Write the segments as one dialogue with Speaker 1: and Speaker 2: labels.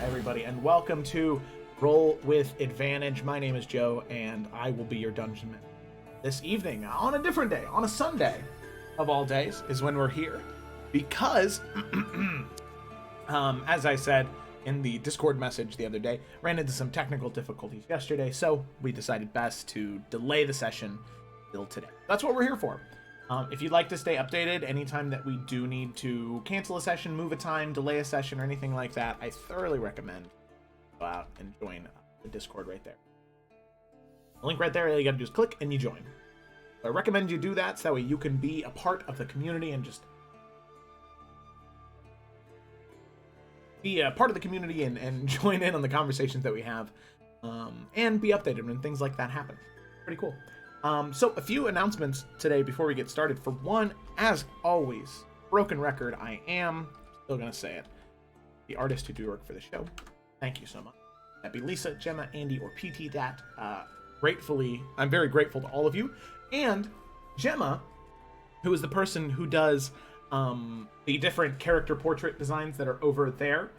Speaker 1: Everybody, and welcome to Roll with Advantage. My name is Joe, and I will be your dungeon man. This evening, on a different day, on a Sunday of all days, is when we're here. Because, as I said in the Discord message the other day, ran into some technical difficulties yesterday, so we decided best to delay the session till today. That's what we're here for. If you'd like to stay updated anytime that we do need to cancel a session, move a time, delay a session, or anything like that, I thoroughly recommend go out and join the Discord right there. The link right there, all you gotta do is click and you join. So I recommend you do that so that way you can be a part of the community and just be a part of the community and join in on the conversations that we have and be updated when things like that happen. Pretty cool. So a few announcements today before we get started. For one, as always, broken record, I am still gonna say it. The artists who do work for the show, thank you so much. That'd be Lisa, Gemma, Andy, or PT Dat. I'm very grateful to all of you. And Gemma, who is the person who does the different character portrait designs that are over there,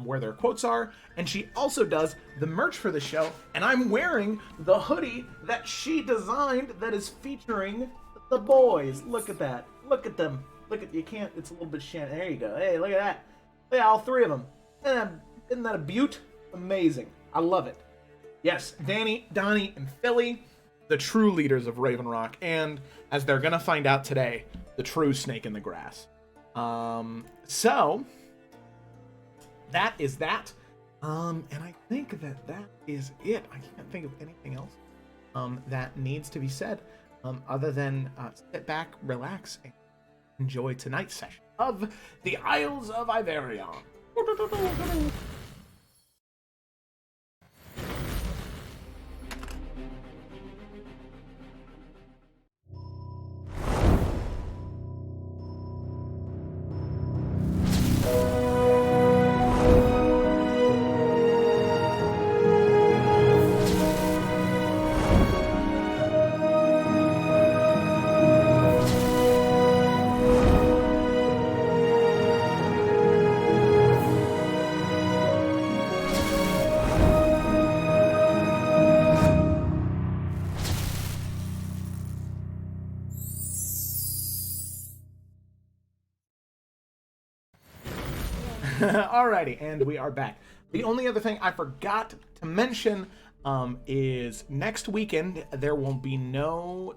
Speaker 1: where their quotes are, and she also does the merch for the show, and I'm wearing the hoodie that she designed that is featuring the boys. Look at that. Look at them. You can't, it's a little bit shanty. There you go. Hey, look at that. Look at all three of them. Isn't that a beaut? Amazing. I love it. Yes, Danny, Donnie, and Philly, the true leaders of Raven Rock, and as they're gonna find out today, the true snake in the grass. So that is that. And I think that is it. I can't think of anything else that needs to be said other than sit back, relax, and enjoy tonight's session of the Isles of Iverion. Alrighty, and we are back. The only other thing I forgot to mention is next weekend there will be no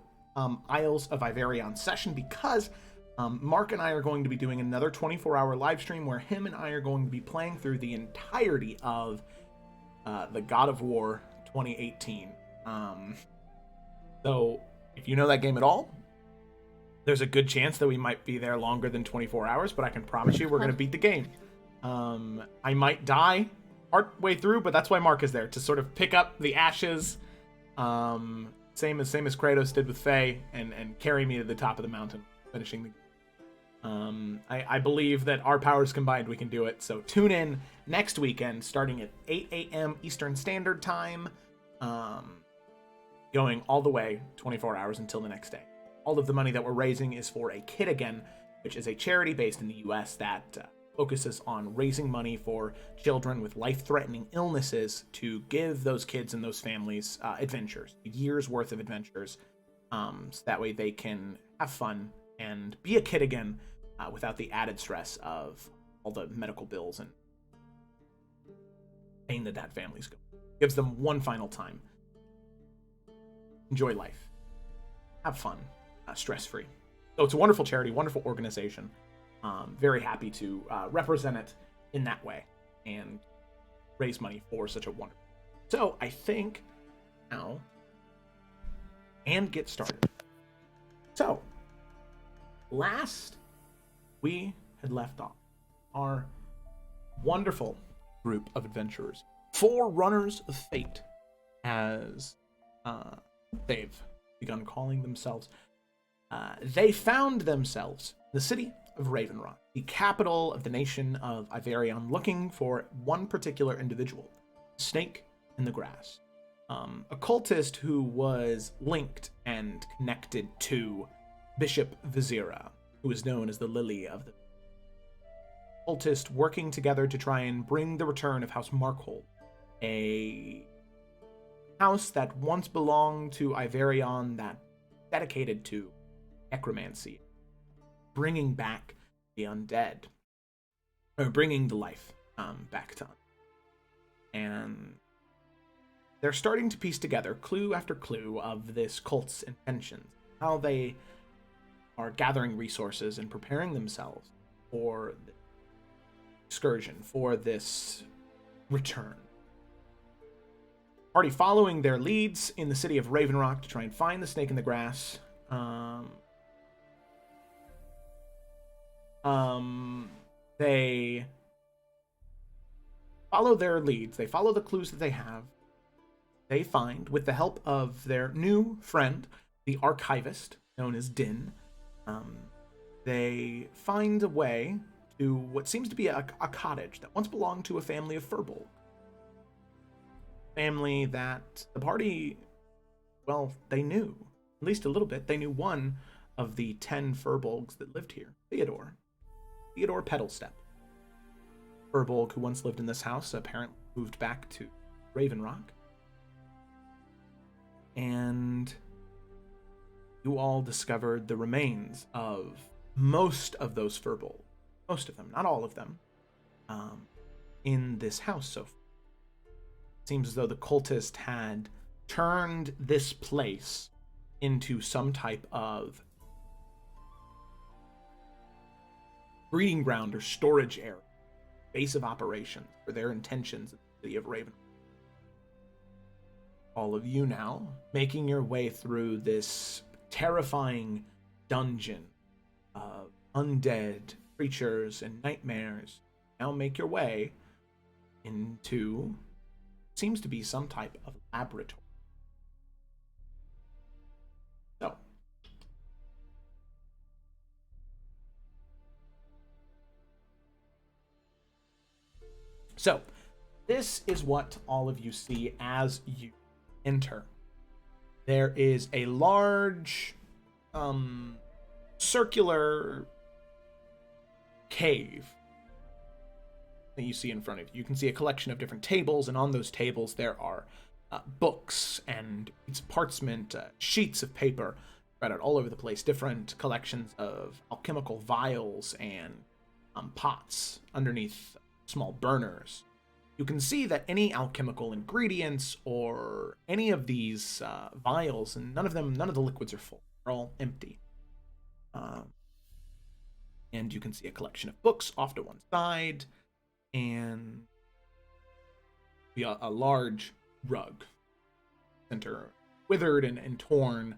Speaker 1: Isles of Iverion session because Mark and I are going to be doing another 24-hour live stream where him and I are going to be playing through the entirety of the God of War 2018. So if you know that game at all, there's a good chance that we might be there longer than 24 hours, but I can promise you we're going to beat the game. I might die partway through, but that's why Mark is there, to sort of pick up the ashes, same as Kratos did with Faye, and carry me to the top of the mountain, finishing the game. I believe that our powers combined, we can do it, so tune in next weekend, starting at 8 a.m. Eastern Standard Time, going all the way 24 hours until the next day. All of the money that we're raising is for A Kid Again, which is a charity based in the U.S. that focuses on raising money for children with life-threatening illnesses to give those kids and those families adventures, a year's worth of adventures, so that way they can have fun and be a kid again without the added stress of all the medical bills and pain that family's going. Gives them one final time. Enjoy life. Have fun. Stress-free. So it's a wonderful charity, wonderful organization. Very happy to represent it in that way and raise money for such a wonderful. So I think now and get started. So last we had left off, our wonderful group of adventurers, Forerunners of Fate, as they've begun calling themselves. They found themselves in the city of Ravenrock, the capital of the nation of Iverion, looking for one particular individual, Snake in the Grass, a cultist who was linked and connected to Bishop Vizira, who is known as the Lily of the... cultists working together to try and bring the return of House Markhold, a house that once belonged to Iverion, that dedicated to necromancy, bringing back the undead, or bringing the life back to. And they're starting to piece together clue after clue of this cult's intentions, how they are gathering resources and preparing themselves for the excursion, for this return. Party following their leads in the city of Ravenrock to try and find the snake in the grass. They follow their leads. They follow the clues that they have. They find, with the help of their new friend, the archivist, known as Din, they find a way to what seems to be a cottage that once belonged to a family of Furbolg. Family that the party, well, they knew. At least a little bit. They knew one of the 10 Furbolgs that lived here. Theodore Petalstep. Furbolg, who once lived in this house, apparently moved back to Ravenrock. And you all discovered the remains of most of those Furbolg. Most of them, not all of them, in this house so far. It seems as though the cultist had turned this place into some type of breeding ground or storage area, base of operations for their intentions in the city of Raven. All of you now making your way through this terrifying dungeon of undead creatures and nightmares. Now make your way into seems to be some type of laboratory. So, this is what all of you see as you enter. There is a large, circular cave that you see in front of you. You can see a collection of different tables, and on those tables there are books and parchment, sheets of paper spread out all over the place, different collections of alchemical vials and pots underneath small burners. You can see that any alchemical ingredients or any of these vials, and none of the liquids are full. They're all empty. And you can see a collection of books off to one side, and a large rug, center withered and torn,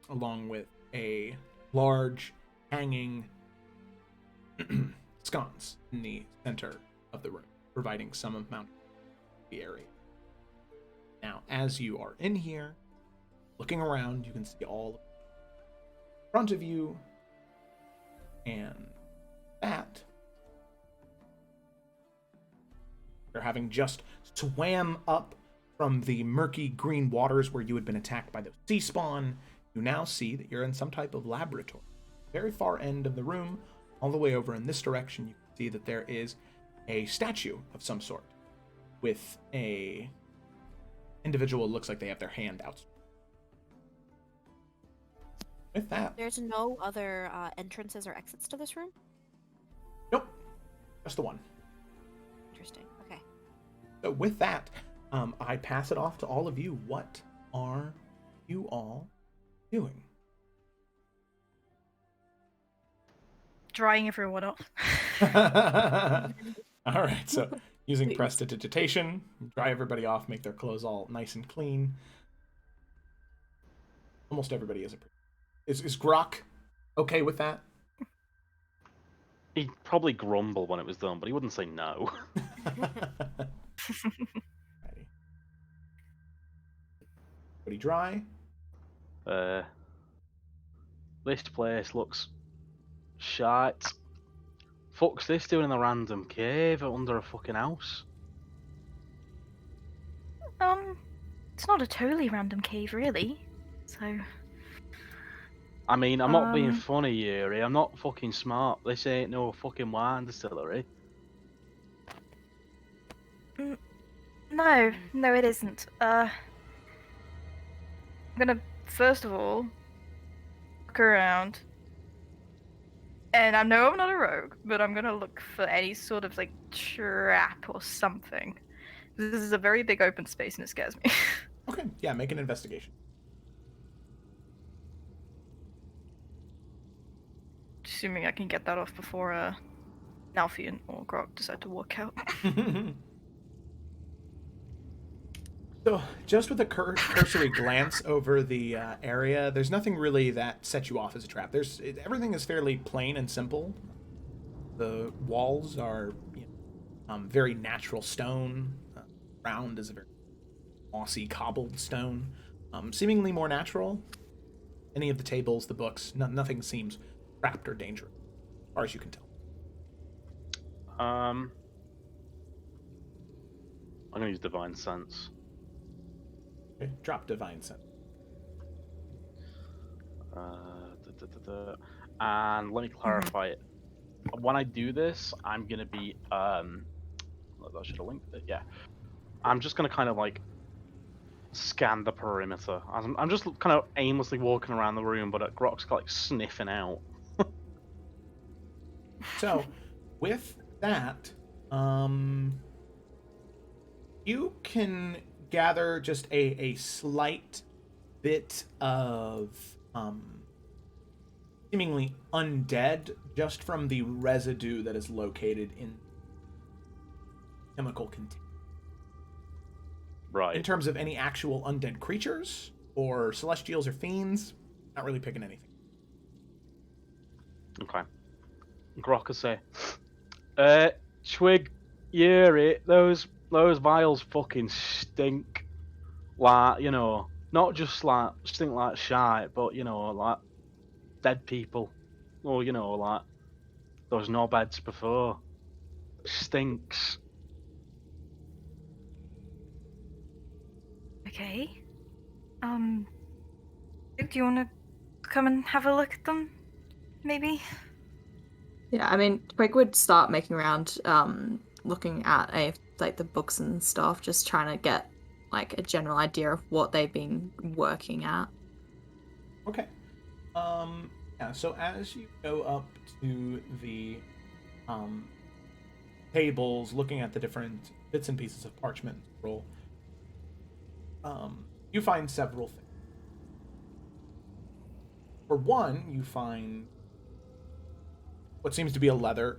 Speaker 1: along with a large hanging sconce in the center of the room, providing some amount of the area. Now, as you are in here, looking around, you can see all in front of you, and that you're having just swam up from the murky green waters where you had been attacked by the sea spawn. You now see that you're in some type of laboratory. Very far end of the room, all the way over in this direction, you can see that there is a statue of some sort with a individual. Looks like they have their hand out. With that,
Speaker 2: there's no other entrances or exits to this room?
Speaker 1: Nope, just the one.
Speaker 2: Interesting. Okay.
Speaker 1: So with that, I pass it off to all of you. What are you all doing?
Speaker 3: Drying everyone off.
Speaker 1: All right, so using prestidigitation, dry everybody off, make their clothes all nice and clean. Almost everybody is is Grok okay with that?
Speaker 4: He'd probably grumble when it was done, but he wouldn't say no.
Speaker 1: Everybody dry?
Speaker 4: This place looks shite. Fuck's this doing in a random cave under a fucking house?
Speaker 3: It's not a totally random cave, really. So,
Speaker 4: I mean, I'm not being funny, Yuri. I'm not fucking smart. This ain't no fucking wine distillery.
Speaker 3: No, no, it isn't. I'm gonna first of all look around, and I know I'm not a rogue, but I'm gonna look for any sort of like trap or something. This is a very big open space, and it scares me.
Speaker 1: Okay, yeah, make an investigation.
Speaker 3: Assuming I can get that off before Nalfian or Grok decide to walk out.
Speaker 1: So, just with a cursory glance over the area, there's nothing really that sets you off as a trap. Everything is fairly plain and simple. The walls are very natural stone. Round is a very mossy cobbled stone, seemingly more natural. Any of the tables, the books, nothing seems trapped or dangerous, as far as you can tell.
Speaker 4: I'm gonna use divine sense.
Speaker 1: Okay, drop divine sense.
Speaker 4: And let me clarify it. When I do this, I'm gonna be I should have linked it. Yeah, I'm just gonna kind of like scan the perimeter. I'm just kind of aimlessly walking around the room, but Grok's like sniffing out.
Speaker 1: So, with that, you can gather just a slight bit of seemingly undead just from the residue that is located in chemical container.
Speaker 4: Right.
Speaker 1: In terms of any actual undead creatures or celestials or fiends, not really picking anything.
Speaker 4: Okay. Grok will say, Twig, Yuri, those vials fucking stink. Like, you know, not just like stink like shite, but you know, like dead people. Or, you know, like those knobheads before. Stinks.
Speaker 3: Okay. Do you want to come and have a look at them? Maybe?
Speaker 5: Yeah, I mean, Twig would start making around, looking at like the books and stuff, just trying to get like a general idea of what they've been working at.
Speaker 1: Okay. Yeah, so as you go up to the tables, looking at the different bits and pieces of parchment roll, you find several things. For one, you find what seems to be a letter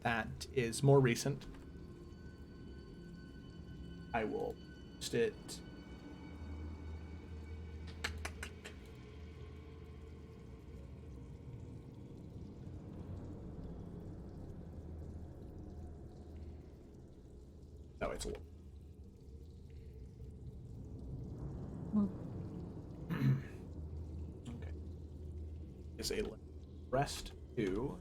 Speaker 1: that is more recent. I will post it. No, it's a little. Okay. Is a rest to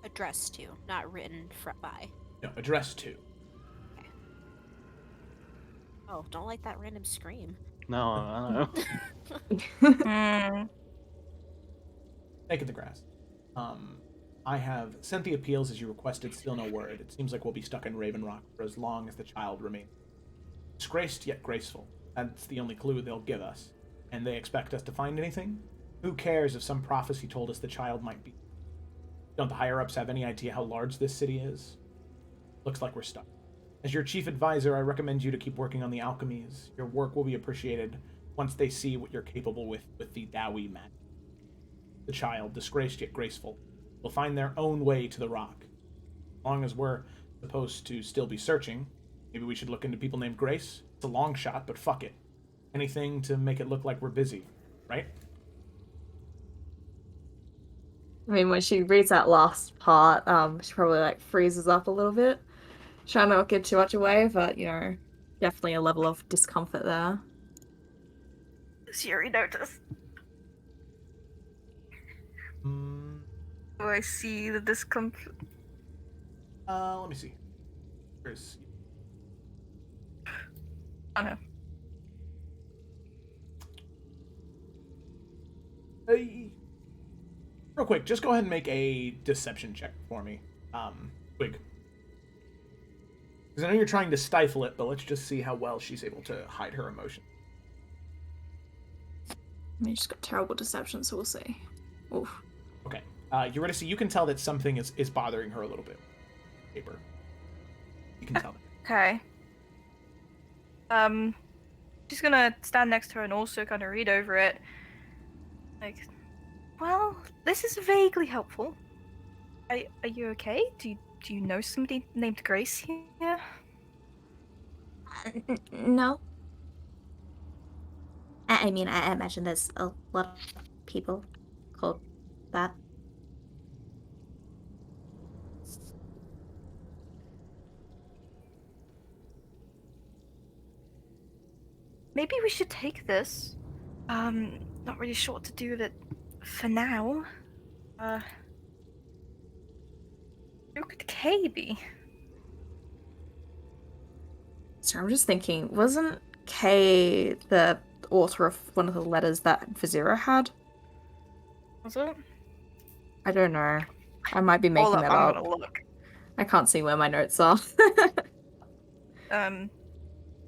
Speaker 2: Addressed to, not written by.
Speaker 1: no address to.
Speaker 2: Okay. Oh, don't like that random scream.
Speaker 4: No, I know.
Speaker 1: Take it the grass. I have sent the appeals as you requested, still no word. It seems like we'll be stuck in Raven Rock for as long as the child remains. Disgraced yet graceful. That's the only clue they'll give us. And they expect us to find anything? Who cares if some prophecy told us the child might be? Don't the higher-ups have any idea how large this city is? Looks like we're stuck. As your chief advisor, I recommend you to keep working on the alchemies. Your work will be appreciated once they see what you're capable with the Dowie magic. The child, disgraced yet graceful, will find their own way to the rock. As long as we're supposed to still be searching, maybe we should look into people named Grace. It's a long shot, but fuck it. Anything to make it look like we're busy, right?
Speaker 5: I mean, when she reads that last part, she probably like freezes up a little bit, trying to not give too much away, but you know, definitely a level of discomfort there.
Speaker 3: Does Yuri notice? Do I see the discomfort?
Speaker 1: Let me see. There's
Speaker 3: I know.
Speaker 1: Real quick, just go ahead and make a deception check for me, Twig. Because I know you're trying to stifle it, but let's just see how well she's able to hide her emotion.
Speaker 5: I mean, she's got terrible deception, so we'll see. Oof.
Speaker 1: Okay. You ready to see? You can tell that something is bothering her a little bit. Paper. You can tell.
Speaker 3: Okay. She's gonna stand next to her and also kind of read over it. Like, well, this is vaguely helpful. Are you okay? Do you know somebody named Grace here?
Speaker 6: No. I mean, I imagine there's a lot of people called that.
Speaker 3: Maybe we should take this. Not really sure what to do with it for now. Who could Kay be?
Speaker 5: So I'm just thinking, wasn't Kay the author of one of the letters that Vizira had?
Speaker 3: Was it?
Speaker 5: I don't know. I might be making that
Speaker 3: I'm
Speaker 5: up.
Speaker 3: gonna look.
Speaker 5: I can't see where my notes are.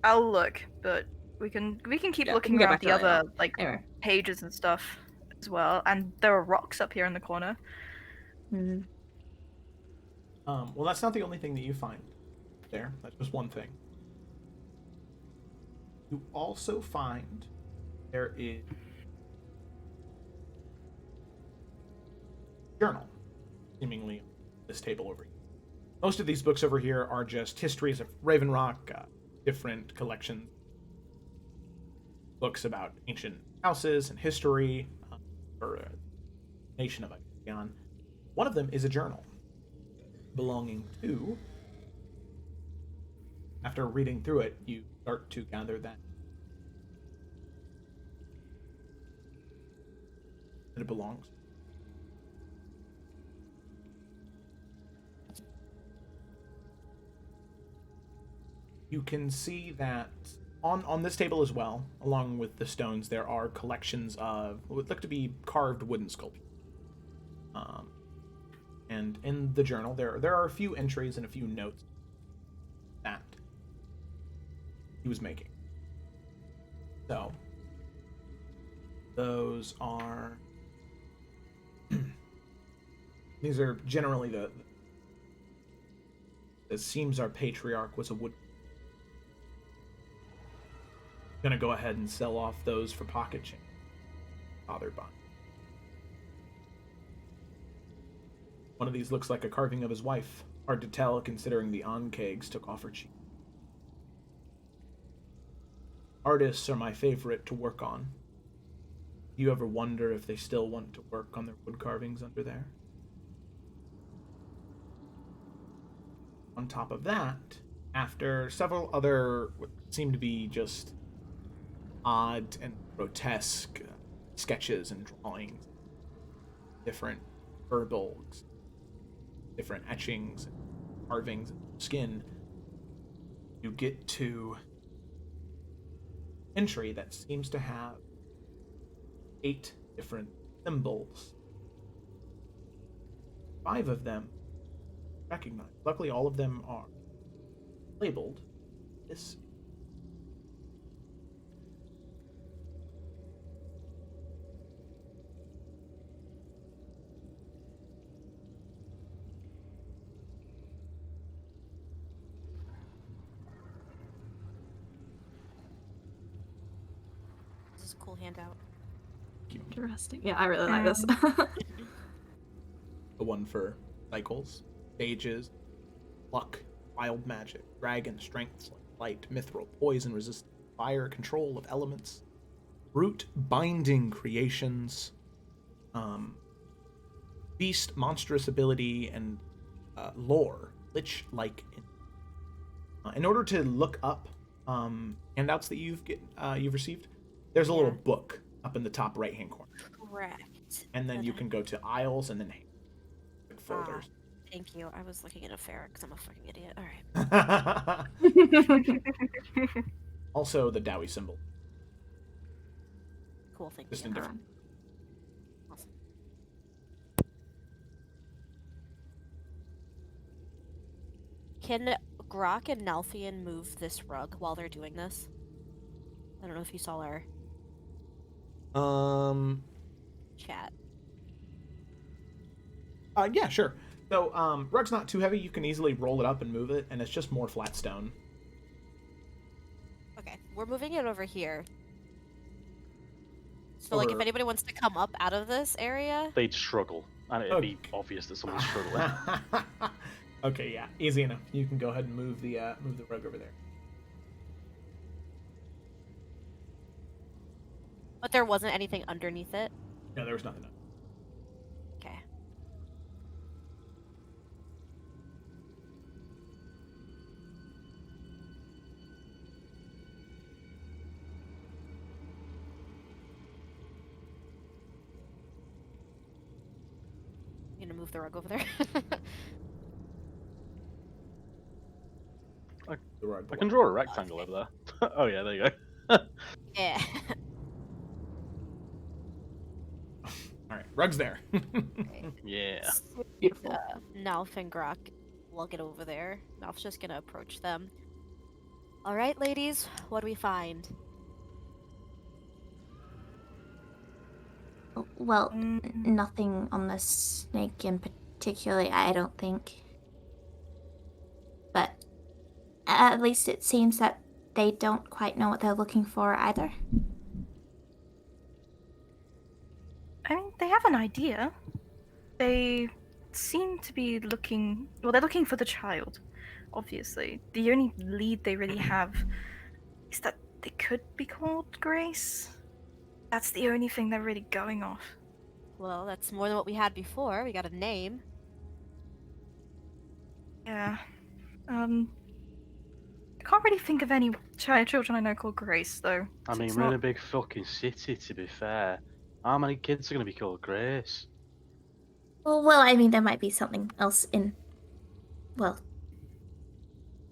Speaker 3: I'll look, but we can keep
Speaker 5: Yeah, we
Speaker 3: looking
Speaker 5: can get
Speaker 3: around
Speaker 5: back
Speaker 3: the
Speaker 5: to that
Speaker 3: other
Speaker 5: later.
Speaker 3: like
Speaker 5: Anyway.
Speaker 3: pages and stuff as well. And there are rocks up here in the corner.
Speaker 5: Mm.
Speaker 1: Well, that's not the only thing that you find there. That's just one thing. You also find there is a journal, seemingly on this table over here. Most of these books over here are just histories of Raven Rock, different collections, books about ancient houses and history, or a nation of Iverion. One of them is a journal belonging to, after reading through it, you start to gather that it belongs. You can see that on this table as well, along with the stones, there are collections of what would look to be carved wooden sculptures. And in the journal, there are a few entries and a few notes that he was making. So, those are... these are generally it seems our patriarch was a wood... Gonna go ahead and sell off those for pocket change. Bothered by. One of these looks like a carving of his wife. Hard to tell considering the onkegs took off her cheek. Artists are my favorite to work on. Do you ever wonder if they still want to work on their wood carvings under there? On top of that, after several other what seem to be just odd and grotesque sketches and drawings, different burbles, different etchings and carvings and skin, you get to entry that seems to have 8 different symbols. 5 of them recognized. Luckily, all of them are labeled. This
Speaker 2: This is a cool handout.
Speaker 5: Interesting. Yeah, I really like this.
Speaker 1: the one for cycles, stages, luck, wild magic, dragon, strength, light, mithril, poison, resistance, fire, control of elements, root, binding creations, beast, monstrous ability, and lore, lich-like. In order to look up handouts that you've received, there's a little book up in the top right-hand corner.
Speaker 2: Correct.
Speaker 1: And then you can go to aisles and then folders.
Speaker 2: Thank you. I was looking at a fair because I'm a fucking idiot. All right.
Speaker 1: Also the Dowie symbol,
Speaker 2: Cool, thank
Speaker 1: just
Speaker 2: you.
Speaker 1: in different.
Speaker 2: Awesome. Can Grok and Nalfian move this rug while they're doing this? I don't know if you saw our chat.
Speaker 1: Yeah, sure. So, rug's not too heavy. You can easily roll it up and move it, and it's just more flat stone.
Speaker 2: Okay, we're moving it over here. So, like, if
Speaker 1: Over-
Speaker 2: anybody wants to come up out of this area,
Speaker 4: They'd struggle, and it'd be
Speaker 1: Okay.
Speaker 4: obvious that someone's struggling.
Speaker 1: Okay, yeah, easy enough. You can go ahead and move the rug over there.
Speaker 2: but there wasn't anything underneath it.
Speaker 1: No, there was nothing.
Speaker 2: Okay. You gonna move the rug over there?
Speaker 1: The rug.
Speaker 4: I can draw a rectangle over there. Oh yeah, there you go.
Speaker 2: Yeah.
Speaker 1: All right, rug's there.
Speaker 4: Yeah.
Speaker 5: Beautiful.
Speaker 2: Nalf and Grok will get over there. Nalf's just gonna approach them. All right, ladies, what do we find?
Speaker 6: Well,
Speaker 3: Mm.
Speaker 6: nothing on the snake in particular, I don't think. But at least it seems that they don't quite know what they're looking for either.
Speaker 3: I mean, they have an idea. They seem to be looking. Well, they're looking for the child, obviously. The only lead they really have is that they could be called Grace. That's the only thing they're really going off.
Speaker 2: Well, that's more than what we had before. We got a name.
Speaker 3: Yeah. I can't really think of any children I know called Grace, though.
Speaker 4: I
Speaker 3: so
Speaker 4: mean,
Speaker 3: it's
Speaker 4: we're in
Speaker 3: not-
Speaker 4: a big fucking city, to be fair. How many kids are going to be called Grace?
Speaker 6: Well, I mean, there might be something else in. Well,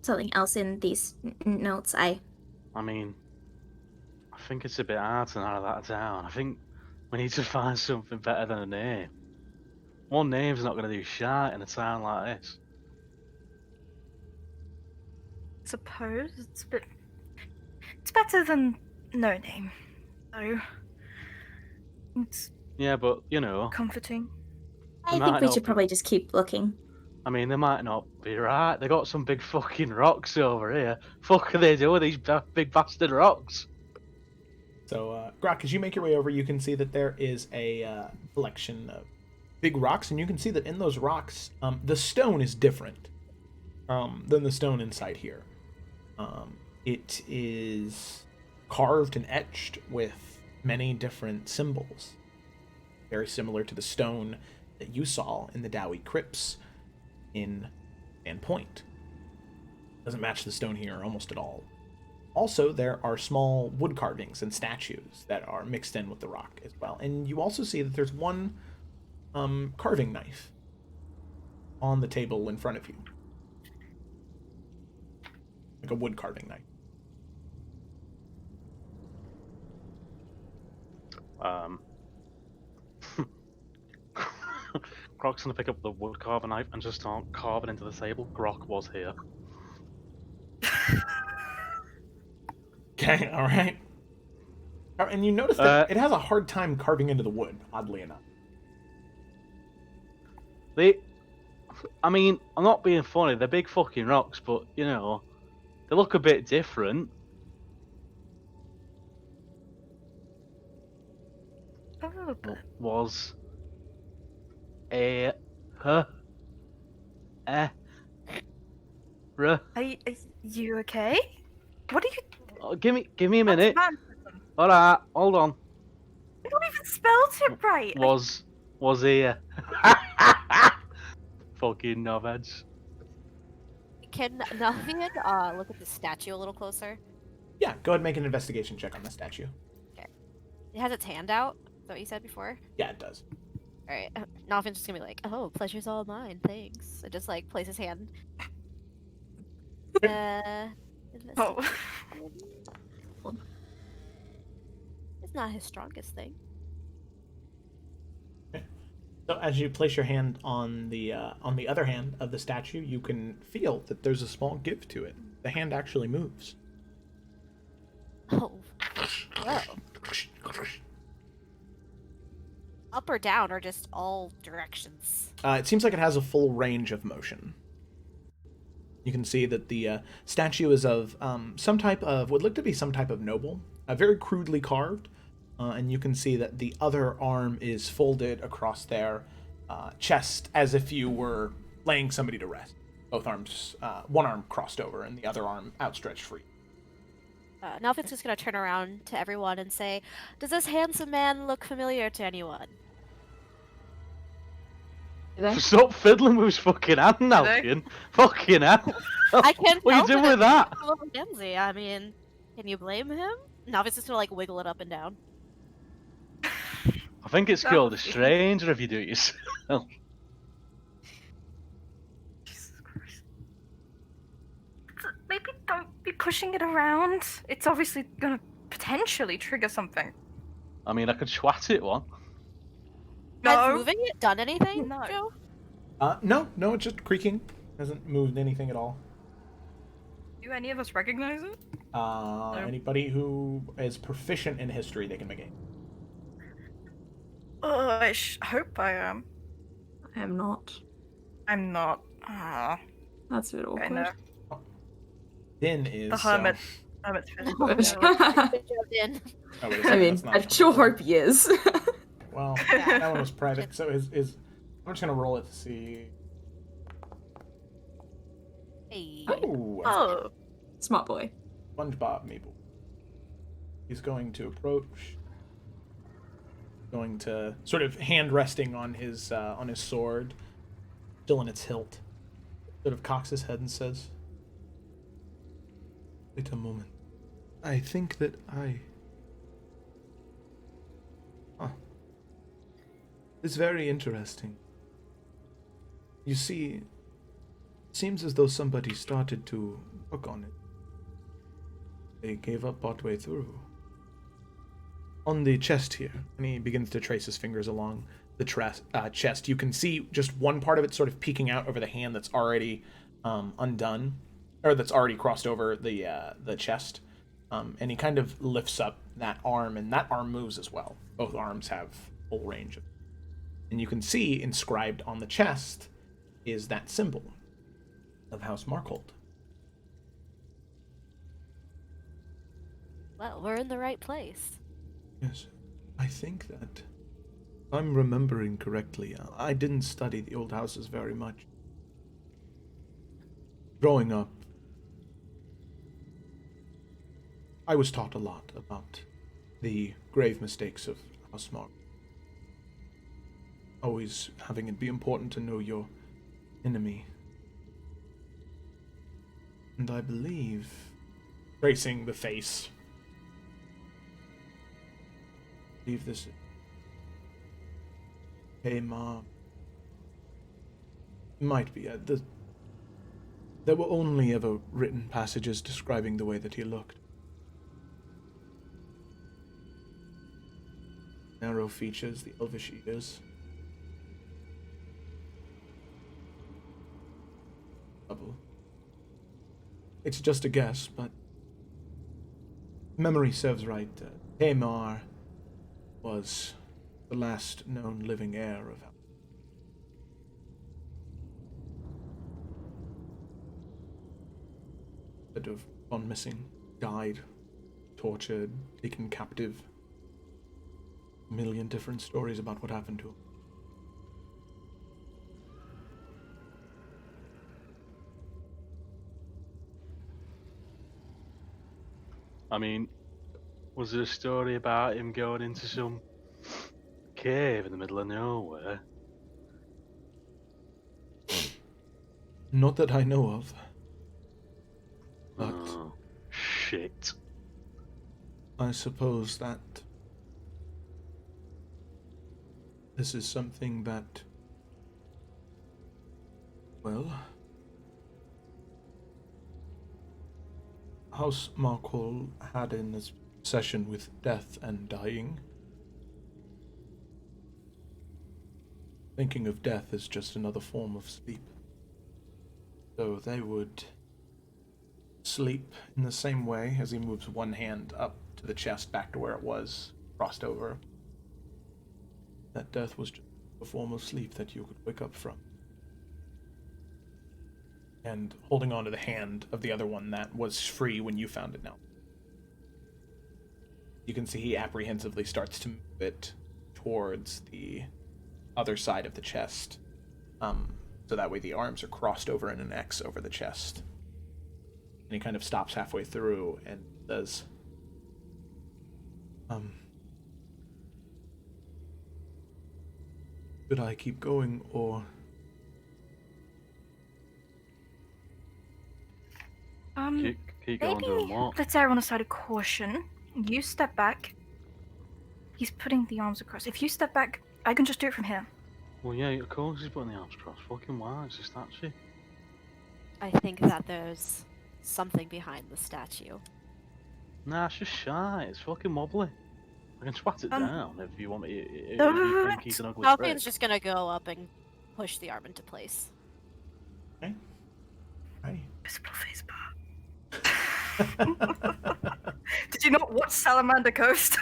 Speaker 6: something else in these notes.
Speaker 4: I mean, I think it's a bit hard to narrow that down. I think we need to find something better than a name. One name's not going to do shit in a town like this.
Speaker 3: suppose it's a bit. It's better than no name, though. It's
Speaker 4: Yeah, but, you know,
Speaker 3: comforting.
Speaker 6: I
Speaker 4: might
Speaker 6: think we
Speaker 4: not
Speaker 6: should
Speaker 4: be-
Speaker 6: probably just keep looking.
Speaker 4: I mean, they might not be right. They got some big fucking rocks over here. Fuck are they doing with these big bastard rocks?
Speaker 1: So, Grok, as you make your way over, you can see that there is a collection of big rocks, and you can see that in those rocks, the stone is different than the stone inside here. It is carved and etched with many different symbols, very similar to the stone that you saw in the Dowie crypts in Van Point. Doesn't match the stone here almost at all. Also, there are small wood carvings and statues that are mixed in with the rock as well. And you also see that there's one carving knife on the table in front of you. Like a wood carving knife.
Speaker 4: Grok's gonna pick up the wood carving knife and just start carving into the table. Grok was here.
Speaker 1: Okay, alright. And you notice that it has a hard time carving into the wood, oddly enough.
Speaker 4: I mean, I'm not being funny, they're big fucking rocks, but, you know, they look a bit different.
Speaker 3: A little bit.
Speaker 4: Was a huh eh ruh.
Speaker 3: Are you okay? What are you?
Speaker 4: Oh, give me a minute.
Speaker 3: Man,
Speaker 4: Alright, hold on.
Speaker 3: you don't even spelled it right.
Speaker 4: Was here. Fucking knobheads.
Speaker 2: Can Nalfian look at the statue a little closer?
Speaker 1: Yeah, go ahead and make an investigation check on the statue.
Speaker 2: It has its hand out. Is that what you said before?
Speaker 1: Yeah, it does.
Speaker 2: Alright. Nalfian's just gonna be like, oh, pleasure's all mine, thanks. And just like place his hand.
Speaker 3: Oh.
Speaker 2: That's not his strongest thing.
Speaker 1: So as you place your hand on the other hand of the statue, you can feel that there's a small give to it. The hand actually moves.
Speaker 2: Oh, whoa. Up or down, or just all directions?
Speaker 1: It seems like it has a full range of motion. You can see that the statue is of some type of, would look to be some type of noble, very crudely carved, and you can see that the other arm is folded across their chest as if you were laying somebody to rest. Both arms, one arm crossed over and the other arm outstretched free.
Speaker 2: Nalvin's just gonna turn around to everyone and say, "Does this handsome man look familiar to anyone?"
Speaker 4: Stop fiddling with his fucking hand now,
Speaker 3: they?
Speaker 4: Finn. Fucking hell.
Speaker 2: I can't
Speaker 4: What are you
Speaker 2: help
Speaker 4: doing
Speaker 2: it.
Speaker 4: with that?
Speaker 2: It's a little handsy. I mean, can you blame him? Nalvin's just gonna like wiggle it up and down.
Speaker 4: I think it's
Speaker 3: That
Speaker 4: called a
Speaker 3: would be-
Speaker 4: stranger if you do it yourself.
Speaker 3: Jesus Christ. Maybe don't be pushing it around. It's obviously gonna potentially trigger something.
Speaker 4: I mean, I could swat it one.
Speaker 2: Has
Speaker 3: No.
Speaker 2: moving it done anything,
Speaker 3: No.
Speaker 2: Joe?
Speaker 1: No, it's just creaking. Hasn't moved anything at all.
Speaker 3: Do any of us recognize it?
Speaker 1: Anybody who is proficient in history, they can make it.
Speaker 3: Oh, I hope I am.
Speaker 5: I am not.
Speaker 3: I'm not. Ah,
Speaker 5: That's a bit
Speaker 3: I
Speaker 5: awkward.
Speaker 3: know.
Speaker 1: Din is
Speaker 3: The hermit. Hermit's finished.
Speaker 5: Oh,
Speaker 2: Good job, Din.
Speaker 1: Oh, wait a
Speaker 5: I
Speaker 1: second,
Speaker 5: mean,
Speaker 1: that's not
Speaker 5: I sure hope he is.
Speaker 1: Well, that one was private, so is I'm just gonna roll it to see.
Speaker 2: Hey.
Speaker 1: Oh,
Speaker 3: Oh.
Speaker 5: Smart boy.
Speaker 1: SpongeBob Maple. He's going to approach. Going to sort of hand resting on his sword, still in its hilt. Sort of cocks his head and says, "Wait a moment. I think that I. It's very interesting. You see, it seems as though somebody started to work on it. They gave up partway through. On the chest here," and he begins to trace his fingers along the chest. You can see just one part of it sort of peeking out over the hand that's already undone, or that's already crossed over the chest. And he kind of lifts up that arm, and that arm moves as well. Both arms have full range of. And you can see inscribed on the chest is that symbol of House Markhold.
Speaker 2: Well, we're in the right place.
Speaker 1: Yes, I think that, if I'm remembering correctly, I didn't study the old houses very much. Growing up, I was taught a lot about the grave mistakes of House Markhold. Always having it be important to know your enemy. And I believe, tracing the face, I believe this is Hey Mom. Might be. There were only ever written passages describing the way that he looked. Narrow features, the elvish ears. It's just a guess, but memory serves right. Tamar was the last known living heir of that have gone missing, died, tortured, taken captive. A million different stories about what happened to him.
Speaker 4: I mean, was there a story about him going into some cave in the middle of nowhere?
Speaker 1: Not that I know of. But
Speaker 4: Oh, shit.
Speaker 1: I suppose that this is something that, well, House Markhold had in its obsession with death and dying. Thinking of death is just another form of sleep. So they would sleep in the same way as he moves one hand up to the chest back to where it was, crossed over. That death was just a form of sleep that you could wake up from. And holding on to the hand of the other one that was free when you found it now. You can see he apprehensively starts to move it towards the other side of the chest. So that way the arms are crossed over in an X over the chest. And he kind of stops halfway through and says, should I keep going, or...
Speaker 4: Keep going, doing what?
Speaker 3: Let's err on the side of caution. You step back. He's putting the arms across. If you step back, I can just do it from here.
Speaker 4: Well, yeah, of course he's putting the arms crossed. Fucking why? It's a statue.
Speaker 2: I think that there's something behind the statue.
Speaker 4: Nah, it's just shy. It's fucking wobbly. I can swat it down if you want me. If
Speaker 3: No,
Speaker 4: you think he's an ugly
Speaker 2: Falcon's
Speaker 4: prick.
Speaker 2: just gonna go up and push the arm into place.
Speaker 1: Okay. Alrighty.
Speaker 3: Visible face bar. Did you not watch Salamander Coast?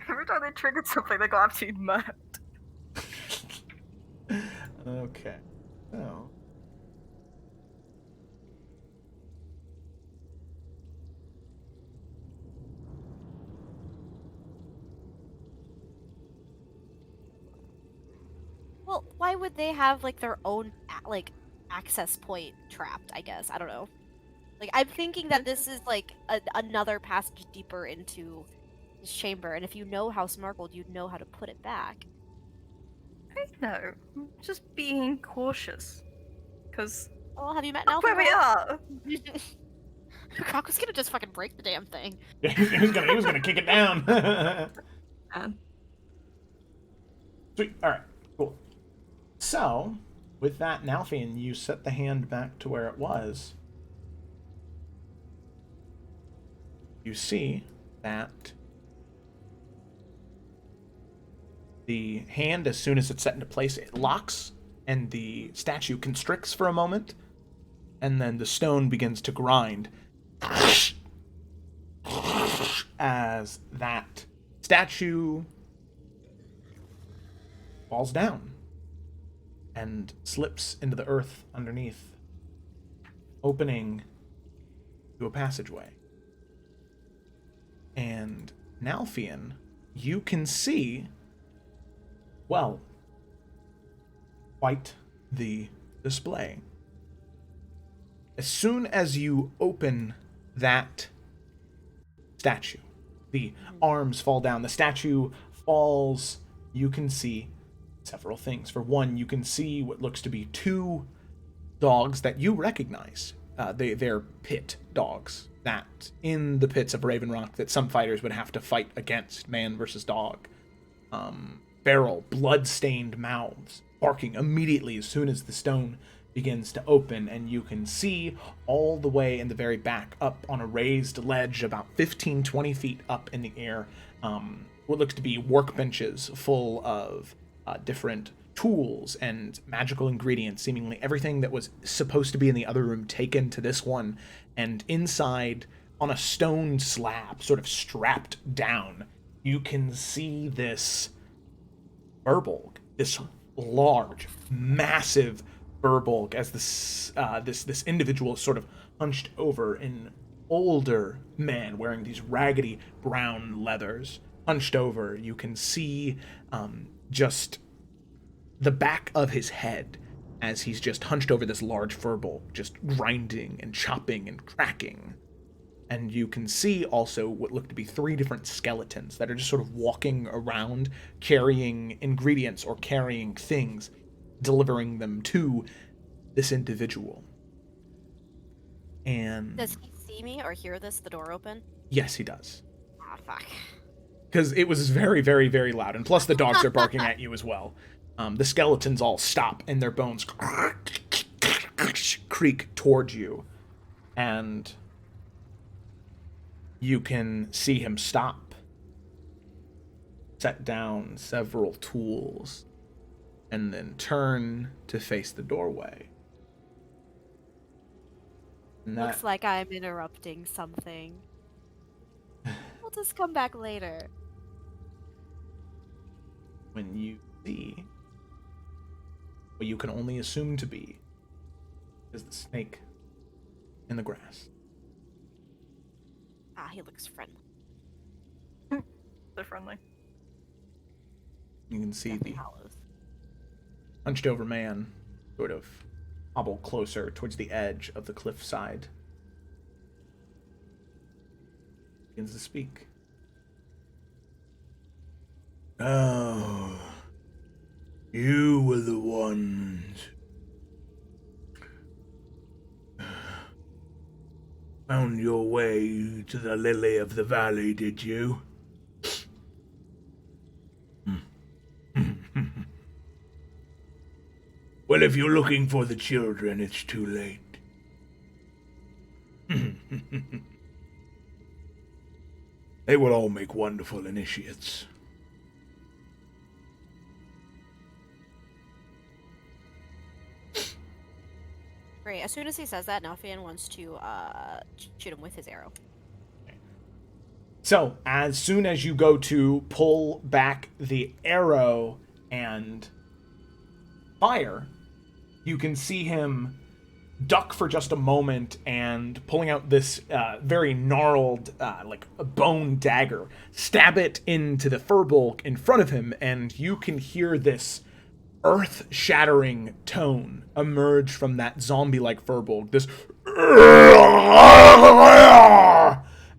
Speaker 3: Every time they triggered something, they got absolutely murked.
Speaker 1: Okay. So...
Speaker 2: Well, why would they have like their own access point trapped? I guess I don't know. Like I'm thinking that this is like another passage deeper into this chamber, and if you know House Margold, you'd know how to put it back.
Speaker 3: I know. I'm just being cautious. Because
Speaker 2: Oh, have you met
Speaker 3: look where we are.
Speaker 2: Croc was gonna just fucking break the damn thing.
Speaker 1: Yeah, he was gonna kick it down. Sweet. Alright, cool. So, with that, Nalfian, you set the hand back to where it was. You see that the hand, as soon as it's set into place, it locks, and the statue constricts for a moment, and then the stone begins to grind as that statue falls down and slips into the earth underneath, opening to a passageway. And Nalfian, you can see, well, quite the display. As soon as you open that statue, the arms fall down, the statue falls, you can see several things. For one, you can see what looks to be two dogs that you recognize. They're pit dogs that in the pits of Raven Rock that some fighters would have to fight against, man versus dog. Feral, blood-stained mouths, barking immediately as soon as the stone begins to open, and you can see all the way in the very back up on a raised ledge about 15-20 feet up in the air, what looks to be workbenches full of different tools and magical ingredients, seemingly everything that was supposed to be in the other room taken to this one, and inside on a stone slab sort of strapped down you can see this Burbolg, this large, massive Burbolg, as this individual is sort of hunched over, an older man wearing these raggedy brown leathers, hunched over. You can see just the back of his head as he's just hunched over this large Burbolg, just grinding and chopping and cracking. And you can see also what look to be three different skeletons that are just sort of walking around, carrying ingredients or carrying things, delivering them to this individual. And
Speaker 2: Does he see me or hear this? The door open?
Speaker 1: yes, he does.
Speaker 2: Ah, fuck.
Speaker 1: Because it was very, very, very loud. And plus the dogs are barking at you as well. The skeletons all stop and their bones creak towards you. And you can see him stop, set down several tools, and then turn to face the doorway. And
Speaker 2: Looks like I'm interrupting something. We'll just come back later.
Speaker 1: when you see what you can only assume to be is the snake in the grass.
Speaker 2: Ah, he looks friendly.
Speaker 3: They're friendly.
Speaker 1: You can see the
Speaker 2: Hollows.
Speaker 1: hunched over man sort of hobble closer towards the edge of the cliffside. Begins to speak. Oh, you were the ones. Found your way to the Lily of the Valley, did you? Well, if you're looking for the children, it's too late. They will all make wonderful initiates.
Speaker 2: Great. As soon as he says that, Nalfian wants to shoot him with his arrow.
Speaker 1: So, as soon as you go to pull back the arrow and fire, you can see him duck for just a moment and pulling out this very gnarled, like a bone dagger, stab it into the furbulk in front of him, and you can hear this earth-shattering tone emerge from that zombie-like furbulk. This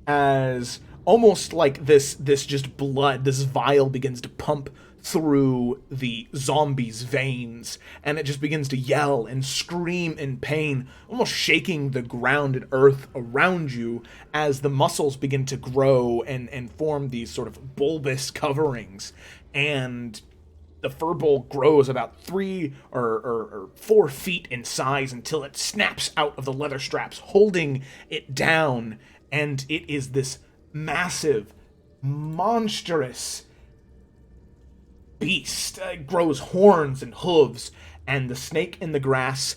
Speaker 1: as almost like this just blood, this vial begins to pump through the zombie's veins, and it just begins to yell and scream in pain, almost shaking the ground and earth around you as the muscles begin to grow and form these sort of bulbous coverings. And the furball grows about 3 or 4 feet in size until it snaps out of the leather straps, holding it down, and it is this massive, monstrous beast. It grows horns and hooves, and the snake in the grass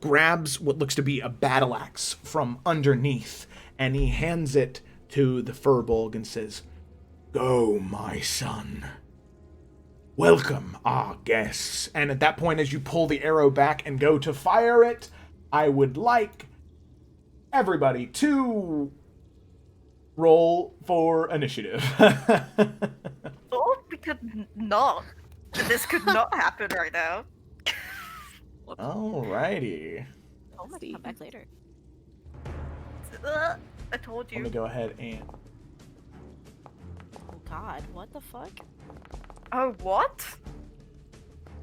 Speaker 1: grabs what looks to be a battle axe from underneath, and he hands it to the furball and says, "Go, my son. Welcome our guests." And at that point, as you pull the arrow back and go to fire it, I would like everybody to roll for initiative.
Speaker 3: Oh, we could not. This could not happen right now.
Speaker 1: Alrighty.
Speaker 2: Oh, I can come back later.
Speaker 3: I told
Speaker 1: Let me
Speaker 3: you.
Speaker 1: go ahead and...
Speaker 2: Oh God, what the fuck?
Speaker 3: Oh, what?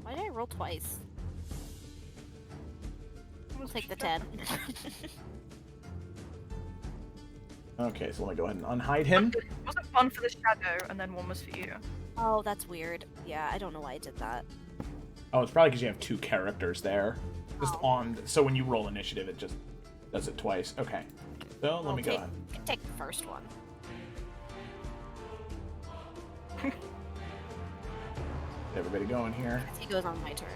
Speaker 2: Why did I roll twice? We'll take the 10.
Speaker 1: Okay, so let me go ahead and unhide him.
Speaker 3: Wasn't one for the shadow, and then one was for you.
Speaker 2: Oh, that's weird. Yeah, I don't know why I did that.
Speaker 1: Oh, it's probably because you have 2 characters there. Just
Speaker 2: Oh.
Speaker 1: on... So when you roll initiative, it just does it twice. Okay. So let me go
Speaker 2: take,
Speaker 1: ahead.
Speaker 2: take the first one.
Speaker 1: Get everybody going here.
Speaker 2: He goes on my turn.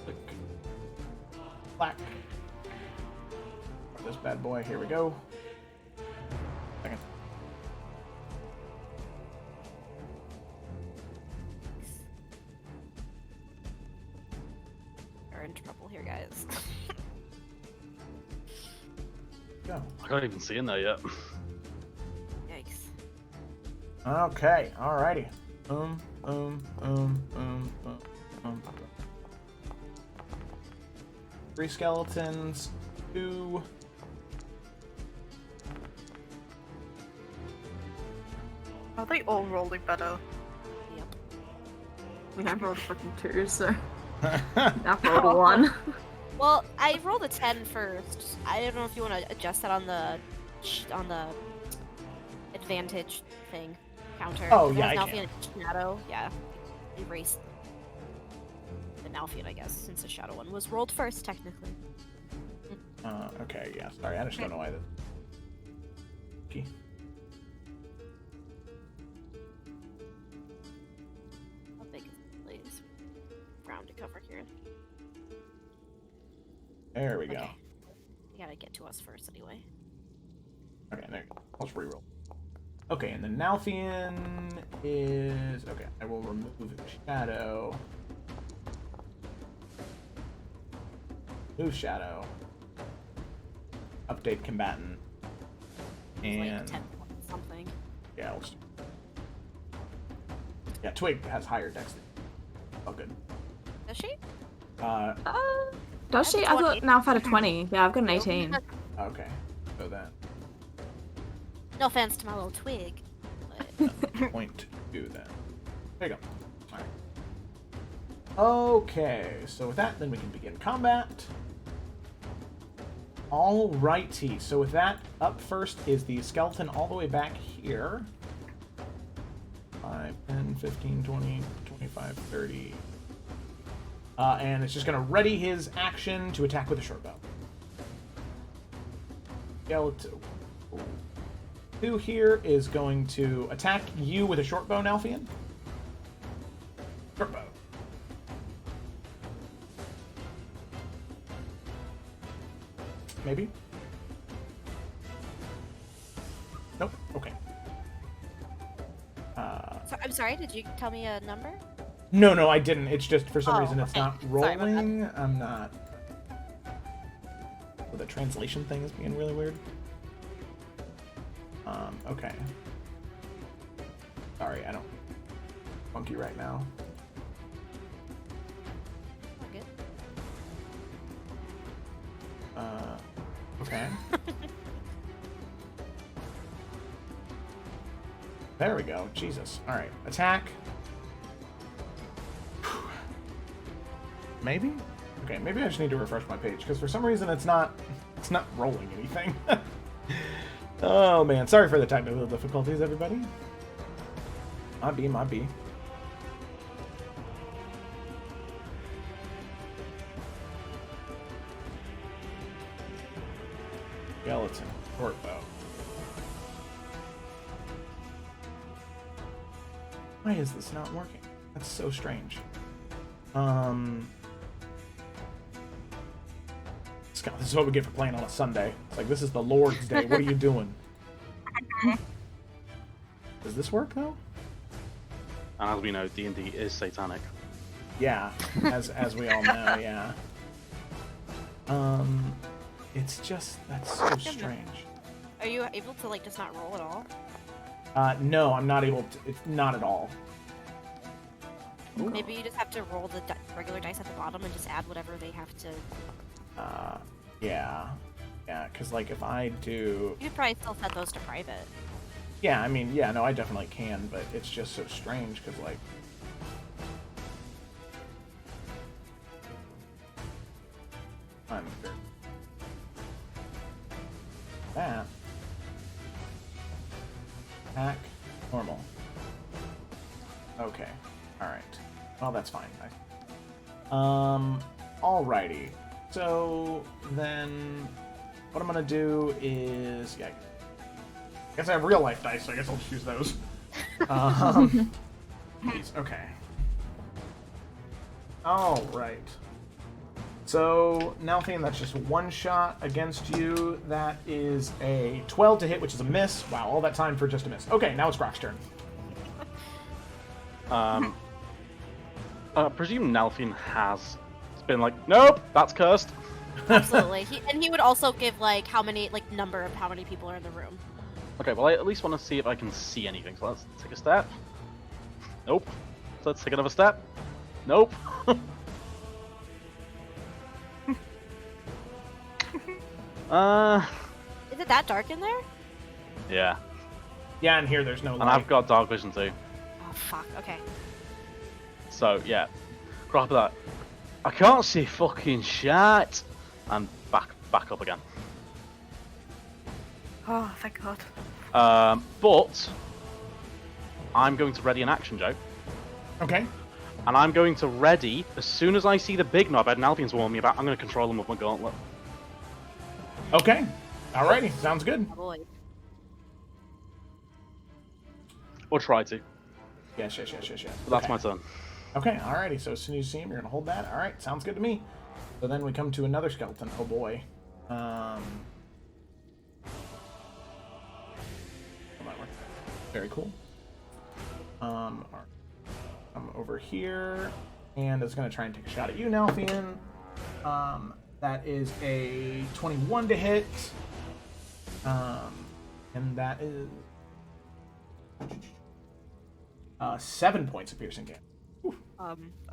Speaker 1: Click. Black. This bad boy. Here we go. Second.
Speaker 2: We're in trouble here, guys.
Speaker 1: Go.
Speaker 4: I can't even see in there yet.
Speaker 2: Yikes.
Speaker 1: Okay. Alrighty. Boom. 3 skeletons. 2.
Speaker 3: Are they all rolling better?
Speaker 2: Yep.
Speaker 5: I mean, I rolled fucking 2, so I rolled a 1.
Speaker 2: Well, I rolled a 10 first. I don't know if you want to adjust that on the advantage thing counter.
Speaker 1: Oh,
Speaker 2: If it
Speaker 1: yeah,
Speaker 2: has
Speaker 1: I
Speaker 2: Nalfian and Shadow. Yeah. Erase the Nalfian, I guess, since the Shadow one was rolled first, technically.
Speaker 1: Okay, yeah. Sorry, I just don't know why that...
Speaker 2: cover here.
Speaker 1: There we go.
Speaker 2: Okay. You gotta get to us first anyway.
Speaker 1: Okay, there you go. Let's reroll. Okay, and the Nalfian is... Okay, I will remove Shadow. Move Shadow. Update Combatant.
Speaker 2: It's like
Speaker 1: And...
Speaker 2: 10 points something.
Speaker 1: Yeah, let's... Yeah, Twig has higher dex than you. Oh, good.
Speaker 2: Does she?
Speaker 5: Does
Speaker 2: I
Speaker 5: she?
Speaker 2: have
Speaker 5: I
Speaker 2: a
Speaker 5: thought
Speaker 2: 20.
Speaker 5: now I've had a 20. Yeah, I've got an 18.
Speaker 1: Okay, so that...
Speaker 2: No offense to my little twig. But...
Speaker 1: Point to that. There you go. Alright. Okay, so with that, then we can begin combat. Alrighty, so with that, up first is the skeleton all the way back here. 5, 10, 15, 20, 25, 30. And it's just going to ready his action to attack with a short bow. Skeleton 2 here is going to attack you with a short bow, Nalfian. Short bow. Maybe? Nope. Okay.
Speaker 2: So, I'm sorry, did you tell me a number?
Speaker 1: No, I didn't. It's just for some
Speaker 2: Oh,
Speaker 1: reason it's
Speaker 2: okay.
Speaker 1: not
Speaker 2: Sorry about that.
Speaker 1: rolling. I'm not. So the translation thing is being really weird. Okay. Sorry, I don't. Funky right now.
Speaker 2: We're good.
Speaker 1: Okay. There we go. Jesus. All right. Attack. Maybe? Okay, maybe I just need to refresh my page because for some reason it's not rolling anything. Oh man, sorry for the technical difficulties, everybody. Might be. Skeleton, short bow. Why is this not working? That's so strange. Scott, this is what we get for playing on a Sunday. It's like, this is the Lord's Day. What are you doing? Does this work, though?
Speaker 4: And as we know, D&D is satanic.
Speaker 1: Yeah, as we all know, yeah. It's just, that's so strange.
Speaker 2: Are you able to, like, just not roll at all?
Speaker 1: No, I'm not able to. It's not at all.
Speaker 2: Maybe you just have to roll the regular dice at the bottom and just add whatever they have to...
Speaker 1: Yeah, because like if I do...
Speaker 2: You could probably still set those to private.
Speaker 1: Yeah, I mean, yeah, no, I definitely can, but it's just so strange, because like... I'm very... That... Attack, normal. Okay, alright. Well, that's fine. Alrighty. So, then... What I'm gonna do is... Yeah, I guess I have real life dice, so I guess I'll just use those. Please, okay. Alright. So, Nalfian, that's just one shot against you. That is a 12 to hit, which is a miss. Wow, all that time for just a miss. Okay, now it's Grok's turn.
Speaker 4: I presume Nalfian has been like, nope, that's cursed.
Speaker 2: Absolutely. He would also give, like, number of how many people are in the room.
Speaker 4: Okay, well, I at least want to see if I can see anything. So let's take a step. Nope. So let's take another step. Nope.
Speaker 2: Is it that dark in there?
Speaker 4: Yeah.
Speaker 1: Yeah, and here there's no light.
Speaker 4: And I've got dark vision too.
Speaker 2: Oh, fuck. Okay.
Speaker 4: So, yeah. Crap that. I can't see fucking shit. And back up again.
Speaker 3: Oh, thank God.
Speaker 4: But I'm going to ready an action, Joe.
Speaker 1: Okay.
Speaker 4: And I'm going to ready, as soon as I see the big knobhead and Alpine's warning me about, I'm going to control him with my gauntlet.
Speaker 1: Okay. Alrighty, sounds good.
Speaker 2: Oh, boy.
Speaker 4: Or try to.
Speaker 1: Yes.
Speaker 4: But that's
Speaker 1: Okay.
Speaker 4: my turn.
Speaker 1: Okay, alrighty. So as soon as you see him, you're gonna hold that. All right, sounds good to me. So then we come to another skeleton. Oh boy. Very cool. All right. I'm over here, and it's gonna try and take a shot at you, Nalfian. That is a 21 to hit. And that is 7 points of piercing damage.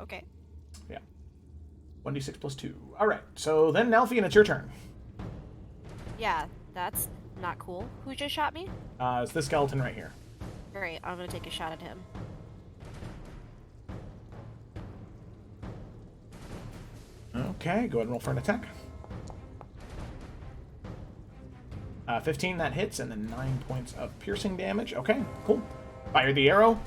Speaker 2: Okay.
Speaker 1: Yeah. 1d6 plus 2. All right. So then, Nalfian, it's your turn.
Speaker 2: Yeah, that's not cool. Who just shot me?
Speaker 1: It's this skeleton right here.
Speaker 2: Great, I'm gonna take a shot at him.
Speaker 1: Okay, go ahead and roll for an attack. 15, that hits, and then 9 points of piercing damage. Okay, cool. Fire the arrow.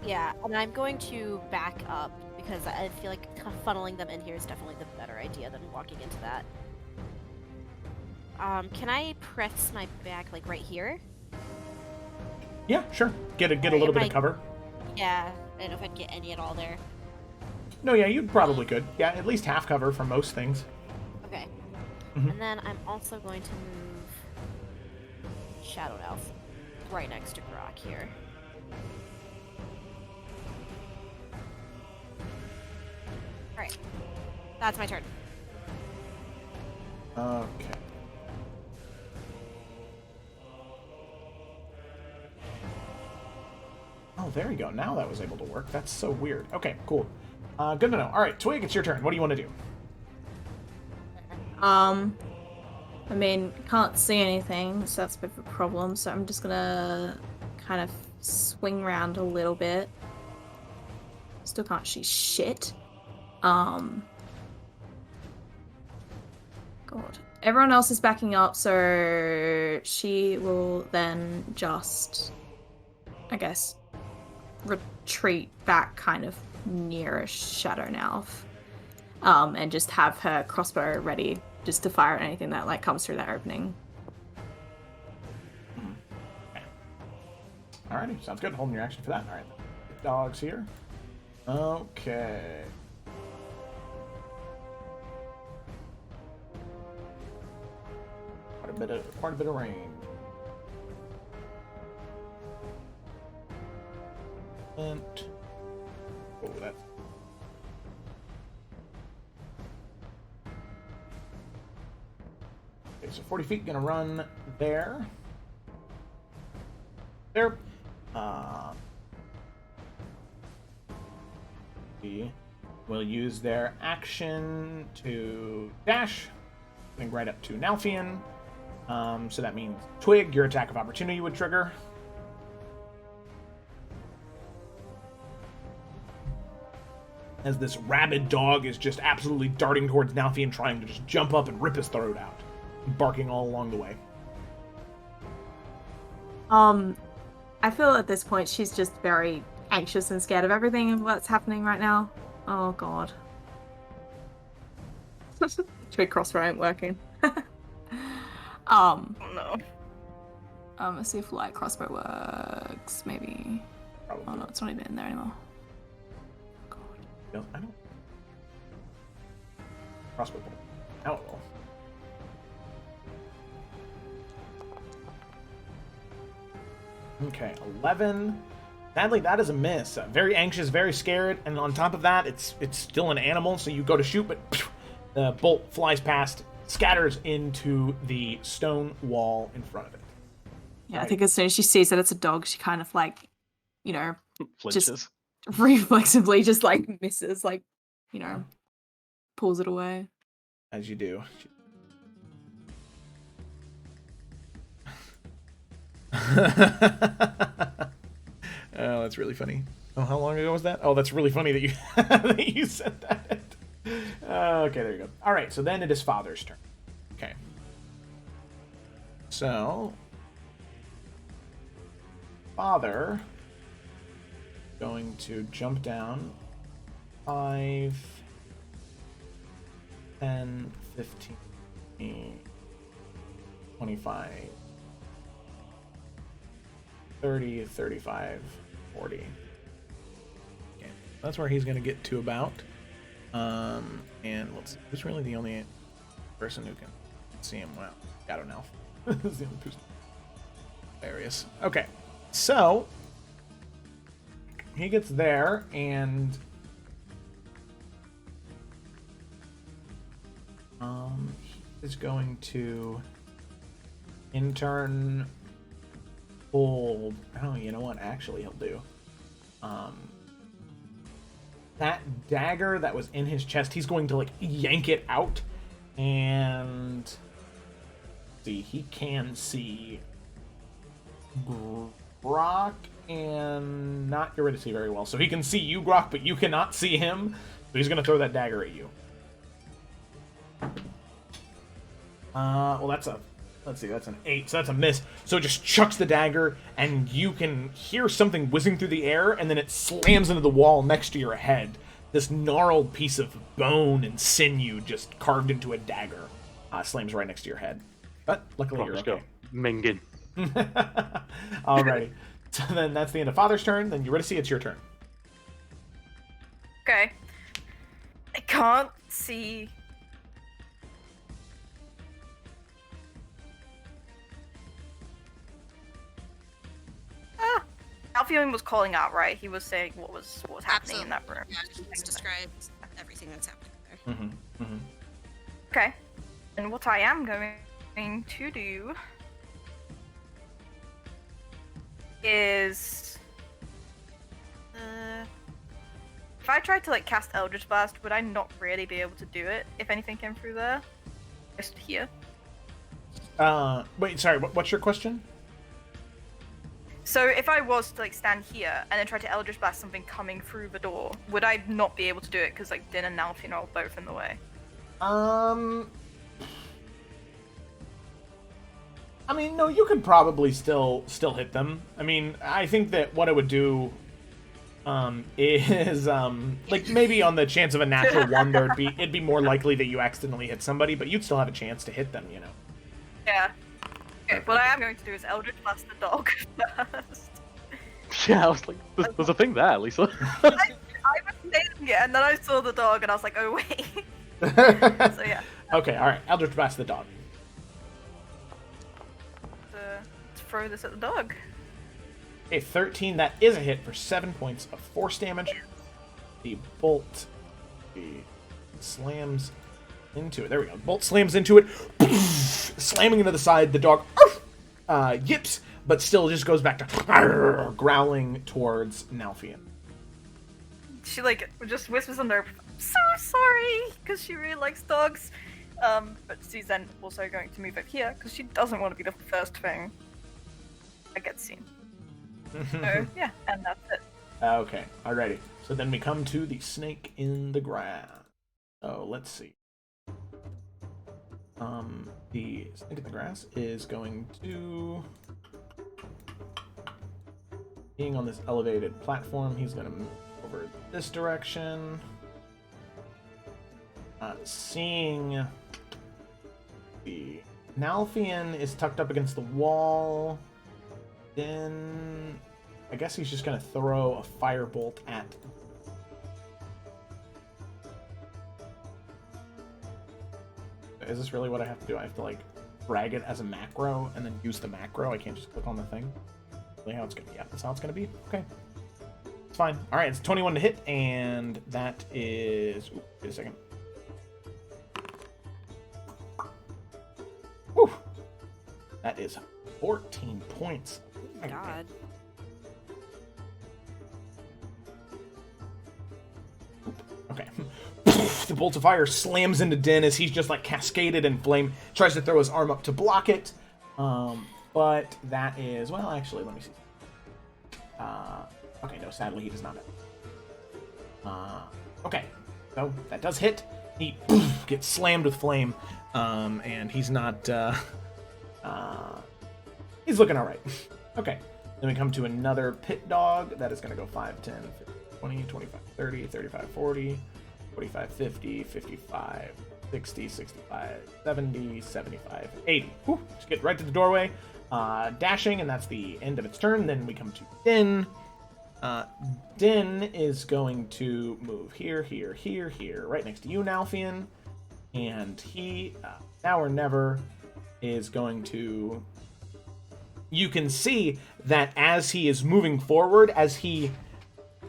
Speaker 2: Yeah, and I'm going to back up because I feel like funneling them in here is definitely the better idea than walking into that. Can I press my back like right here?
Speaker 1: Yeah, sure. Get a little bit of cover.
Speaker 2: Yeah, I don't know if I'd get any at all there.
Speaker 1: No, yeah, you probably could. Yeah, at least half cover for most things.
Speaker 2: Okay.
Speaker 1: Mhm.
Speaker 2: And then I'm also going to move Shadow Elf right next to Grok here. Alright. That's my turn.
Speaker 1: Okay. Oh, there you go. Now that was able to work. That's so weird. Okay, cool. Good to know. All right, Twig, it's your turn. What do you want to do?
Speaker 5: I mean, can't see anything, so that's a bit of a problem. So I'm just gonna kind of swing around a little bit. Still can't see shit. God. Everyone else is backing up, so she will then just, I guess, retreat back kind of near a Shadow Elf. And just have her crossbow ready just to fire at anything that like comes through that opening.
Speaker 1: Okay. Alrighty, sounds good. Holding your action for that. Alright. Dogs here. Okay. Quite a bit of range. And oh, that's okay. So 40 feet, gonna run there. There. We will use their action to dash, getting right up to Nalfian. So that means Twig, your attack of opportunity would trigger. As this rabid dog is just absolutely darting towards Nalfian, trying to just jump up and rip his throat out, barking all along the way.
Speaker 5: I feel at this point she's just very anxious and scared of everything and what's happening right now. Oh god. Twig crossbow ain't working.
Speaker 3: Oh no.
Speaker 5: Let's see if light crossbow works, maybe.
Speaker 1: Probably.
Speaker 5: Oh no, it's not even in there anymore.
Speaker 1: God. I don't. Crossbow bolt. Now it will. Okay, 11. Sadly, that is a miss. Very anxious, very scared, and on top of that, it's still an animal. So you go to shoot, but the bolt flies past, scatters into the stone wall in front of it.
Speaker 5: Yeah, right. I think as soon as she sees that it's a dog, she kind of like,
Speaker 4: flinches.
Speaker 5: Just reflexively just like misses, like, pulls it away.
Speaker 1: As you do. Oh, that's really funny. Oh, how long ago was that? Oh, that's really funny that you that you said that. Okay, there you go. All right, so then it is Father's turn. Okay. So, Father going to jump down 5, 10, 15, 25, 30, 35, 40. Okay. That's where he's going to get to about. And let's see. Who's really the only person who can see him? Wow. Shadow Nelf. That's the only person. Hilarious. Okay. So, he gets there, and he is going to in turn pull. Oh, you know what? Actually, he'll do. That dagger that was in his chest, he's going to like yank it out, and see, he can see Grok and not Eurydice very well. So he can see you, Grok, but you cannot see him. So he's going to throw that dagger at you. Well, that's a... Let's see, that's an 8, so that's a miss. So it just chucks the dagger, and you can hear something whizzing through the air, and then it slams into the wall next to your head. This gnarled piece of bone and sinew just carved into a dagger slams right next to your head. But luckily you're okay.
Speaker 4: Minging.
Speaker 1: Alrighty. So then that's the end of Father's turn. Then Eurydice, it's your turn.
Speaker 3: Okay. I can't see. Alfeon was calling out, right? He was saying what was happening in that room.
Speaker 7: Yeah, he just described everything that's happening there.
Speaker 1: Mm-hmm. Mm-hmm.
Speaker 3: Okay. And what I am going to do is if I tried to like cast Eldritch Blast, would I not really be able to do it if anything came through there? Just here.
Speaker 1: Wait, sorry, what's your question?
Speaker 3: So if I was to like stand here and then try to Eldritch Blast something coming through the door, would I not be able to do it because like Din and Alfeon are both in the way?
Speaker 1: I mean, no, you could probably still hit them. I mean, I think that what I would do is like maybe on the chance of a natural one, it'd be more likely that you accidentally hit somebody, but you'd still have a chance to hit them, you know.
Speaker 3: Yeah. Okay, what I am going to do is Eldritch Blast the dog first.
Speaker 4: Yeah, I was like, there's a thing there, Lisa.
Speaker 3: I was saying it, and then I saw the dog, and I was like, oh wait. So yeah.
Speaker 1: Okay, alright, Eldritch Blast the dog.
Speaker 3: Let's throw this at the dog.
Speaker 1: A 13, that is a hit for 7 points of force damage. The bolt slams into it. There we go. Bolt slams into it, slamming into the side. The dog yips, but still just goes back to growling towards Nalfian.
Speaker 3: She like just whispers under, I'm so sorry, because she really likes dogs. But she's then also going to move up here because she doesn't want to be the first thing that gets seen. So yeah, and that's it.
Speaker 1: Okay, alrighty. So then we come to the snake in the grass. Oh, let's see. The snake in the grass is going to, being on this elevated platform, he's going to move over this direction. Seeing the Nalfian is tucked up against the wall, then I guess he's just going to throw a firebolt at. Is this really what I have to do? I have to like drag it as a macro and then use the macro. I can't just click on the thing. Really how it's gonna be? Yeah, that's how it's gonna be. Okay, it's fine. All right, it's 21 to hit, and that is. Ooh, wait a second. Whew. That is 14 points.
Speaker 2: Oh my god.
Speaker 1: Okay. The bolt of fire slams into Din as he's just like cascaded in flame. Tries to throw his arm up to block it. But that is, well, actually, let me see. Okay, no, sadly he does not. Okay, so that does hit. He gets slammed with flame. And he's not, he's looking all right. Okay, then we come to another pit dog. That is going to go 5, 10, 15, 20, 25, 30, 35, 40. 45, 50, 55, 60, 65, 70, 75, 80. Whew, just get right to the doorway. Dashing, and that's the end of its turn. Then we come to Din. Din is going to move here, here, here, here, right next to you, Nalfian. And he, now or never, is going to... You can see that as he is moving forward, as he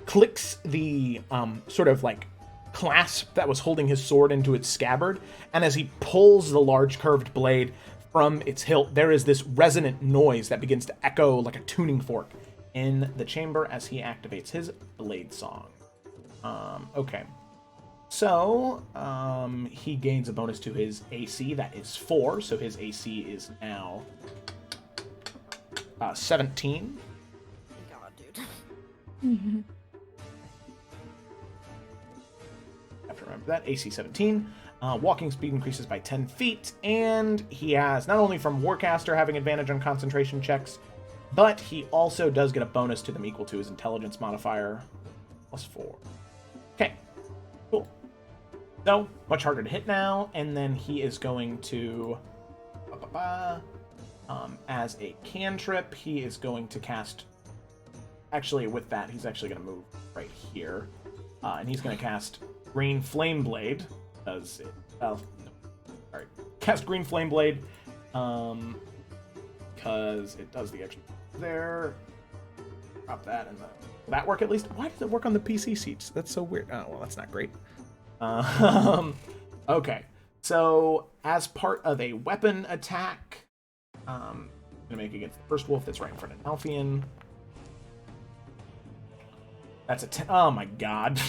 Speaker 1: clicks the sort of like clasp that was holding his sword into its scabbard, and as he pulls the large curved blade from its hilt, there is this resonant noise that begins to echo like a tuning fork in the chamber as he activates his blade song. Okay. So, he gains a bonus to his AC, that is 4, so his AC is now 17.
Speaker 2: God, dude.
Speaker 5: Mm-hmm.
Speaker 1: Have to remember that. AC 17. Walking speed increases by 10 feet, and he has, not only from Warcaster having advantage on concentration checks, but he also does get a bonus to them equal to his intelligence modifier, +4. Okay, cool. So, much harder to hit now, and then he is going to... as a cantrip, he is going to cast... Actually, with that, he's actually going to move right here. And he's going to cast Green Flame Blade. Does it... no. Alright. Cast Green Flame Blade. Because it does the action there. Drop that and the... Will that work at least? Why does it work on the PC seats? That's so weird. Oh, well, that's not great. Okay. So, as part of a weapon attack... I'm going to make against the first wolf that's right in front of Alfian. That's a 10. Oh my god.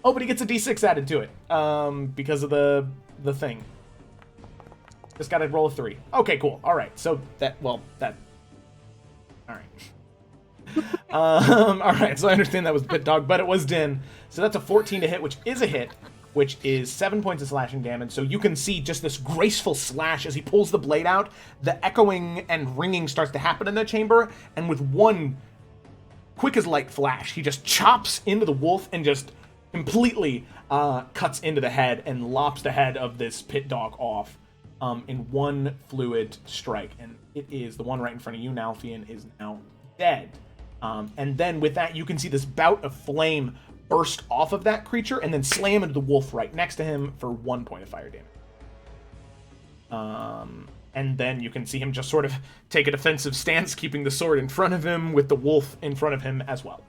Speaker 1: Oh, but he gets a d6 added to it. Because of the thing. Just gotta roll a 3. Okay, cool. Alright, so that... Alright. Alright, so I understand that was Pit Dog, but it was Din. So that's a 14 to hit, which is a hit, which is 7 points of slashing damage. So you can see just this graceful slash as he pulls the blade out. The echoing and ringing starts to happen in the chamber, and with one quick as light flash, he just chops into the wolf and just completely cuts into the head and lops the head of this Pit Dog off in one fluid strike. And it is the one right in front of you, Nalfian, is now dead. And then with that, you can see this bout of flame burst off of that creature and then slam into the wolf right next to him for 1 point of fire damage. And then you can see him just sort of take a defensive stance, keeping the sword in front of him with the wolf in front of him as well.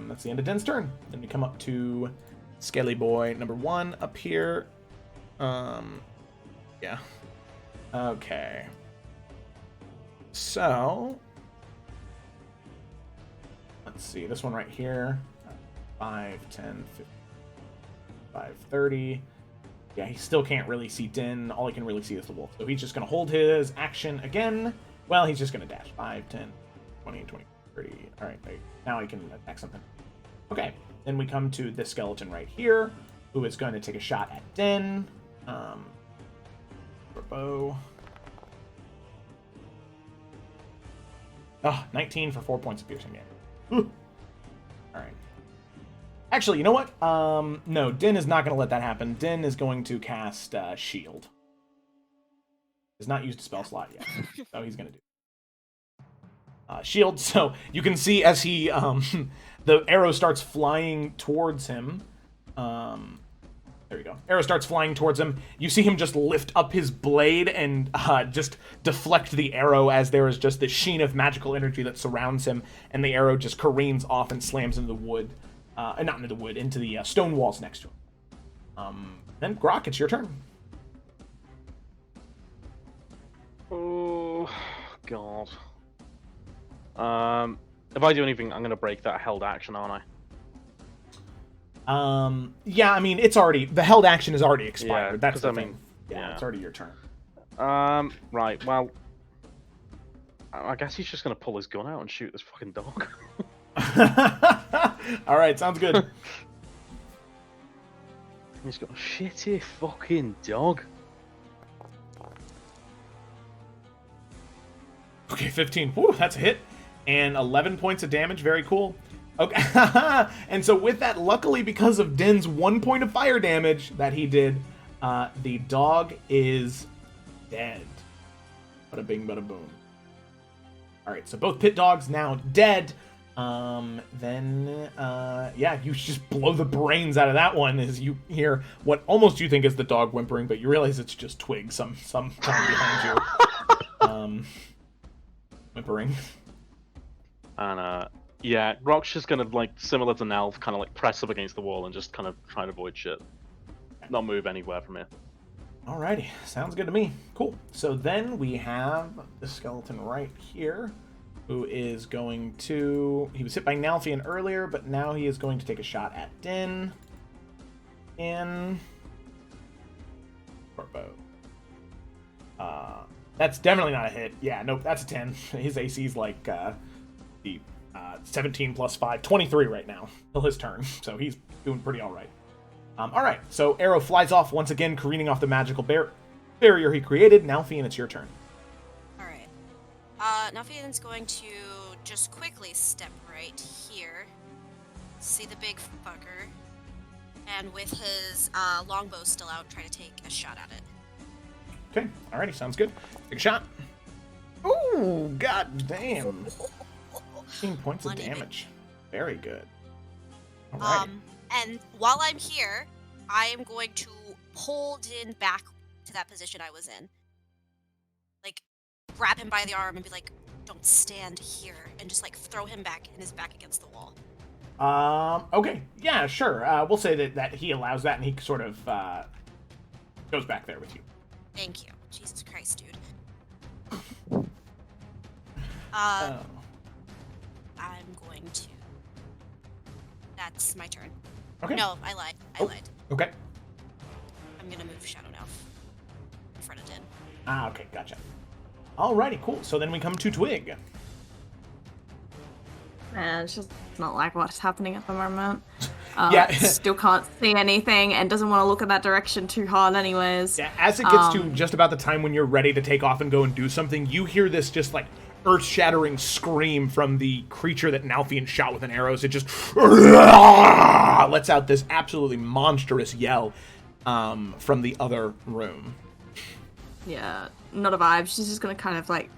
Speaker 1: That's the end of Din's turn. Then we come up to Skelly Boy number 1 up here. Yeah. Okay. So... Let's see, this one right here. 5, 10, 15, 5, 30. Yeah, he still can't really see Din. All he can really see is the wolf. So he's just going to hold his action again. Well, he's just going to dash. 5, 10, 20, 20, 30. All right, now he can attack something. Okay, then we come to this skeleton right here, who is going to take a shot at Din. Bow. Oh, 19 for 4 points of piercing damage. Ooh. All right. Actually, you know what? No, Din is not going to let that happen. Din is going to cast Shield. Has not used a spell slot yet, so he's going to do Shield. So you can see as he, the arrow starts flying towards him. There we go. Arrow starts flying towards him. You see him just lift up his blade and just deflect the arrow as there is just this sheen of magical energy that surrounds him, and the arrow just careens off and slams into the wood. Not into the wood, into the stone walls next to him. Then, Grok, it's your turn.
Speaker 4: Oh, God. If I do anything, I'm going to break that held action, aren't I?
Speaker 1: Yeah, I mean, it's already... The held action is already expired.
Speaker 4: Yeah,
Speaker 1: that's the
Speaker 4: I
Speaker 1: thing.
Speaker 4: mean,
Speaker 1: Yeah, it's already your turn.
Speaker 4: Right, well... I guess he's just going to pull his gun out and shoot this fucking dog.
Speaker 1: Alright, sounds good.
Speaker 4: He's got a shitty fucking dog.
Speaker 1: Okay, 15. Whew, that's a hit. And 11 points of damage. Very cool. Okay. And so with that, luckily because of Din's 1 point of fire damage that he did, the dog is dead. Bada bing, bada boom. Alright, so both pit dogs now dead. Yeah, you just blow the brains out of that one as you hear what almost you think is the dog whimpering, but you realize it's just Twig some time behind you. Whimpering.
Speaker 4: And yeah, Rock's just gonna, like, similar to Nell, kind of like press up against the wall and just kind of try and avoid shit. Not move anywhere from here.
Speaker 1: Alrighty, sounds good to me. Cool. So then we have the skeleton right here, who is going to... He was hit by Nalfian earlier, but now he is going to take a shot at Din. Corpo. That's definitely not a hit. Yeah, nope, that's a 10. His AC's like the 17 plus 5, 23 right now, till his turn. So he's doing pretty alright. Alright, so arrow flies off once again, careening off the magical barrier he created. Nalfian, it's your turn.
Speaker 7: Alright. Nalfian's going to just quickly step right here. See the big fucker. And with his longbow still out, try to take a shot at it.
Speaker 1: Okay, alrighty, sounds good. Take a shot. Ooh, god damn. 15 points of damage. Very good. Alright.
Speaker 7: And while I'm here, I am going to pull Din back to that position I was in. Like, grab him by the arm and be like, don't stand here. And just, like, throw him back and his back against the wall.
Speaker 1: Okay. Yeah, sure. We'll say that he allows that and he sort of, goes back there with you.
Speaker 7: Thank you. Jesus Christ, dude.
Speaker 1: Oh.
Speaker 7: I'm going to... That's my turn.
Speaker 1: Okay.
Speaker 7: No, I lied. I lied.
Speaker 1: Okay.
Speaker 7: I'm gonna move Shadow now in front of Din.
Speaker 1: Okay, gotcha. Alrighty, cool. So then we come to Twig.
Speaker 5: And it's just not like what's happening at the moment.
Speaker 1: Yeah.
Speaker 5: Still can't see anything and doesn't want to look in that direction too hard anyways.
Speaker 1: Yeah, as it gets to just about the time when you're ready to take off and go and do something, you hear this just like earth-shattering scream from the creature that Nalfian shot with an arrow. It just lets out this absolutely monstrous yell from the other room.
Speaker 5: Yeah, not a vibe. She's just gonna kind of like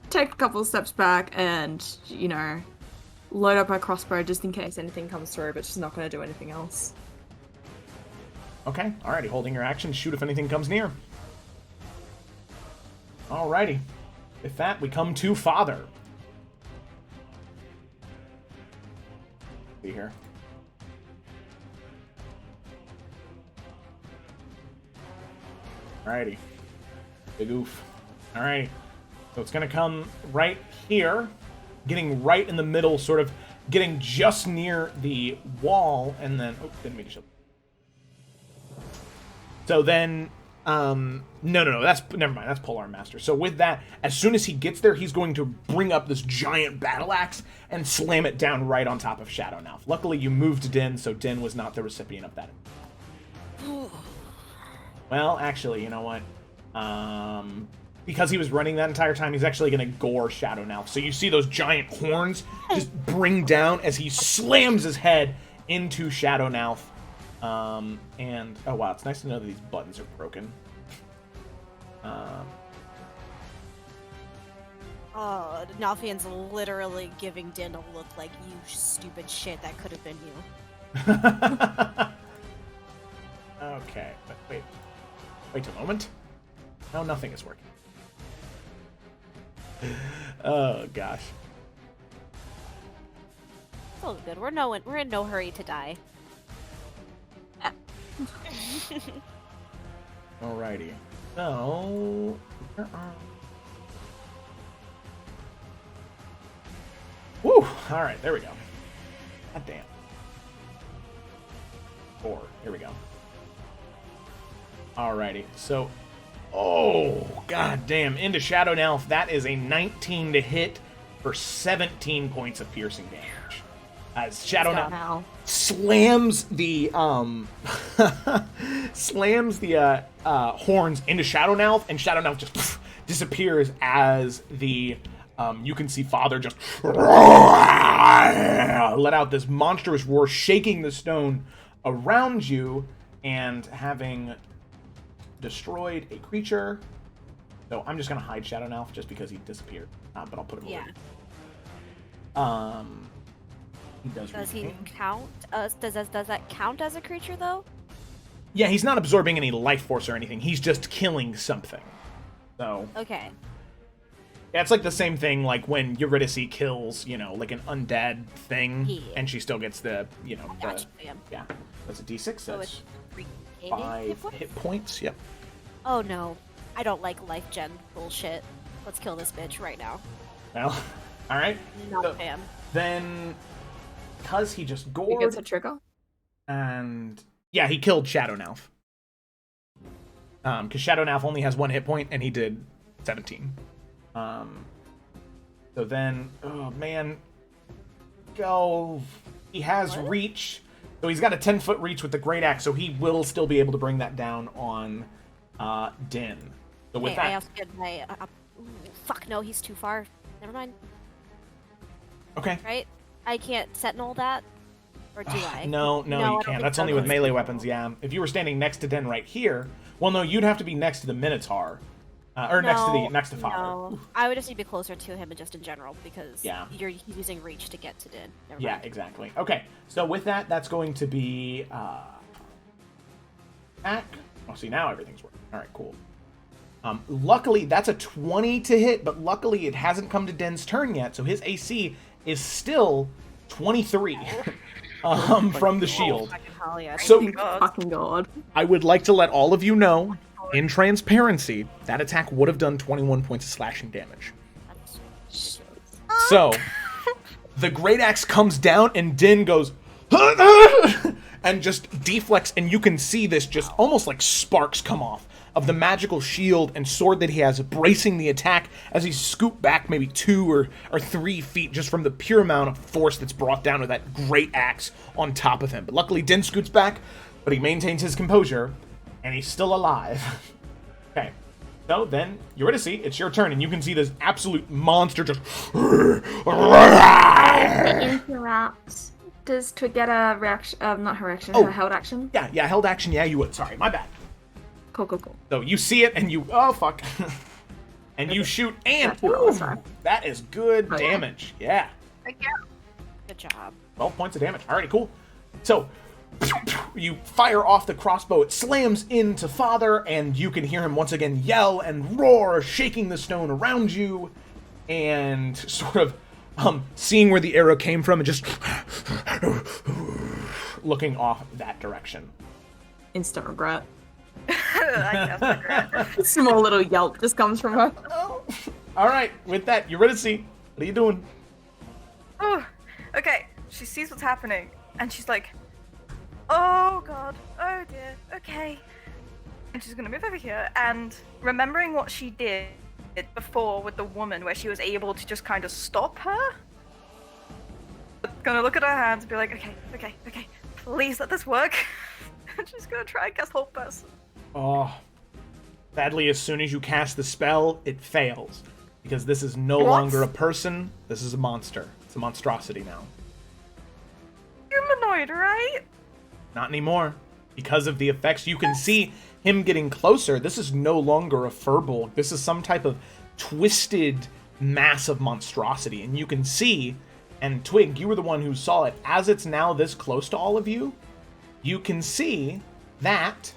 Speaker 5: take a couple of steps back and, you know, load up her crossbow just in case anything comes through, but she's not gonna do anything else.
Speaker 1: Okay, alrighty, holding your action, shoot if anything comes near. Alrighty. With that, we come to Father. See here. Alrighty. Big oof. Alrighty. So it's gonna come right here, getting right in the middle, sort of getting just near the wall, and then... Oh, didn't mean to show. So then... No, that's... Never mind, that's Polar Master. So with that, as soon as he gets there, he's going to bring up this giant battle axe and slam it down right on top of Shadow Now. Luckily, you moved Din, so Din was not the recipient of that. Well, actually, you know what? Because he was running that entire time, he's actually going to gore Shadow Now. So you see those giant horns just bring down as he slams his head into Shadow Now. And, oh wow, it's nice to know that these buttons are broken.
Speaker 2: Oh, Nalfian's literally giving Din a look like, you stupid shit, that could have been you.
Speaker 1: Okay, but wait a moment. No, nothing is working. Oh gosh.
Speaker 2: It's all good. We're in no hurry to die.
Speaker 1: Alrighty. So where are... Woo! Alright, there we go. God damn. 4. Here we go. Alrighty, so... Oh, god damn. Into Shadow Now. That is a 19 to hit for 17 points of piercing damage. As Shadow Now slams the horns into Shadow Now, and Shadow Now just disappears as the you can see Father just let out this monstrous roar, shaking the stone around you, and having destroyed a creature. So I'm just gonna hide Shadow Now just because he disappeared, but I'll put him away. He does
Speaker 2: he
Speaker 1: regain.
Speaker 2: count? Does that count as a creature though?
Speaker 1: Yeah, he's not absorbing any life force or anything. He's just killing something. So
Speaker 2: Okay.
Speaker 1: yeah, it's like the same thing like when Eurydice kills, like an undead thing,
Speaker 2: Yeah.
Speaker 1: and she still gets the,
Speaker 2: Gotcha. Yeah.
Speaker 1: yeah. That's a D6.
Speaker 2: So
Speaker 1: That's
Speaker 2: it's regaining
Speaker 1: 5
Speaker 2: hit points?
Speaker 1: hit points. Yep.
Speaker 2: Oh no, I don't like life gen bullshit. Let's kill this bitch right now.
Speaker 1: Well, all right.
Speaker 2: Not
Speaker 1: So
Speaker 2: him.
Speaker 1: then, because he just
Speaker 5: He
Speaker 1: gored,
Speaker 5: gets a trigger.
Speaker 1: and yeah, he killed Shadow Nalf. Because Shadow Nalf only has 1 hit point, and he did 17. So then, oh man, go. He has reach, so he's got a 10-foot reach with the great axe, so he will still be able to bring that down on Din. So with
Speaker 2: Okay, I
Speaker 1: that,
Speaker 2: also get my. Ooh, fuck no, he's too far. Never mind.
Speaker 1: okay.
Speaker 2: Right? I can't sentinel that, or do I?
Speaker 1: No,
Speaker 2: I
Speaker 1: you
Speaker 2: don't
Speaker 1: can't.
Speaker 2: think
Speaker 1: That's
Speaker 2: so.
Speaker 1: only with melee weapons. Yeah. If you were standing next to Den right here, well, no, you'd have to be next to the Minotaur, or next to Father.
Speaker 2: No, I would just need to be closer to him, and just in general, because
Speaker 1: Yeah.
Speaker 2: he's using reach to get to Din. Never
Speaker 1: Yeah,
Speaker 2: mind.
Speaker 1: exactly. Okay, so with that, that's going to be attack. Oh, see, now everything's working. All right, cool. Luckily, that's a 20 to hit, but luckily it hasn't come to Den's turn yet, so his AC is still 23 from the shield.
Speaker 2: Fucking hell yeah.
Speaker 1: So
Speaker 5: Thank fucking god.
Speaker 1: I would like to let all of you know, in transparency, that attack would have done 21 points of slashing damage. So, the great axe comes down and Din goes, and just deflects, and you can see this just almost like sparks come off of the magical shield and sword that he has, bracing the attack as he scooped back maybe 2 or 3 feet just from the pure amount of force that's brought down with that great axe on top of him. But luckily, Din scoots back, but he maintains his composure, and he's still alive. Okay. So then, Eurydice, it's your turn, and you can see this absolute monster just...
Speaker 6: Interrupt. Does Twig get a reaction? Not her reaction,
Speaker 1: Oh.
Speaker 6: her held action?
Speaker 1: Yeah, held action, yeah, you would. Sorry, my bad.
Speaker 6: Cool.
Speaker 1: So you see it, and you... Oh, fuck. And you shoot, and...
Speaker 6: Yeah,
Speaker 1: Ooh,
Speaker 6: sorry.
Speaker 1: that is good
Speaker 6: Oh, yeah.
Speaker 1: damage. Yeah.
Speaker 2: Good job.
Speaker 1: 12 points of damage. Alrighty, cool. So, you fire off the crossbow. It slams into Father, and you can hear him once again yell and roar, shaking the stone around you, and sort of seeing where the arrow came from and just looking off that direction.
Speaker 5: Instant regret.
Speaker 3: I guess regret.
Speaker 5: Small little yelp just comes from her.
Speaker 1: Alright, with that, Eurydice, what are you doing?
Speaker 3: Oh, okay. She sees what's happening, and she's like, "Oh god, oh dear, okay." And she's gonna move over here, and remembering what she did before with the woman, where she was able to just kind of stop her, gonna look at her hands and be like, "Okay, please let this work." And she's gonna try and cast Hold Person.
Speaker 1: Oh, sadly, as soon as you cast the spell, it fails. Because this is no
Speaker 3: What?
Speaker 1: longer a person, this is a monster. It's a monstrosity now.
Speaker 3: Humanoid, right?
Speaker 1: Not anymore. Because of the effects, you can see him getting closer. This is no longer a furball. This is some type of twisted mass of monstrosity. And you can see, and Twig, you were the one who saw it, as it's now this close to all of you, you can see that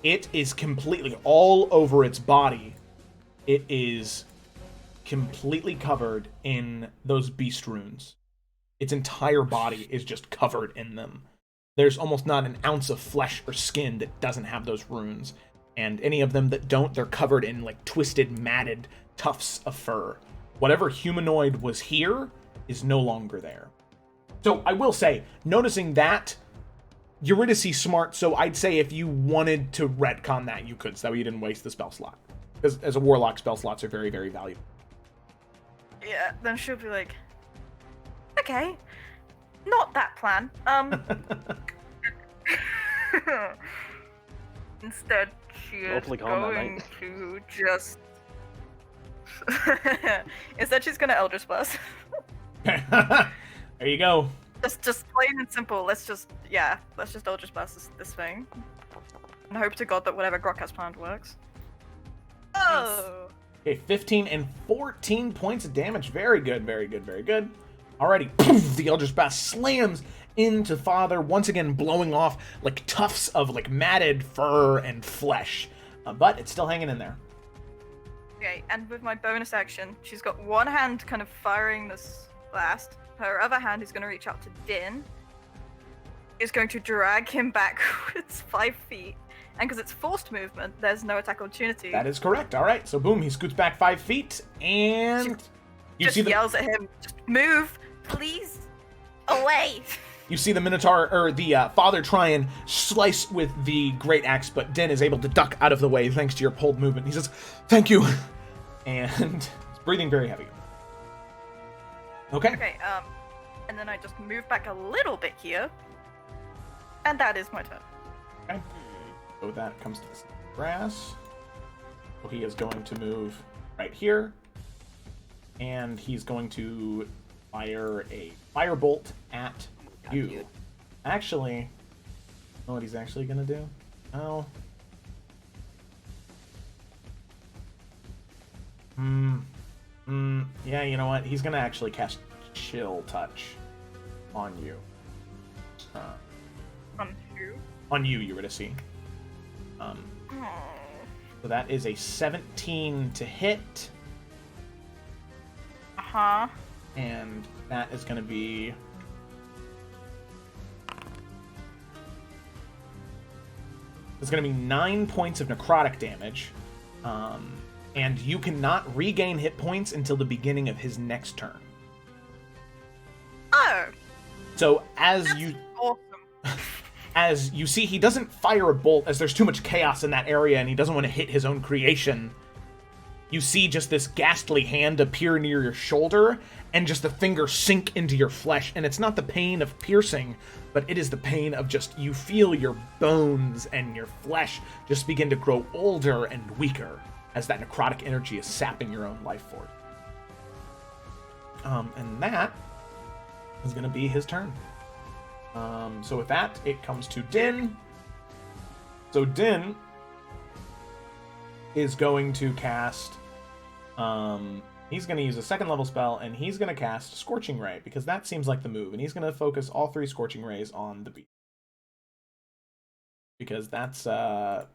Speaker 1: it is completely all over its body. It is completely covered in those beast runes. Its entire body is just covered in them. There's almost not an ounce of flesh or skin that doesn't have those runes. And any of them that don't, they're covered in like twisted, matted tufts of fur. Whatever humanoid was here is no longer there. So I will say, noticing that, Eurydice's smart, so I'd say if you wanted to retcon that, you could, so that way you didn't waste the spell slot. Because as a warlock, spell slots are very, very valuable.
Speaker 3: Yeah, then she'll be like, "Okay, not that plan. Instead, she is
Speaker 4: Hopefully calm that
Speaker 3: going
Speaker 4: night.
Speaker 3: to just..." Instead, she's gonna Eldritch Blast.
Speaker 1: There you go.
Speaker 3: Just plain and simple. Let's just Eldritch Blast this thing. And hope to God that whatever Grok has planned works. Oh!
Speaker 1: Okay, 15 and 14 points of damage. Very good, very good, very good. Alrighty, poof, the Eldritch Blast slams into Father, once again blowing off like tufts of like matted fur and flesh. But it's still hanging in there.
Speaker 3: Okay, and with my bonus action, she's got one hand kind of firing this blast. Her other hand is going to reach out to Din. Is going to drag him backwards 5 feet. And because it's forced movement, there's no attack opportunity.
Speaker 1: That is correct. All right, so boom, he scoots back 5 feet, and you see
Speaker 3: yells at him, just move, please, away.
Speaker 1: You see the Minotaur, or the Father, try and slice with the Great Axe, but Din is able to duck out of the way thanks to your pulled movement. He says, "Thank you," and he's breathing very heavy. Okay.
Speaker 3: Okay, and then I just move back a little bit here, and that is my turn.
Speaker 1: Okay. So that comes to the grass. So he is going to move right here, and he's going to fire a firebolt at you. Actually, you know what he's actually going to do? Oh. Yeah, you know what? He's going to actually cast Chill Touch on you.
Speaker 3: On who?
Speaker 1: On you, Eurydice. So that is a 17 to hit.
Speaker 3: Uh-huh.
Speaker 1: And that is going to be... It's going to be 9 points of necrotic damage. And you cannot regain hit points until the beginning of his next turn.
Speaker 3: Oh!
Speaker 1: So as
Speaker 3: That's
Speaker 1: you...
Speaker 3: awesome.
Speaker 1: As you see, he doesn't fire a bolt as there's too much chaos in that area and he doesn't want to hit his own creation. You see just this ghastly hand appear near your shoulder and just the finger sink into your flesh. And it's not the pain of piercing, but it is the pain of just, you feel your bones and your flesh just begin to grow older and weaker as that necrotic energy is sapping your own life force. And that is going to be his turn. So with that, it comes to Din. So Din is going to cast... he's going to use a second level spell, and he's going to cast Scorching Ray, because that seems like the move. And he's going to focus all 3 Scorching Rays on the beast. Because that's the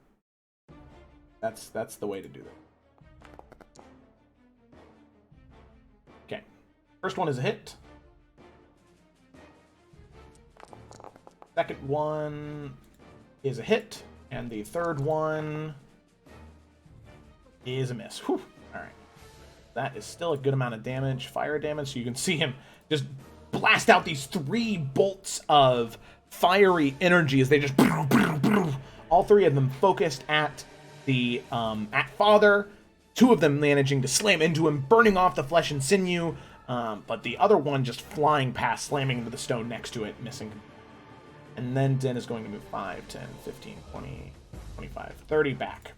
Speaker 1: way to do that. Okay. First one is a hit. Second one is a hit, and the third one is a miss. Whew. All right. That is still a good amount of damage, fire damage, so you can see him just blast out these 3 bolts of fiery energy as they just... All 3 of them focused at the at Father, 2 of them managing to slam into him, burning off the flesh and sinew, but the other one just flying past, slamming into the stone next to it, missing. And then Din is going to move 5, 10, 15, 20, 25, 30 back.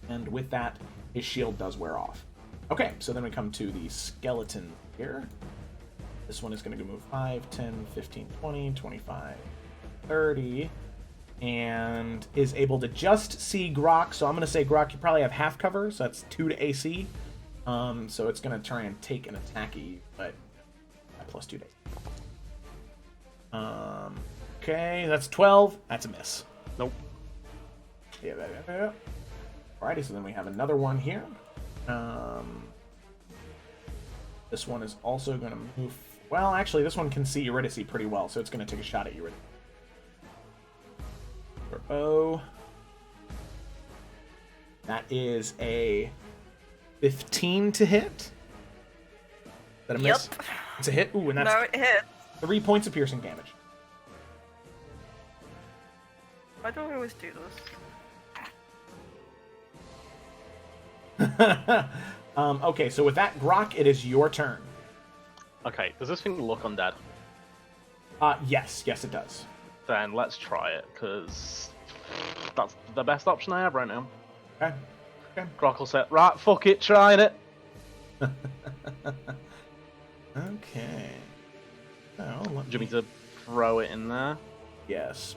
Speaker 1: And with that, his shield does wear off. Okay, so then we come to the skeleton here. This one is going to go move 5, 10, 15, 20, 25, 30. And is able to just see Grok. So I'm going to say, Grok, you probably have half cover, so that's 2 to AC. So it's going to try and take an attack at you, but at plus 2 to AC. Okay, that's 12. That's a miss.
Speaker 4: Nope.
Speaker 1: Yeah. Alrighty, so then we have another one here. This one is also going to move... Well, actually, this one can see Eurydice pretty well, so it's going to take a shot at Eurydice. For bow. That is a 15 to hit. Is that a miss?
Speaker 3: Yep.
Speaker 1: It's a hit. Ooh, and that's...
Speaker 3: No, it hit.
Speaker 1: 3 points of piercing damage.
Speaker 3: Why do I always do this?
Speaker 1: Okay, so with that, Grok, it is your turn.
Speaker 4: Okay, does this thing look undead?
Speaker 1: Yes, it does.
Speaker 4: Then let's try it, because that's the best option I have right now.
Speaker 1: Okay.
Speaker 4: Grok will say, right, fuck it, trying it.
Speaker 1: Okay. Oh,
Speaker 4: Do you mean to throw it in there?
Speaker 1: Yes.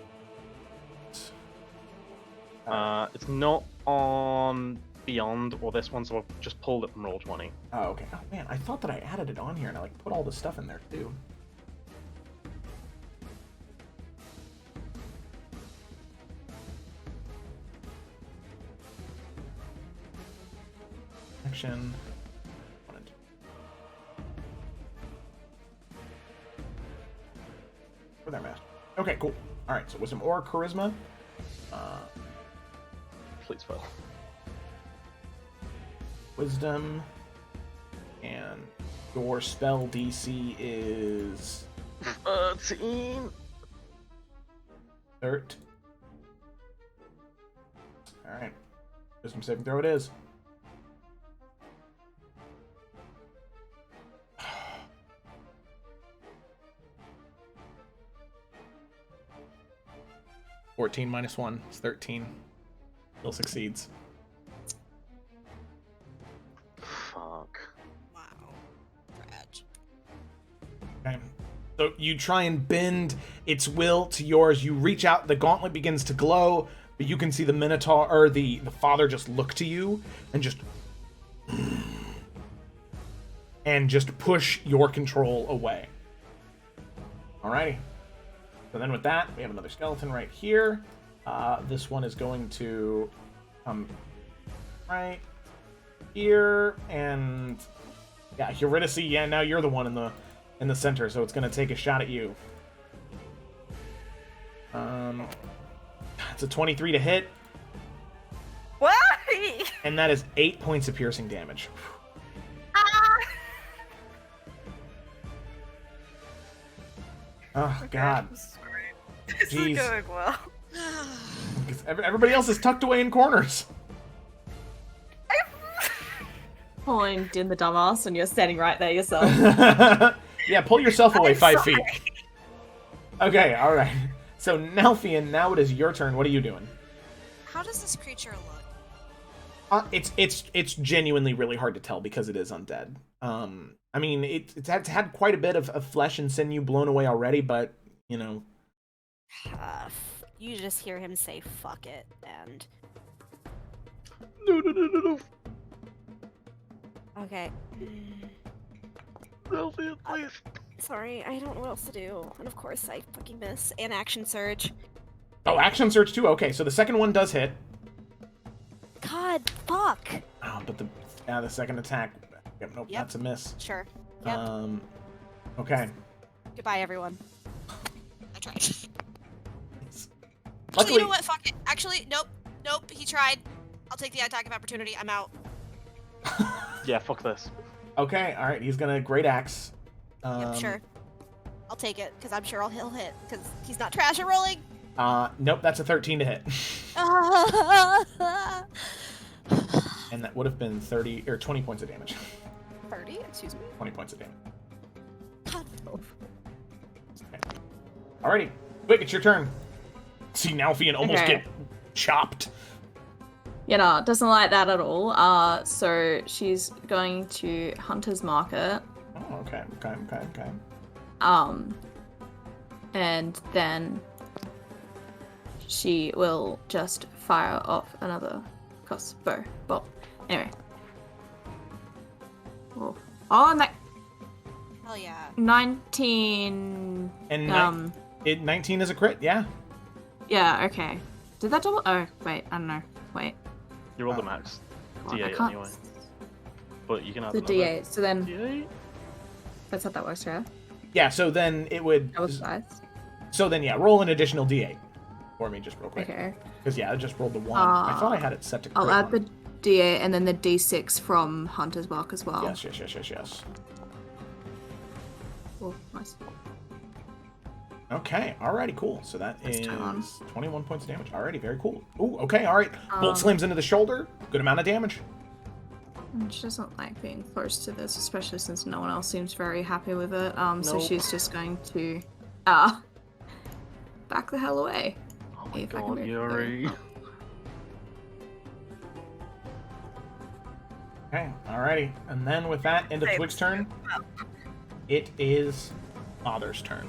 Speaker 4: It's not on beyond, or this one, so I've just pulled it from Roll20.
Speaker 1: Oh, okay. Oh, man, I thought that I added it on here, and I, like, put all the stuff in there, too. Action. Where'd that mask? Okay, cool. Alright, so Wisdom or Charisma.
Speaker 4: Please fail.
Speaker 1: Wisdom. And your spell DC is
Speaker 4: 13.
Speaker 1: 13. Alright. Wisdom saving throw it is. (14 minus 1 is 13). Still succeeds.
Speaker 4: Fuck.
Speaker 7: Wow. Reg.
Speaker 1: Okay. So you try and bend its will to yours. You reach out, the gauntlet begins to glow, but you can see the Minotaur, or the father, just look to you and just push your control away. Alrighty. So then with that, we have another skeleton right here. This one is going to come right here, and yeah, Eurydice, yeah, now you're the one in the center, so it's going to take a shot at you. It's a 23 to hit,
Speaker 3: Why?
Speaker 1: and that is 8 points of piercing damage. Oh, God.
Speaker 3: This is great. This
Speaker 1: Jeez.
Speaker 3: is going well.
Speaker 1: Everybody else is tucked away in corners.
Speaker 5: Point in the dumbass, and you're standing right there yourself.
Speaker 1: Yeah, pull yourself away
Speaker 3: I'm
Speaker 1: 5
Speaker 3: sorry.
Speaker 1: feet. Okay, alright. So, Nelfian, now it is your turn. What are you doing?
Speaker 7: How does this creature look?
Speaker 1: It's genuinely really hard to tell because it is undead. I mean, it's had quite a bit of flesh and sinew blown away already, but, you know.
Speaker 2: You just hear him say "fuck it," and
Speaker 4: No.
Speaker 2: okay.
Speaker 4: Nelfian, please.
Speaker 2: Sorry, I don't know what else to do, and of course I fucking miss. And action surge.
Speaker 1: Oh, action surge too. Okay, so the second one does hit.
Speaker 2: God, fuck.
Speaker 1: Oh, but the second attack. Yep, nope,
Speaker 2: Yep.
Speaker 1: that's a miss.
Speaker 2: Sure. Yep.
Speaker 1: Okay.
Speaker 2: Goodbye, everyone.
Speaker 7: I tried. Actually,
Speaker 1: Luckily,
Speaker 7: you know what? Fuck it. Actually, nope. Nope. He tried. I'll take the attack of opportunity. I'm out.
Speaker 4: Yeah, fuck this.
Speaker 1: okay, all right. He's gonna great axe.
Speaker 2: Yep, sure. I'll take it, because I'm sure he'll hit, because he's not trash at rolling.
Speaker 1: Nope, that's a 13 to hit, and that would have been 30 or 20 points of damage.
Speaker 2: 30? Excuse me?
Speaker 1: 20 points of damage.
Speaker 2: God.
Speaker 1: Okay. Alrighty, quick, it's your turn. See Nelfian almost
Speaker 5: Okay.
Speaker 1: get chopped.
Speaker 5: You know, doesn't like that at all. So she's going to Hunter's Market.
Speaker 1: Oh, okay.
Speaker 5: And then she will just fire off another crossbow bolt. Anyway. Oh, and that
Speaker 7: Hell yeah.
Speaker 5: 19.
Speaker 1: And 19 is a crit, yeah.
Speaker 5: Yeah, okay. Did that double? Oh, wait, I don't know. Wait.
Speaker 4: You rolled the max.
Speaker 5: Well, I
Speaker 4: D8
Speaker 5: can't-
Speaker 4: anyway. But you can add
Speaker 5: The
Speaker 4: another.
Speaker 5: D8. So then
Speaker 4: D8?
Speaker 5: that's how that works, right?
Speaker 1: Yeah, so then it would.
Speaker 5: That was 5.
Speaker 1: So then, yeah, roll an additional d8 for me, just real quick.
Speaker 5: Okay.
Speaker 1: Because yeah, I just rolled the 1. I thought I had it set to crit.
Speaker 5: I'll add the
Speaker 1: one.
Speaker 5: D8 and then the D6 from Hunter's Mark as well.
Speaker 1: Yes.
Speaker 5: Oh, nice.
Speaker 1: Okay, alrighty, cool. So that
Speaker 5: That's
Speaker 1: is
Speaker 5: 21.
Speaker 1: 21 points of damage. Alrighty, very cool. Ooh, okay, alright. Bolt slams into the shoulder. Good amount of damage.
Speaker 5: She doesn't like being close to this, especially since no one else seems very happy with it. So
Speaker 4: Nope.
Speaker 5: she's just going to back the hell away.
Speaker 4: Oh my
Speaker 5: If I can
Speaker 4: god,
Speaker 5: move
Speaker 4: Yuri.
Speaker 1: Okay, alrighty. And then with that, end of Twig's turn. It is Father's turn.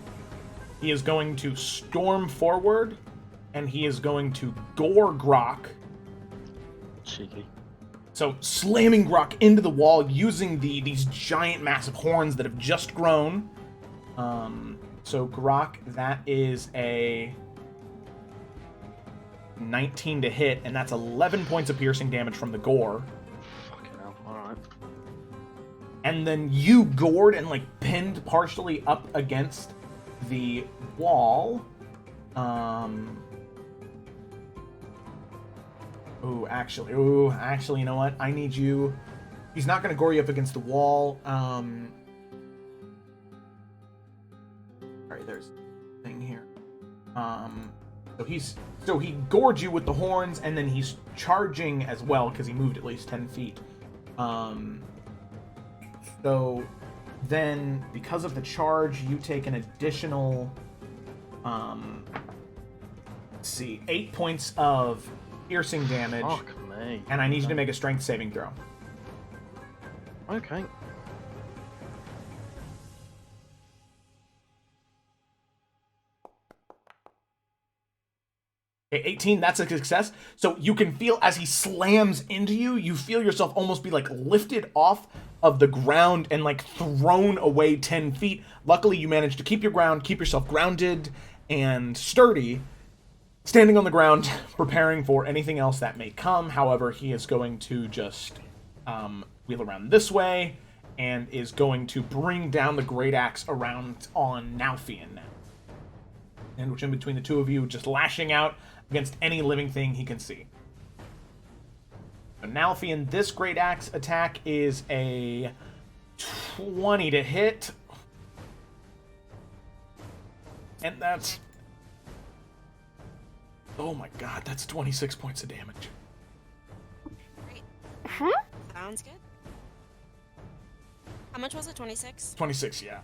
Speaker 1: He is going to storm forward, and he is going to gore Grok.
Speaker 4: Cheeky.
Speaker 1: So slamming Grok into the wall using these giant massive horns that have just grown. So Grok, that is a 19 to hit, and that's 11 points of piercing damage from the gore.
Speaker 4: Fucking hell, alright.
Speaker 1: And then you gored and like pinned partially up against the wall. Actually, you know what? I need you. He's not going to gore you up against the wall. Sorry, there's a thing here. So he gored you with the horns, and then he's charging as well because he moved at least 10 feet. So then, because of the charge, you take an additional, let's see, 8 points of piercing damage.
Speaker 4: Fuck me.
Speaker 1: And I need you to make a strength saving throw.
Speaker 4: Okay.
Speaker 1: Okay, 18, that's a success. So you can feel as he slams into you, you feel yourself almost be like lifted off of the ground and like thrown away 10 feet. Luckily, you managed to keep your ground, keep yourself grounded and sturdy, standing on the ground, preparing for anything else that may come. However, he is going to just wheel around this way and is going to bring down the great axe around on Nalfian now. And which in between the two of you, just lashing out against any living thing he can see. So Nalfian, this great axe attack is a 20 to hit. And that's... oh my god, that's 26 points of damage.
Speaker 7: Great. Sounds good. How much was it? 26?
Speaker 1: 26, yeah.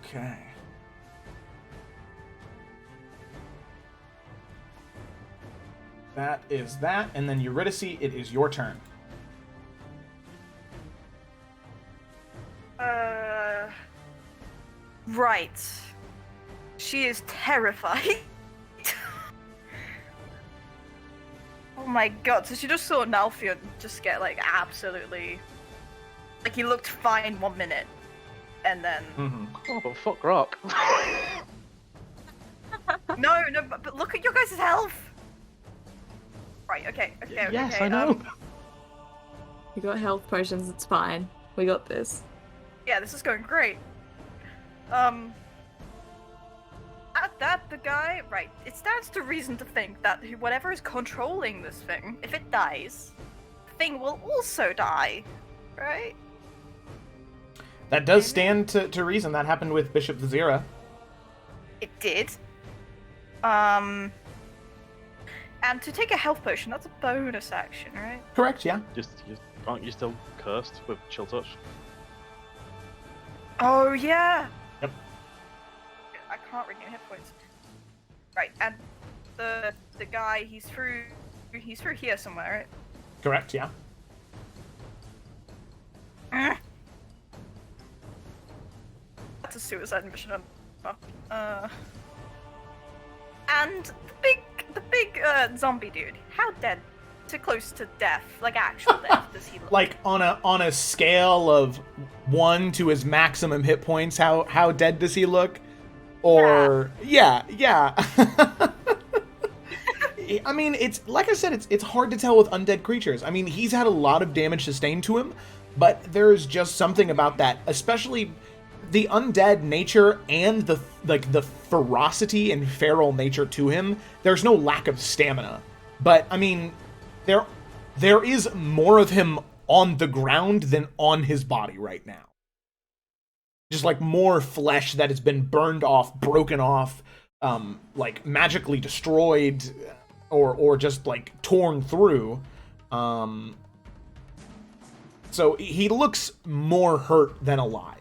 Speaker 1: Okay. That is that, and then Eurydice, it is your turn.
Speaker 3: Right. She is terrified. Oh my god, so she just saw Nalfion just get, like, absolutely... like, he looked fine 1 minute, and then...
Speaker 4: Oh, but fuck Grok.
Speaker 3: No, but look at your guys' health! Right, okay.
Speaker 4: Yes, I know.
Speaker 5: We got health potions, it's fine. We got this.
Speaker 3: Yeah, this is going great. At that, the guy... right, it stands to reason to think that whatever is controlling this thing, if it dies, the thing will also die, right?
Speaker 1: That does stand to reason. That happened with Bishop Vizira.
Speaker 3: It did. And to take a health potion, that's a bonus action, right?
Speaker 1: Correct, yeah.
Speaker 4: Aren't you still cursed with chill touch?
Speaker 3: Oh, yeah!
Speaker 1: Yep.
Speaker 3: I can't regain hit points. Right, and the guy, he's through here somewhere, right?
Speaker 1: Correct, yeah.
Speaker 3: That's a suicide mission. And the big zombie dude. How dead? To close to death, like actual death, does he look?
Speaker 1: Like on a scale of 1 to his maximum hit points, how dead does he look? Or yeah. I mean, it's like I said, it's hard to tell with undead creatures. I mean, he's had a lot of damage sustained to him, but there's just something about that, especially the undead nature and the ferocity and feral nature to him. There's no lack of stamina, but I mean, there is more of him on the ground than on his body right now. Just like more flesh that has been burned off, broken off, like magically destroyed, or just like torn through. So he looks more hurt than alive.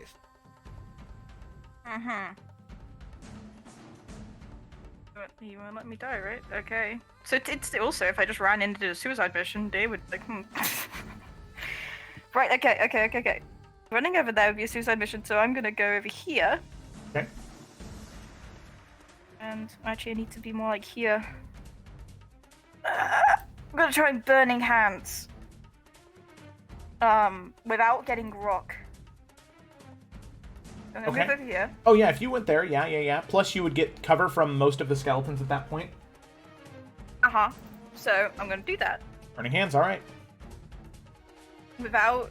Speaker 3: You won't let me die, right? Okay. So it's also, if I just ran into a suicide mission, they would like, Right, okay. Running over there would be a suicide mission, so I'm gonna go over here.
Speaker 1: Okay.
Speaker 3: And actually, I need to be more like here. I'm gonna try Burning Hands. Without getting rock. I'm gonna move over here.
Speaker 1: Oh yeah, if you went there, yeah. Plus you would get cover from most of the skeletons at that point.
Speaker 3: Uh-huh. So, I'm gonna do that.
Speaker 1: Burning Hands, alright.
Speaker 3: Without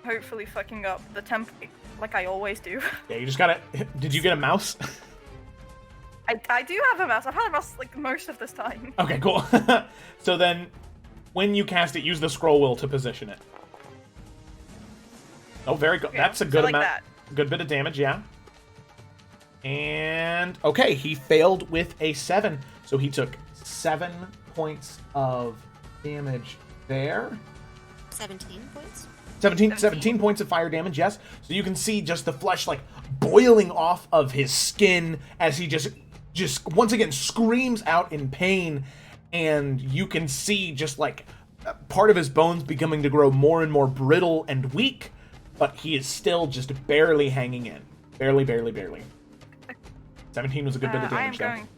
Speaker 3: hopefully fucking up the template, like I always do.
Speaker 1: Yeah, you just gotta... Did you get a mouse?
Speaker 3: I do have a mouse. I've had a mouse, like, most of this time.
Speaker 1: Okay, cool. So then, when you cast it, use the scroll wheel to position it. Oh, very good.
Speaker 3: Okay,
Speaker 1: That's a
Speaker 3: so
Speaker 1: good
Speaker 3: like
Speaker 1: amount.
Speaker 3: that.
Speaker 1: Good bit of damage, yeah. And, okay, he failed with a 7. So he took 7 points of damage there.
Speaker 7: 17 points.
Speaker 1: 17 points of fire damage, yes. So you can see just the flesh, like, boiling off of his skin as he just once again screams out in pain. And you can see just, like, part of his bones beginning to grow more and more brittle and weak. But he is still just barely hanging in. Barely. 17 was a good bit of damage,
Speaker 3: I am going to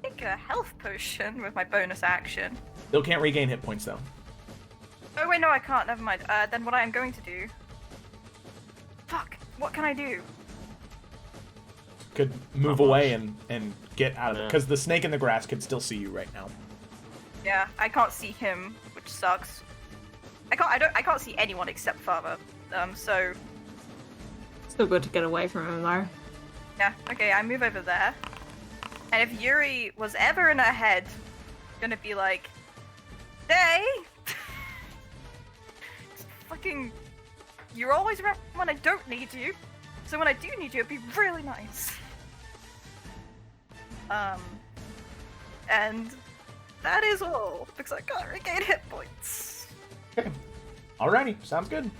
Speaker 3: take a health potion with my bonus action.
Speaker 1: Still can't regain hit points, though.
Speaker 3: Oh, wait, no, I can't. Never mind. Then what I am going to do... Fuck! What can I do?
Speaker 1: Could move away and get out of it.
Speaker 4: Yeah.
Speaker 1: Because the snake in the grass could still see you right now.
Speaker 3: Yeah, I can't see him, which sucks. I can't see anyone except Father. So...
Speaker 5: Still good to get away from him, though.
Speaker 3: Yeah, okay, I move over there. And if Yuri was ever in her head, gonna be like, Day! Fucking... You're always around when I don't need you. So when I do need you, it'd be really nice. And... that is all, because I can't regain hit points.
Speaker 1: Okay. Alrighty, sounds good.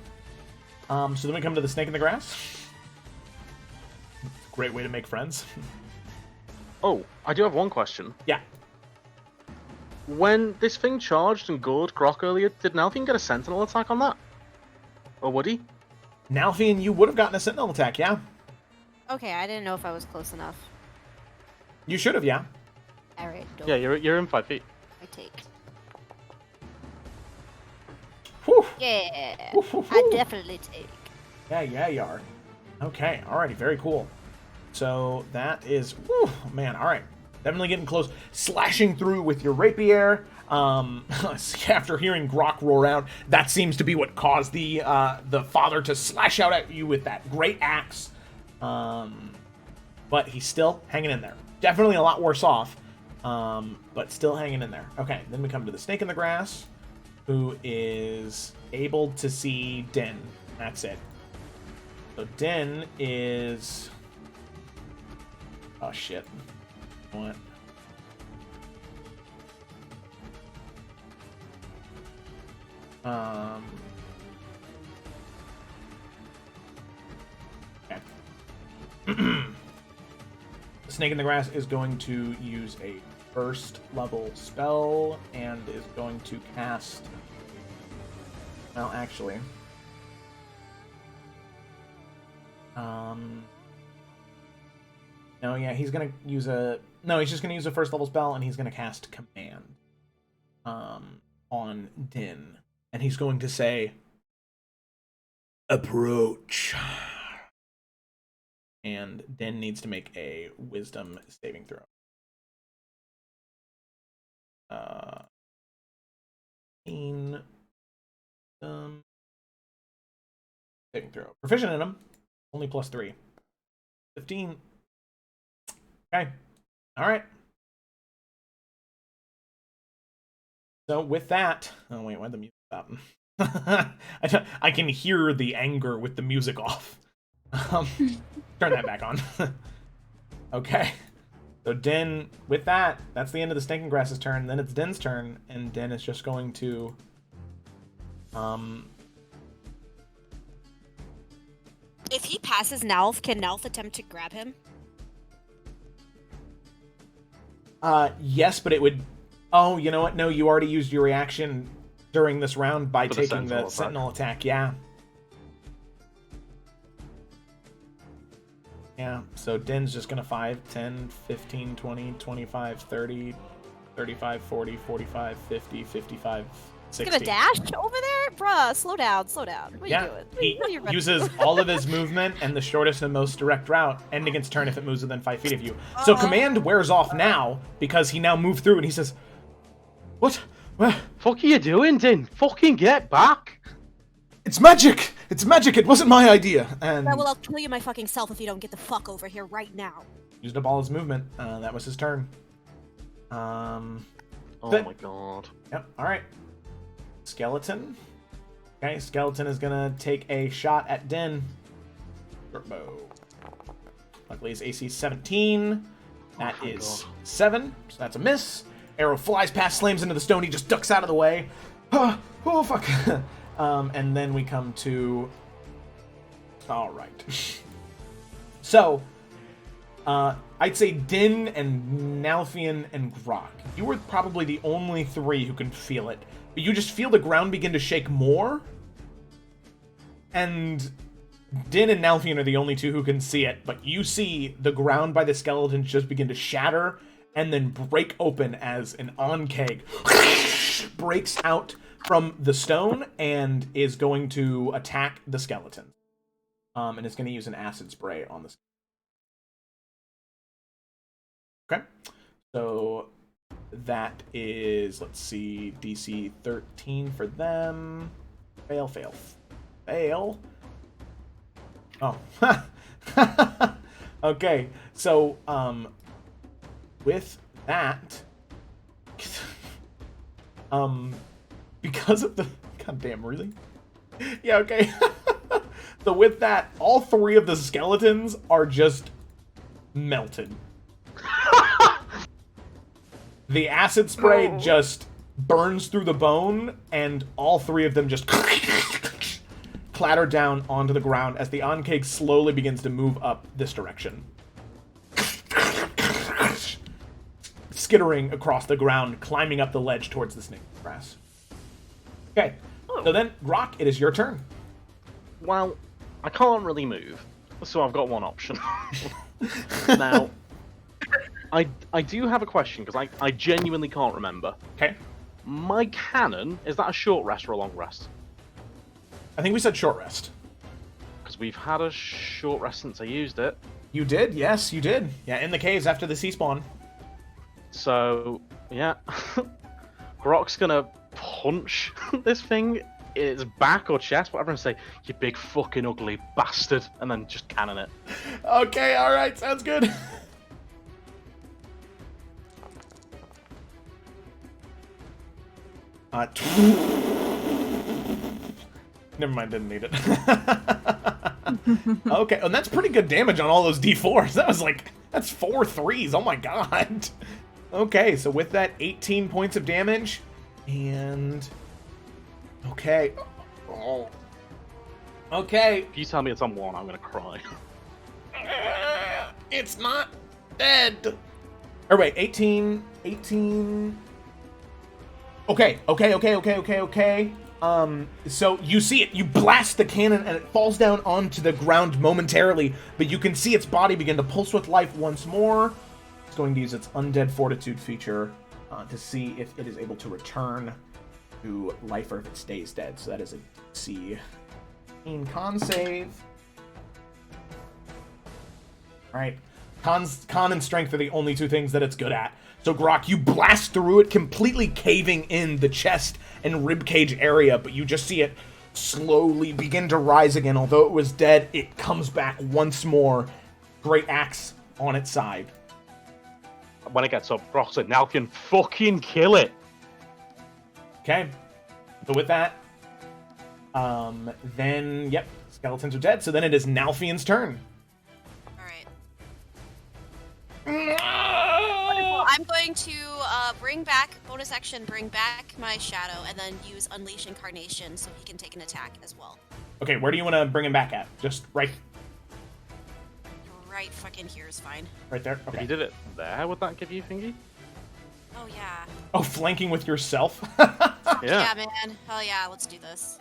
Speaker 1: So then we come to the snake in the grass. Great way to make friends.
Speaker 4: Oh, I do have one question.
Speaker 1: Yeah.
Speaker 4: When this thing charged and gored Grok earlier, did Nalfian get a sentinel attack on that? Or would he?
Speaker 1: Nalfian, you would have gotten a sentinel attack, yeah.
Speaker 2: Okay, I didn't know if I was close enough.
Speaker 1: You should have, yeah.
Speaker 2: Alright,
Speaker 4: Yeah, you're in 5 feet.
Speaker 2: I take.
Speaker 1: Whew.
Speaker 2: Yeah,
Speaker 1: Whew, whew,
Speaker 2: I
Speaker 1: whew.
Speaker 2: definitely take.
Speaker 1: Yeah, you are. Okay, alrighty, very cool. So that is, whew, man, alright. Definitely getting close. Slashing through with your rapier. After hearing Grok roar out, that seems to be what caused the father to slash out at you with that great axe. But he's still hanging in there. Definitely a lot worse off, but still hanging in there. Okay, then we come to the snake in the grass, who is able to see Din. That's it. So Din is... Oh, shit. What? Okay. The snake in the grass is going to use a first level spell and is going to cast... Well, actually... No, yeah, he's gonna use a... No, he's just gonna use a first level spell, and he's gonna cast Command on Din. And he's going to say, Approach. And Din needs to make a Wisdom saving throw. Saving throw. Proficient in them. Only +3. 15. Okay. Alright. So with that... Oh wait, why'd the music stop? I can hear the anger with the music off. Turn that back on. Okay. So Din, with that, that's the end of the Stinking Grass's turn. Then it's Din's turn, and Din is just going to...
Speaker 7: If he passes Nalf, can Nalf attempt to grab him?
Speaker 1: Yes, but it would... Oh, you know what? No, you already used your reaction during this round by
Speaker 4: For the
Speaker 1: taking the Sentinel attack. Yeah. Yeah, so Din's just gonna 5, 10, 15, 20, 25, 30, 35, 40, 45, 50, 55, 60.
Speaker 2: Gonna dash over there? Bruh, slow down, slow down. What are
Speaker 1: Yeah,
Speaker 2: you doing?
Speaker 1: he
Speaker 2: What are you running?
Speaker 1: uses all of his movement and the shortest and most direct route, ending its turn if it moves within 5 feet of you. So command wears off now, because he now moved through and he says, What?
Speaker 4: Fuck are you doing, Din? Fucking get back!
Speaker 1: It's magic! It's magic! It wasn't my idea! And
Speaker 2: Yeah, well, I'll kill you my fucking self if you don't get the fuck over here right now.
Speaker 1: used up all his movement. That was his turn.
Speaker 4: Oh
Speaker 1: Good.
Speaker 4: my god.
Speaker 1: Yep, alright. Skeleton. Okay, Skeleton is gonna take a shot at Din. Short bow. Luckily his AC is 17. That
Speaker 4: Oh my
Speaker 1: is
Speaker 4: God.
Speaker 1: 7, so that's a miss. Arrow flies past, slams into the stone, he just ducks out of the way. Oh fuck. And then we come to... Alright. So, I'd say Din and Nalfian and Grok. You were probably the only 3 who can feel it. But you just feel the ground begin to shake more. And Din and Nalfian are the only 2 who can see it. But you see the ground by the skeletons just begin to shatter and then break open as an Ankeg breaks out from the stone and is going to attack the skeleton. And it's going to use an acid spray on the skeleton. Okay, so that is, let's see, DC 13 for them. Fail, fail, fail. Oh. Okay, so, with that, because of the, goddamn, really? Yeah, okay. So with that, all 3 of the skeletons are just melted. The acid spray just burns through the bone, and all 3 of them just clatter down onto the ground as the Ankeg slowly begins to move up this direction. Skittering across the ground, climbing up the ledge towards the snake grass. Okay, so then, Grok, it is your turn.
Speaker 4: Well, I can't really move, so I've got one option. Now, I do have a question, because I genuinely can't remember.
Speaker 1: Okay.
Speaker 4: My cannon, is that a short rest or a long rest?
Speaker 1: I think we said short rest.
Speaker 4: Because we've had a short rest since I used it.
Speaker 1: You did? Yes, you did. Yeah, in the caves after the sea spawn.
Speaker 4: So, yeah. Grok's gonna punch this thing in its back or chest, whatever, and say, "You big fucking ugly bastard," and then just cannon it.
Speaker 1: Okay, alright, sounds good. Never mind, didn't need it. Okay, and that's pretty good damage on all those D4s. That was like, that's 4 3s. Oh my god. Okay, so with that, 18 points of damage, and... Okay. Oh. Okay.
Speaker 4: If you tell me it's on 1, I'm gonna cry.
Speaker 1: It's not dead. Or wait, 18... Okay. So you see it, you blast the cannon and it falls down onto the ground momentarily, but you can see its body begin to pulse with life once more. It's going to use its Undead Fortitude feature to see if it is able to return to life or if it stays dead. So that is a DC con save. Right. Con and strength are the only 2 things that it's good at. So Grok, you blast through it, completely caving in the chest and ribcage area, but you just see it slowly begin to rise again. Although it was dead, it comes back once more. Great axe on its side.
Speaker 4: When it gets up, Grok said, "Now can fucking kill it."
Speaker 1: Okay. So with that, then, yep, skeletons are dead. So then it is Nalfian's turn.
Speaker 7: Alright. Wonderful. I'm going to bring back, bonus action, bring back my shadow, and then use Unleash Incarnation so he can take an attack as well.
Speaker 1: Okay, where do you want to bring him back at? Just right
Speaker 7: Right fucking here is fine.
Speaker 1: right there?
Speaker 4: If
Speaker 1: Okay.
Speaker 4: you did it there, would that give you thingy?
Speaker 7: Oh yeah.
Speaker 1: Oh, flanking with yourself?
Speaker 7: Yeah, man. Hell yeah, let's do this.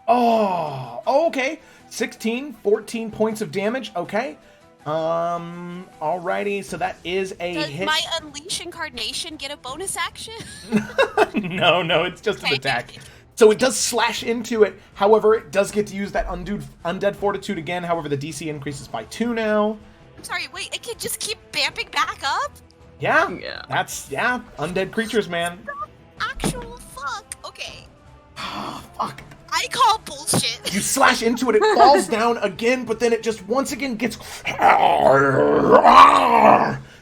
Speaker 1: Oh, okay. 16, 14 points of damage. Okay. Alrighty. So that is a
Speaker 7: Does
Speaker 1: hit.
Speaker 7: my Unleash Incarnation get a bonus action?
Speaker 1: No, it's just an
Speaker 7: Okay.
Speaker 1: attack. So it does slash into it. However, it does get to use that undead fortitude again. However, the DC increases by 2 now.
Speaker 7: I'm sorry, wait, it can just keep vamping back up?
Speaker 1: Yeah.
Speaker 5: Yeah.
Speaker 1: That's undead creatures, man.
Speaker 7: Actual fuck. Okay.
Speaker 1: Fuck.
Speaker 7: I call bullshit.
Speaker 1: You slash into it, it falls down again, but then it just once again gets...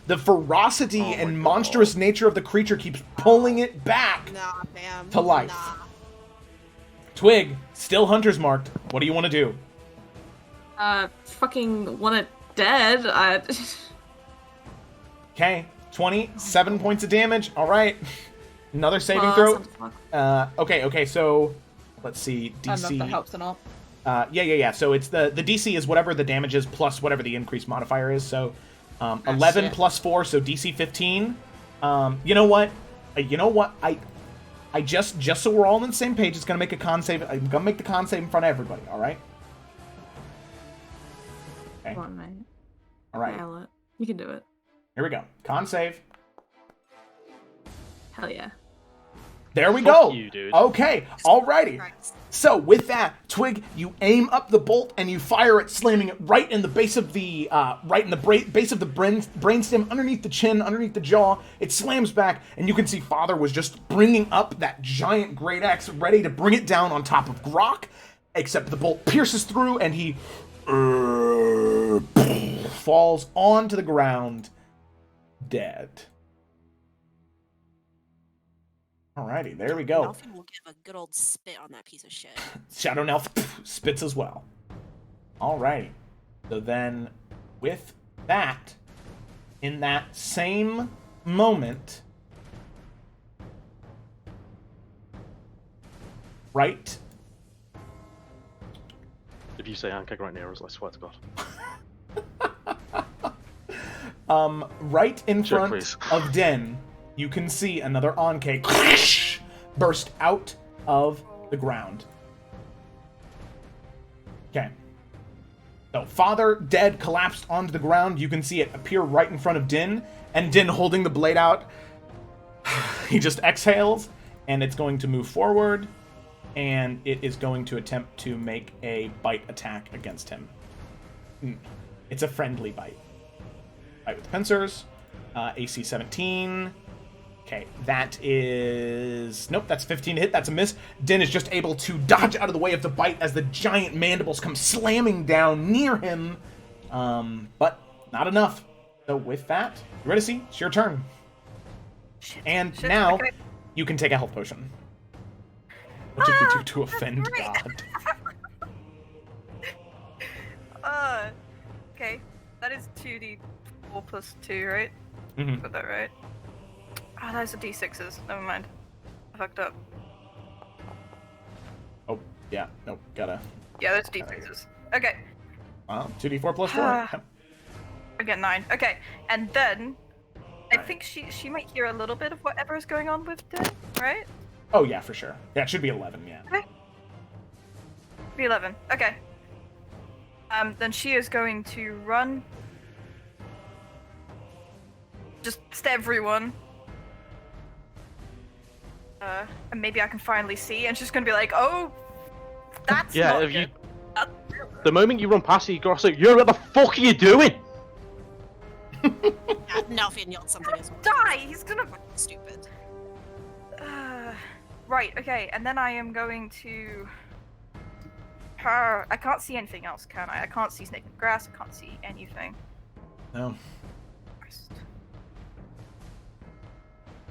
Speaker 1: The ferocity and monstrous nature of the creature keeps pulling it back
Speaker 7: Nah, fam.
Speaker 1: to life.
Speaker 7: Nah.
Speaker 1: Twig, still hunter's marked. What do you want to do?
Speaker 5: Fucking want it dead.
Speaker 1: Okay, 27 points of damage. All right. Another saving
Speaker 5: Well,
Speaker 1: throw. Okay, so let's see.
Speaker 5: I don't know if
Speaker 1: DC.
Speaker 5: that helps or not.
Speaker 1: Yeah. So it's the DC is whatever the damage is plus whatever the increase modifier is. So 11
Speaker 5: shit.
Speaker 1: plus 4, so DC 15. You know what? I just so we're all on the same page, it's gonna make a con save. I'm gonna make the con save in front of everybody. All right. Okay.
Speaker 5: Come on, mate.
Speaker 1: All right.
Speaker 5: Nail it. You can do it.
Speaker 1: Here we go. Con save.
Speaker 5: Hell yeah.
Speaker 1: There we
Speaker 4: Fuck
Speaker 1: go.
Speaker 4: you, dude.
Speaker 1: Okay. Alrighty.
Speaker 7: Christ.
Speaker 1: So with that, Twig, you aim up the bolt and you fire it, slamming it right in the base of the base of the brainstem, underneath the chin, underneath the jaw. It slams back, and you can see Father was just bringing up that giant great axe, ready to bring it down on top of Grok. Except the bolt pierces through, and he falls onto the ground, dead. Alrighty, there we go.
Speaker 7: Melfi will give a good old spit on that piece of shit.
Speaker 1: Shadow Nelf spits as well. Alrighty. So then, with that, in that same moment, right?
Speaker 4: If you say Ankeg right near us, I swear to God.
Speaker 1: Right in
Speaker 4: Check,
Speaker 1: front
Speaker 4: please.
Speaker 1: of Den, you can see another Ankeg burst out of the ground. Okay. So, Father, dead, collapsed onto the ground. You can see it appear right in front of Din, and Din holding the blade out. He just exhales, and it's going to move forward, and it is going to attempt to make a bite attack against him. It's a friendly bite. Bite with the pincers. AC 17. Okay, that is... Nope, that's 15 to hit. That's a miss. Din is just able to dodge out of the way of the bite as the giant mandibles come slamming down near him. But not enough. So with that, Eurydice, it's your turn. And
Speaker 3: Shit,
Speaker 1: now,
Speaker 3: okay.
Speaker 1: you can take a health potion. What did we do to offend
Speaker 3: great.
Speaker 1: God?
Speaker 3: Okay. That is 2d4 plus 2, right?
Speaker 1: Mhm.
Speaker 3: Got that right? Ah, those are d6s. Never mind. I fucked up.
Speaker 1: Oh, yeah. Nope, gotta...
Speaker 3: Yeah, those are d6s. Okay.
Speaker 1: 2d4 plus 4.
Speaker 3: Ah.
Speaker 1: Yep.
Speaker 3: I get 9. Okay. And then, I think she might hear a little bit of whatever is going on with Den, right?
Speaker 1: Oh, yeah, for sure. Yeah, it should be 11, yeah.
Speaker 3: Be 11. Okay. Then she is going to run. Just everyone. And maybe I can finally see, and she's gonna be like, "Oh, that's
Speaker 4: Yeah,
Speaker 3: not
Speaker 4: if you-
Speaker 3: good." That's real
Speaker 4: The moment you run past it, you gotta say, "What the fuck are you doing?"
Speaker 7: Yeah, Nelfian yelled something as well.
Speaker 3: Die! He's gonna.
Speaker 7: Stupid.
Speaker 3: Right. Okay. And then I am going to. I can't see anything else, can I? I can't see snake in the grass. I can't see anything.
Speaker 1: No.
Speaker 3: Christ.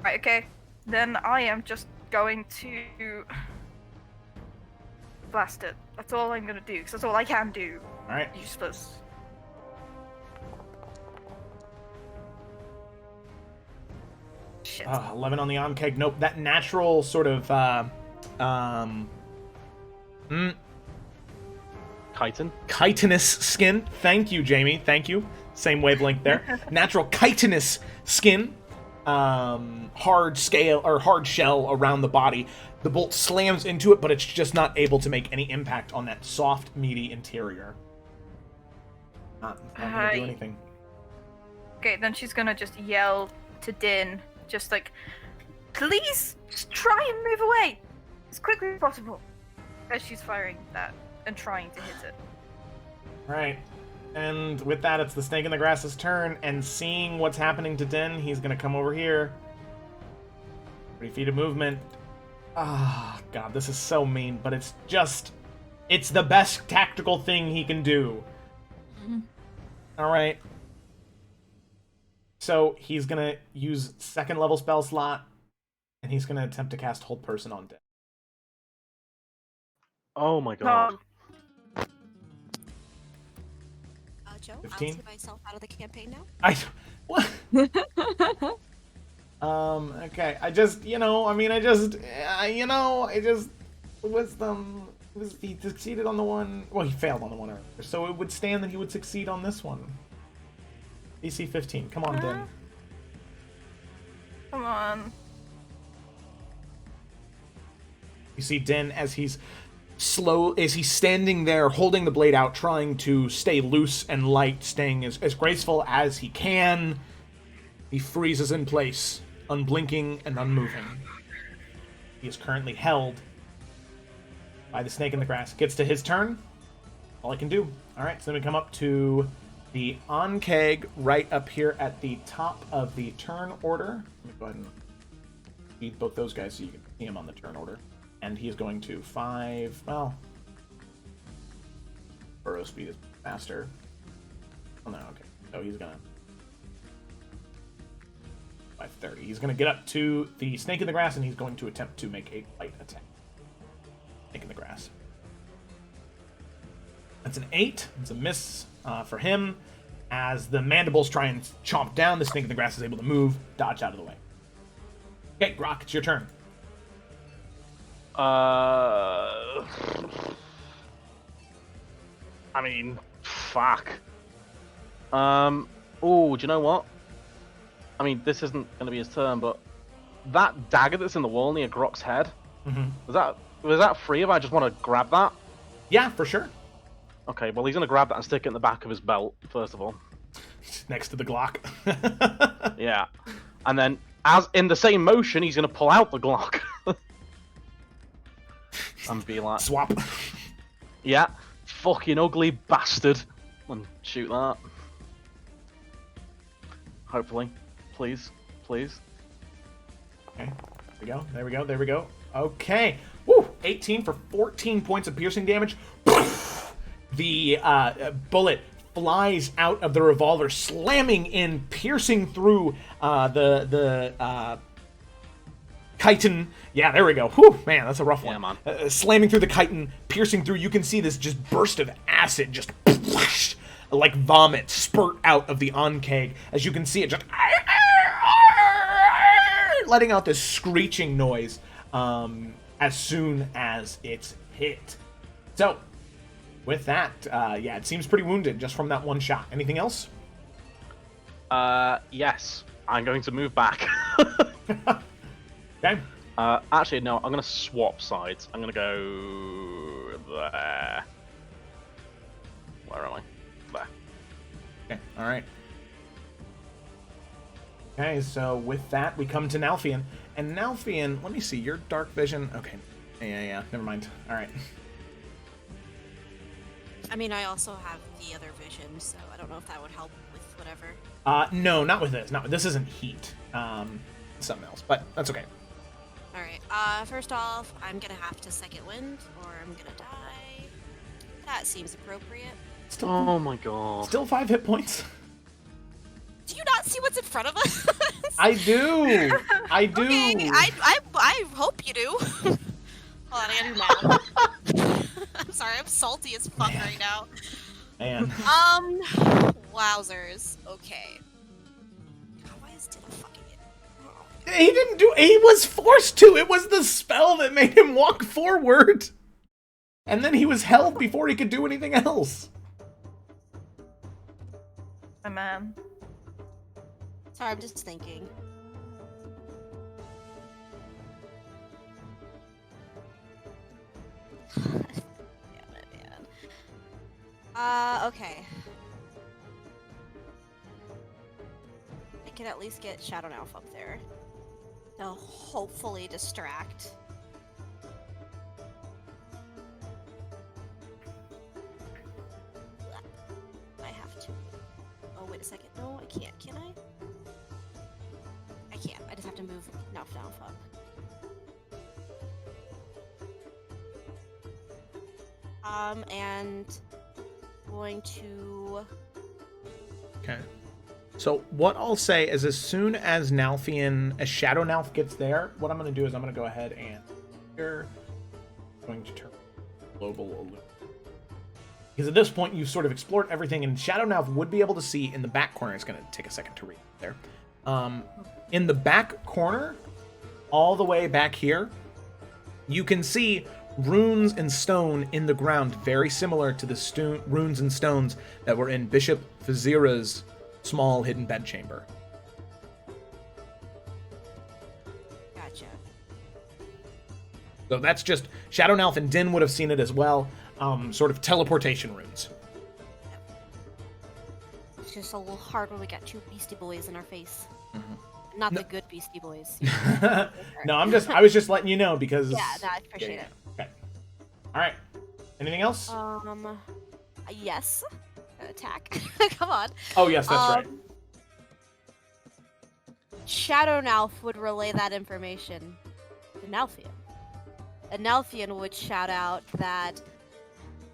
Speaker 3: Right. Okay. Then I am just going to blast it. That's all I'm gonna do, because that's all I can do.
Speaker 1: Alright.
Speaker 3: Useless. Shit.
Speaker 1: 11 on the on-keg. Nope, that natural sort of, chitinous skin. Thank you, Jamie. Thank you. Same wavelength there. Natural chitinous skin hard shell around the body. The bolt slams into it, but it's just not able to make any impact on that soft, meaty interior. Not gonna do anything.
Speaker 3: Okay, then she's gonna just yell to Din, just like, please, just try and move away as quickly as possible, as she's firing that and trying to hit it.
Speaker 1: Right. And with that, it's the Snake in the Grass's turn, and seeing what's happening to Din, he's gonna come over here. 3 feet of movement. Ah, God, this is so mean, but it's the best tactical thing he can do. Alright. So, he's gonna use 2nd level spell slot, and he's gonna attempt to cast Hold Person on Din.
Speaker 4: Oh my god.
Speaker 7: Joe,
Speaker 1: 15?
Speaker 7: I'll see myself out of the campaign now.
Speaker 1: What? Okay, he succeeded on the one, well, he failed on the one earlier, so it would stand that he would succeed on this one. DC 15, come on, Din.
Speaker 3: Come on.
Speaker 1: You see Din as he's standing there holding the blade out, trying to stay loose and light, staying as graceful as he can. He freezes in place, unblinking and unmoving. He is currently held by the Snake in the Grass. Gets to his turn. All I can do. Alright, so then we come up to the Ankeg right up here at the top of the turn order. Let me go ahead and feed both those guys so you can see him on the turn order. And he is going to 5, well, burrow speed is faster. Oh no, okay. So he's gonna 530. He's gonna get up to the Snake in the Grass and he's going to attempt to make a light attack. Snake in the Grass. That's an 8. It's a miss for him. As the mandibles try and chomp down, the Snake in the Grass is able to move, dodge out of the way. Okay, Grok, it's your turn.
Speaker 4: I mean, fuck. Oh, do you know what? I mean, this isn't going to be his turn, but that dagger that's in the wall near Grok's head, was that free if I just want to grab that?
Speaker 1: Yeah, for sure.
Speaker 4: Okay, well, he's going to grab that and stick it in the back of his belt, first of all.
Speaker 1: Next to the Glock.
Speaker 4: Yeah. And then, as in the same motion, he's going to pull out the Glock. And be like...
Speaker 1: Swap.
Speaker 4: Yeah. Fucking ugly bastard. And shoot that. Hopefully. Please. Please.
Speaker 1: Okay. There we go. Okay. Woo! 18 for 14 points of piercing damage. The bullet flies out of the revolver, slamming in, piercing through the chitin. Yeah, there we go. Whew, man, that's a rough one.
Speaker 4: Man.
Speaker 1: Slamming through the chitin, piercing through. You can see this just burst of acid, just like vomit, spurt out of the Ankeg. As you can see it just letting out this screeching noise as soon as it's hit. So, with that, yeah, it seems pretty wounded just from that one shot. Anything else?
Speaker 4: Yes. I'm going to move back.
Speaker 1: Okay.
Speaker 4: Actually, no, I'm going to swap sides. I'm going to go there. Where am I? There.
Speaker 1: Okay, alright. Okay, so with that, we come to Nalfian. And Nalfian, let me see, your dark vision... Okay, yeah, never mind. Alright.
Speaker 7: I mean, I also have the other vision, so I don't know if that would help with whatever.
Speaker 1: No, not with this. This isn't heat. Something else, but that's okay.
Speaker 7: Alright, first off, I'm gonna have to second wind, or I'm gonna die. That seems appropriate.
Speaker 1: Still,
Speaker 4: oh my god.
Speaker 1: Still 5 hit points.
Speaker 7: Do you not see what's in front of us?
Speaker 1: I do!
Speaker 7: Okay, I hope you do. Hold on, I gotta do math. I'm sorry, I'm salty as fuck right now.
Speaker 1: Man.
Speaker 7: Wowzers. Okay. God, why is Din a fucking idiot?
Speaker 1: He didn't do... He was forced to! It was the spell that made him walk forward! And then he was held before he could do anything else.
Speaker 3: My man.
Speaker 7: Sorry, I'm just thinking.
Speaker 2: Okay. I can at least get Shadow Elf up there. They'll hopefully distract. I have to. Oh, wait a second. No, I can't. Can I? I can't. I just have to move Nelf up. And going to.
Speaker 1: Okay. So what I'll say is, as soon as Shadow Nalf gets there, what I'm going to do is I'm going to go ahead and here, I'm going to turn global illusion. Because at this point you've sort of explored everything, and Shadow Nalf would be able to see in the back corner. It's going to take a second to read there. In the back corner, all the way back here, you can see runes and stone in the ground, very similar to the runes and stones that were in Bishop Vizira's small hidden bedchamber.
Speaker 2: Gotcha.
Speaker 1: So that's just Shadow Nalf, and Din would have seen it as well. Sort of teleportation runes.
Speaker 2: It's just a little hard when we got two Beastie Boys in our face.
Speaker 1: Mm-hmm.
Speaker 2: Not the good Beastie Boys.
Speaker 1: No, I was just letting you know because.
Speaker 2: Yeah, no, I appreciate it.
Speaker 1: Okay. All right. Anything else?
Speaker 2: Yes. Attack. Come on.
Speaker 1: Oh yes, that's right.
Speaker 2: Shadow Nalf would relay that information to Nalfian. And Nalfian would shout out that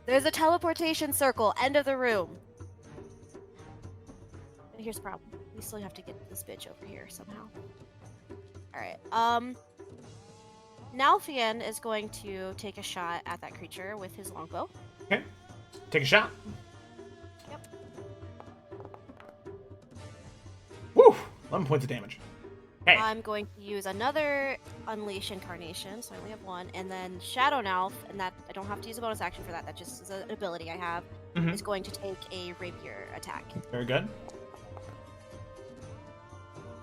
Speaker 2: there's a teleportation circle, end of the room. And here's the problem. We still have to get this bitch over here somehow. Alright, Nalfian is going to take a shot at that creature with his longbow.
Speaker 1: Okay. Take a shot.
Speaker 2: Yep.
Speaker 1: Woo! 11 points of damage. Hey.
Speaker 2: I'm going to use another Unleash Incarnation, so I only have one, and then Shadow Nalf, and that I don't have to use a bonus action for that, that just is an ability I have, is going to take a rapier attack.
Speaker 1: Very good.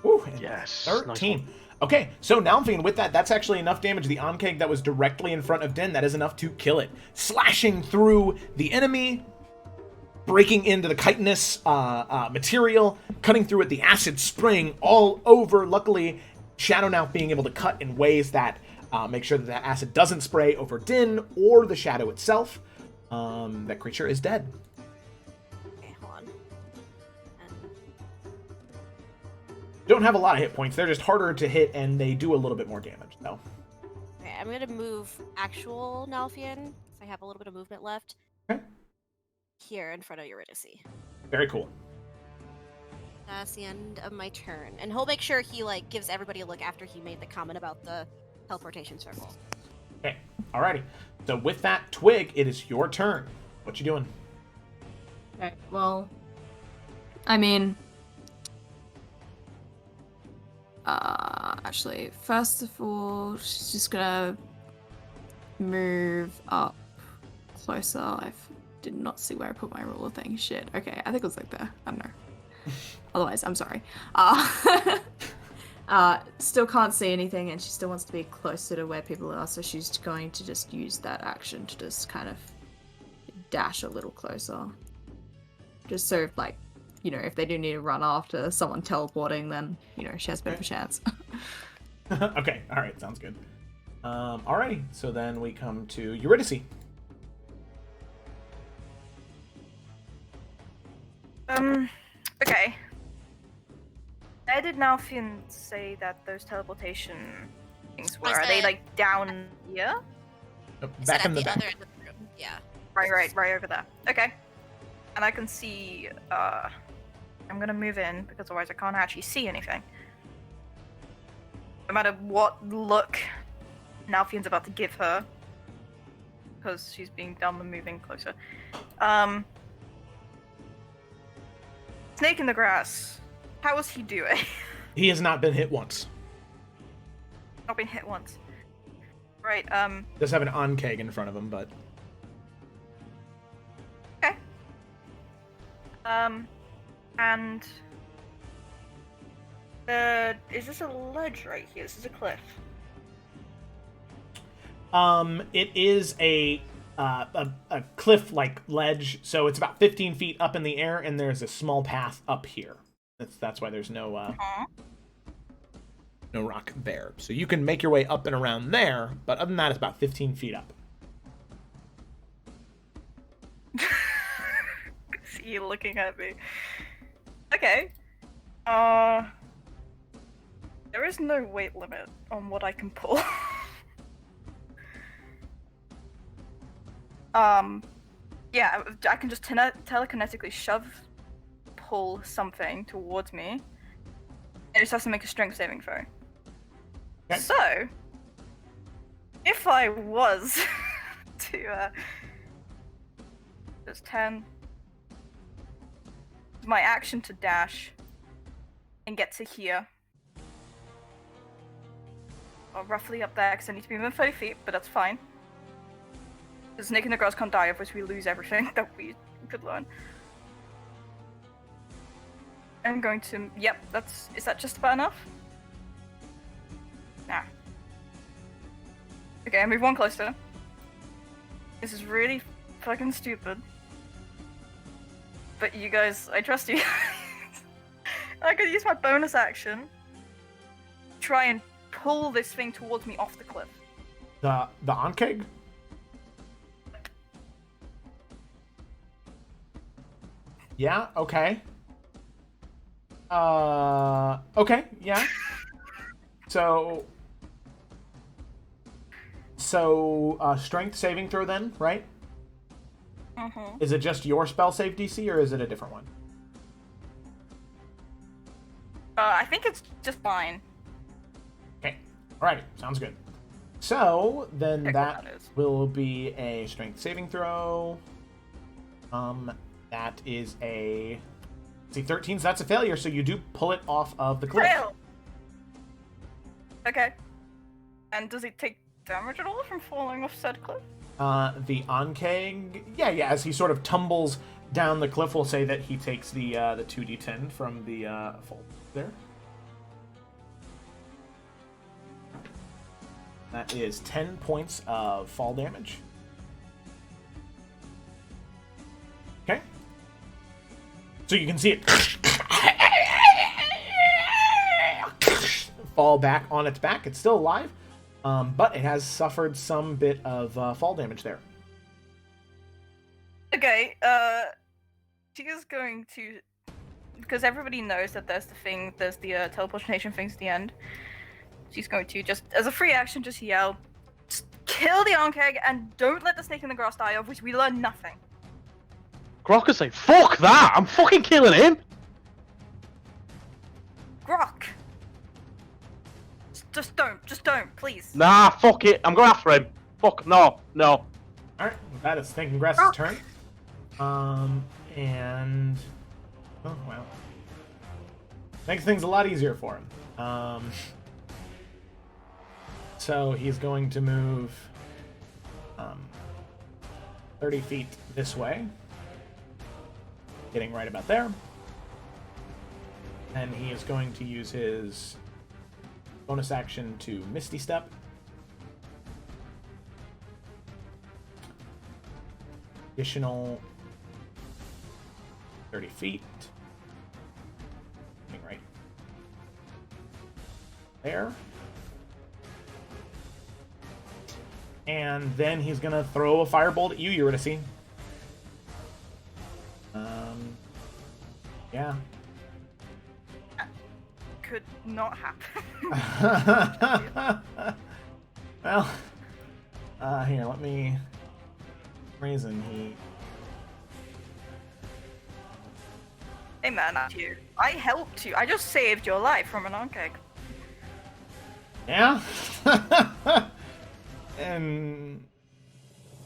Speaker 1: Woo!
Speaker 4: Yes.
Speaker 1: 13.
Speaker 4: Nice.
Speaker 1: Okay, so Nalfian, with that, that's actually enough damage. The Ankeg that was directly in front of Din, that is enough to kill it. Slashing through the enemy, breaking into the chitinous material, cutting through it, the acid spraying all over. Luckily, Shadow Nalf being able to cut in ways that make sure that that acid doesn't spray over Din or the shadow itself. That creature is dead.
Speaker 2: Okay, hold on.
Speaker 1: Don't have a lot of hit points. They're just harder to hit, and they do a little bit more damage, though.
Speaker 2: Okay, I'm gonna move actual Nalfian, so I have a little bit of movement left.
Speaker 1: Okay.
Speaker 2: Here in front of Eurydice.
Speaker 1: Very cool.
Speaker 2: That's the end of my turn. And he'll make sure he, like, gives everybody a look after he made the comment about the teleportation circle.
Speaker 1: Okay, alrighty. So with that, Twig, it is your turn. What you doing?
Speaker 5: Okay, well, I mean, actually, first of all, she's just gonna move up closer. I did not see where I put my ruler thing. Shit. Okay, I think it was like there. I don't know. Otherwise, I'm sorry. Still can't see anything, and she still wants to be closer to where people are, so she's going to just use that action to just kind of dash a little closer. Just so, like, you know, if they do need to run after someone teleporting, then, you know, she has a bit of a chance.
Speaker 1: Okay, alright, sounds good. Alrighty, so then we come to Eurydice.
Speaker 3: Okay. Where did Nalfian say that those teleportation things were? Are they, like, down here?
Speaker 1: Back in the back.
Speaker 7: other end of the room. Yeah.
Speaker 3: Right over there. Okay. And I can see, I'm gonna move in, because otherwise I can't actually see anything. No matter what look Nalfian's about to give her, because she's being dumb and moving closer. Snake in the grass. How is he doing?
Speaker 1: He has not been hit once.
Speaker 3: Not been hit once. Right,
Speaker 1: Does have an Ankeg in front of him, but...
Speaker 3: Okay. And... is this a ledge right here? Is this a cliff?
Speaker 1: It is a a cliff-like ledge, so it's about 15 feet up in the air, and there's a small path up here. That's why there's no no rock there. So you can make your way up and around there, but other than that, it's about 15 feet up.
Speaker 3: See you looking at me. Okay. There is no weight limit on what I can pull. Yeah, I can just telekinetically pull something towards me. It just has to make a strength saving throw.
Speaker 1: Okay.
Speaker 3: So, if I was to, there's 10. My action to dash and get to here. Or roughly up there, because I need to be within 30 feet, but that's fine. The snake and the grass can't die, of which we lose everything that we could learn. I'm going to... Yep, is that just about enough? Nah. Okay, I move one closer. This is really fucking stupid. But you guys, I trust you. I could use my bonus action. Try and pull this thing towards me off the cliff.
Speaker 1: The Ankeg? Yeah, okay. Okay, yeah. So strength saving throw then, right?
Speaker 3: Mm-hmm.
Speaker 1: Is it just your spell save DC, or is it a different one?
Speaker 3: I think it's just mine.
Speaker 1: Okay, alrighty, sounds good. So, then
Speaker 3: Check
Speaker 1: that
Speaker 3: what that is.
Speaker 1: will be a strength saving throw. That is a... See, 13, so that's a failure, so you do pull it off of the cliff.
Speaker 3: Fail! Okay. And does it take damage at all from falling off said cliff?
Speaker 1: The Ankeg, yeah, as he sort of tumbles down the cliff, we'll say that he takes the 2d10 from the fall there. That is 10 points of fall damage. Okay. So you can see it fall back on its back. It's still alive. But it has suffered some bit of fall damage there.
Speaker 3: Okay, she is going to... Because everybody knows that there's the teleportation things at the end. She's going to, just as a free action, just yell, just kill the Ankeg and don't let the snake in the grass die, of which we learn nothing.
Speaker 4: Grok say, fuck that! I'm fucking killing him!
Speaker 3: Grok! Just don't, please.
Speaker 4: Nah, fuck it. I'm going after him. Fuck, no.
Speaker 1: Alright, with that, it's Snake and Grass's turn. And... Oh, well. Makes things a lot easier for him. So he's going to move 30 feet this way. Getting right about there. And he is going to use his bonus action to Misty Step. Additional 30 feet. Getting right there. And then he's gonna throw a firebolt at you, Eurydice. Yeah.
Speaker 3: Could not happen.
Speaker 1: Well, here, let me... Reason he...
Speaker 3: Hey man, I helped you. I just saved your life from an Ankeg.
Speaker 1: Yeah? And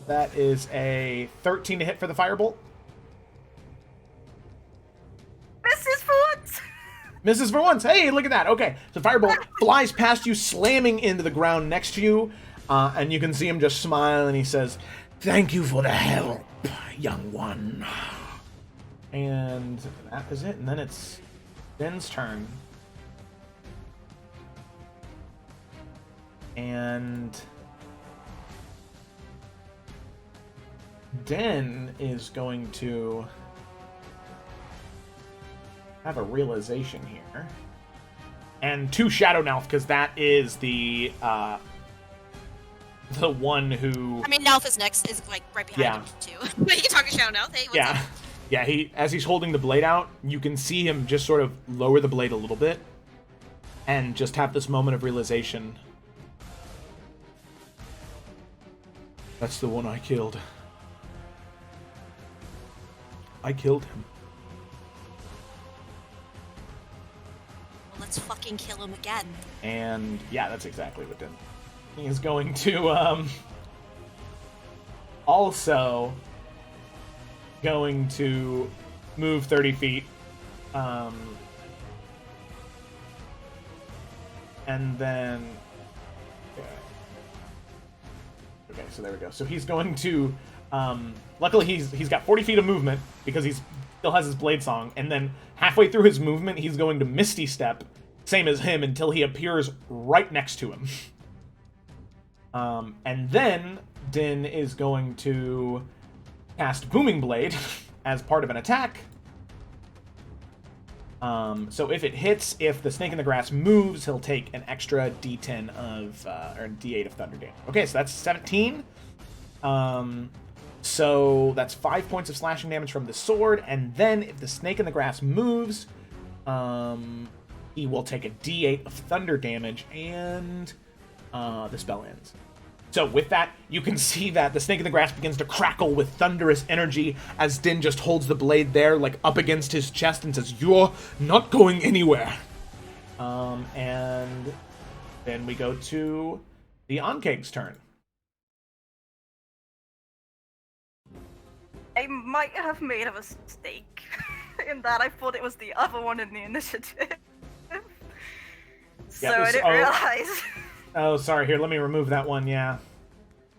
Speaker 1: that is a 13 to hit for the firebolt.
Speaker 3: Misses for once!
Speaker 1: Misses for once. Hey, look at that. Okay, so firebolt flies past you, slamming into the ground next to you, and you can see him just smile, and he says, "Thank you for the help, young one." And that is it. And then it's Ben's turn. And Den is going to have a realization here. And 2 Shadow Nelf, because that is the one who...
Speaker 7: I mean, Nelf is next, is like right behind him too. But you can talk to Shadow Nelf. Hey, what's up?
Speaker 1: Yeah, as he's holding the blade out, you can see him just sort of lower the blade a little bit and just have this moment of realization. That's the one I killed. I killed him.
Speaker 7: Well, let's fucking kill him again.
Speaker 1: And yeah, that's exactly what did. He is going to also going to move 30 feet. And then okay, so there we go. So he's going to luckily he's got 40 feet of movement because he's still has his blade song, and then halfway through his movement he's going to Misty Step, same as him, until he appears right next to him. And then Din is going to cast Booming Blade as part of an attack. So if it hits, if the snake in the grass moves, he'll take an extra D10 of, or D8 of thunder damage. Okay, so that's 17. So that's 5 points of slashing damage from the sword, and then if the snake in the grass moves, he will take a D8 of thunder damage, and the spell ends. So with that, you can see that the snake in the grass begins to crackle with thunderous energy as Din just holds the blade there, like up against his chest, and says, "You're not going anywhere." And then we go to the Onkeg's turn.
Speaker 3: I might have made a mistake in that I thought it was the other one in the initiative. So I didn't realize.
Speaker 1: Oh, sorry. Here, let me remove that one. Yeah,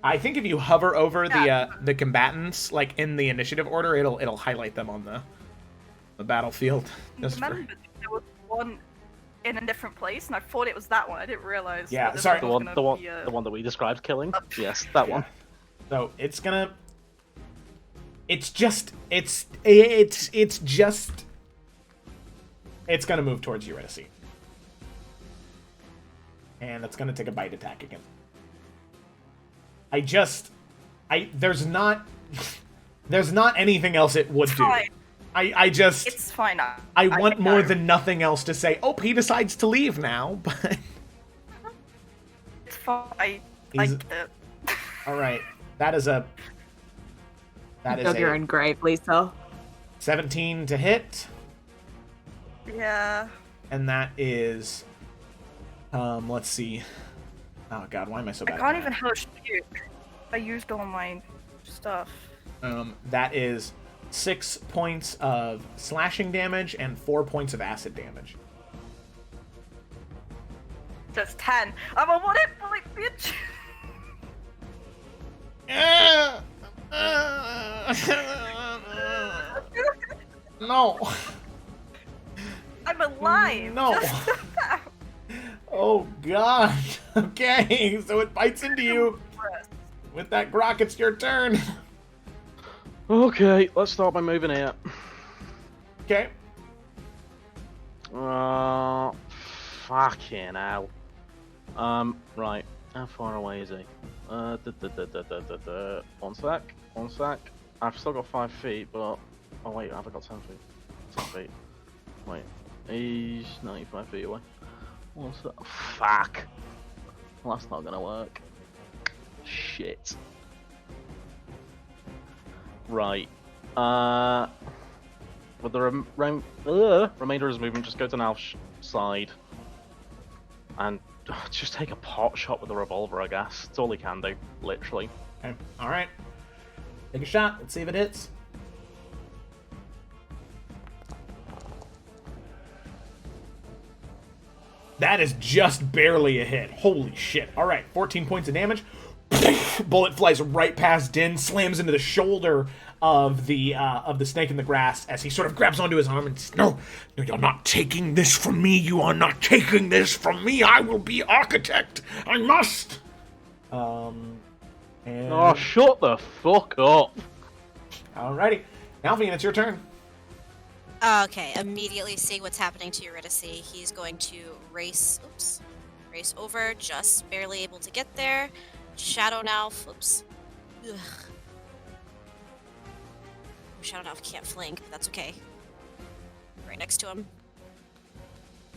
Speaker 1: I think if you hover over the combatants, like in the initiative order, it'll highlight them on the battlefield.
Speaker 3: There was one in a different place, and I thought it was that one. I didn't realize.
Speaker 1: Yeah, sorry.
Speaker 4: The one that we described killing. Yes, that one.
Speaker 1: So it's gonna. It's gonna move towards Eurydice. And it's gonna take a bite attack again. There's not anything else it would do.
Speaker 3: Fine.
Speaker 1: It's
Speaker 3: fine.
Speaker 1: I want more than nothing else to say, oh, he decides to leave now, but...
Speaker 3: It's fine. I liked it.
Speaker 1: Alright, that is
Speaker 5: You're in grave, Lisa.
Speaker 1: 17 to hit.
Speaker 3: Yeah.
Speaker 1: And that is... let's see. Oh god, why am I so bad
Speaker 3: I can't
Speaker 1: at
Speaker 3: even hush puke. I used all my stuff.
Speaker 1: That is 6 points of slashing damage and 4 points of acid damage.
Speaker 3: That's 10. I'm a one hit point, bitch!
Speaker 1: No.
Speaker 3: I'm alive!
Speaker 1: No. Oh god. Okay, so it bites into you. With that grok, it's your turn.
Speaker 4: Okay, let's start by moving here.
Speaker 1: Okay.
Speaker 4: Fucking hell. Right. How far away is he? One sec. I've still got 5 feet, but... Oh wait, have I got 10 feet? 10 feet. Wait. He's 95 feet away. What's that? Fuck. Well, that's not gonna work. Shit. Right. With the remainder of his movement, just go to Nalf's side. And just take a pot shot with the revolver, I guess. It's all he can do, literally.
Speaker 1: Okay, alright. Take a shot, let's see if it hits. That is just barely a hit. Holy shit. Alright, 14 points of damage. Bullet flies right past Din, slams into the shoulder of the snake in the grass as he sort of grabs onto his arm and says, No, you're not taking this from me. You are not taking this from me. I will be architect. I must. And...
Speaker 4: Oh, shut the fuck up.
Speaker 1: Alrighty. Alfie, it's your turn.
Speaker 7: Okay, immediately seeing what's happening to Eurydice, he's going to race over, just barely able to get there. Shadow Elf, Ugh. Shadow Elf can't flank, but that's okay. Right next to him.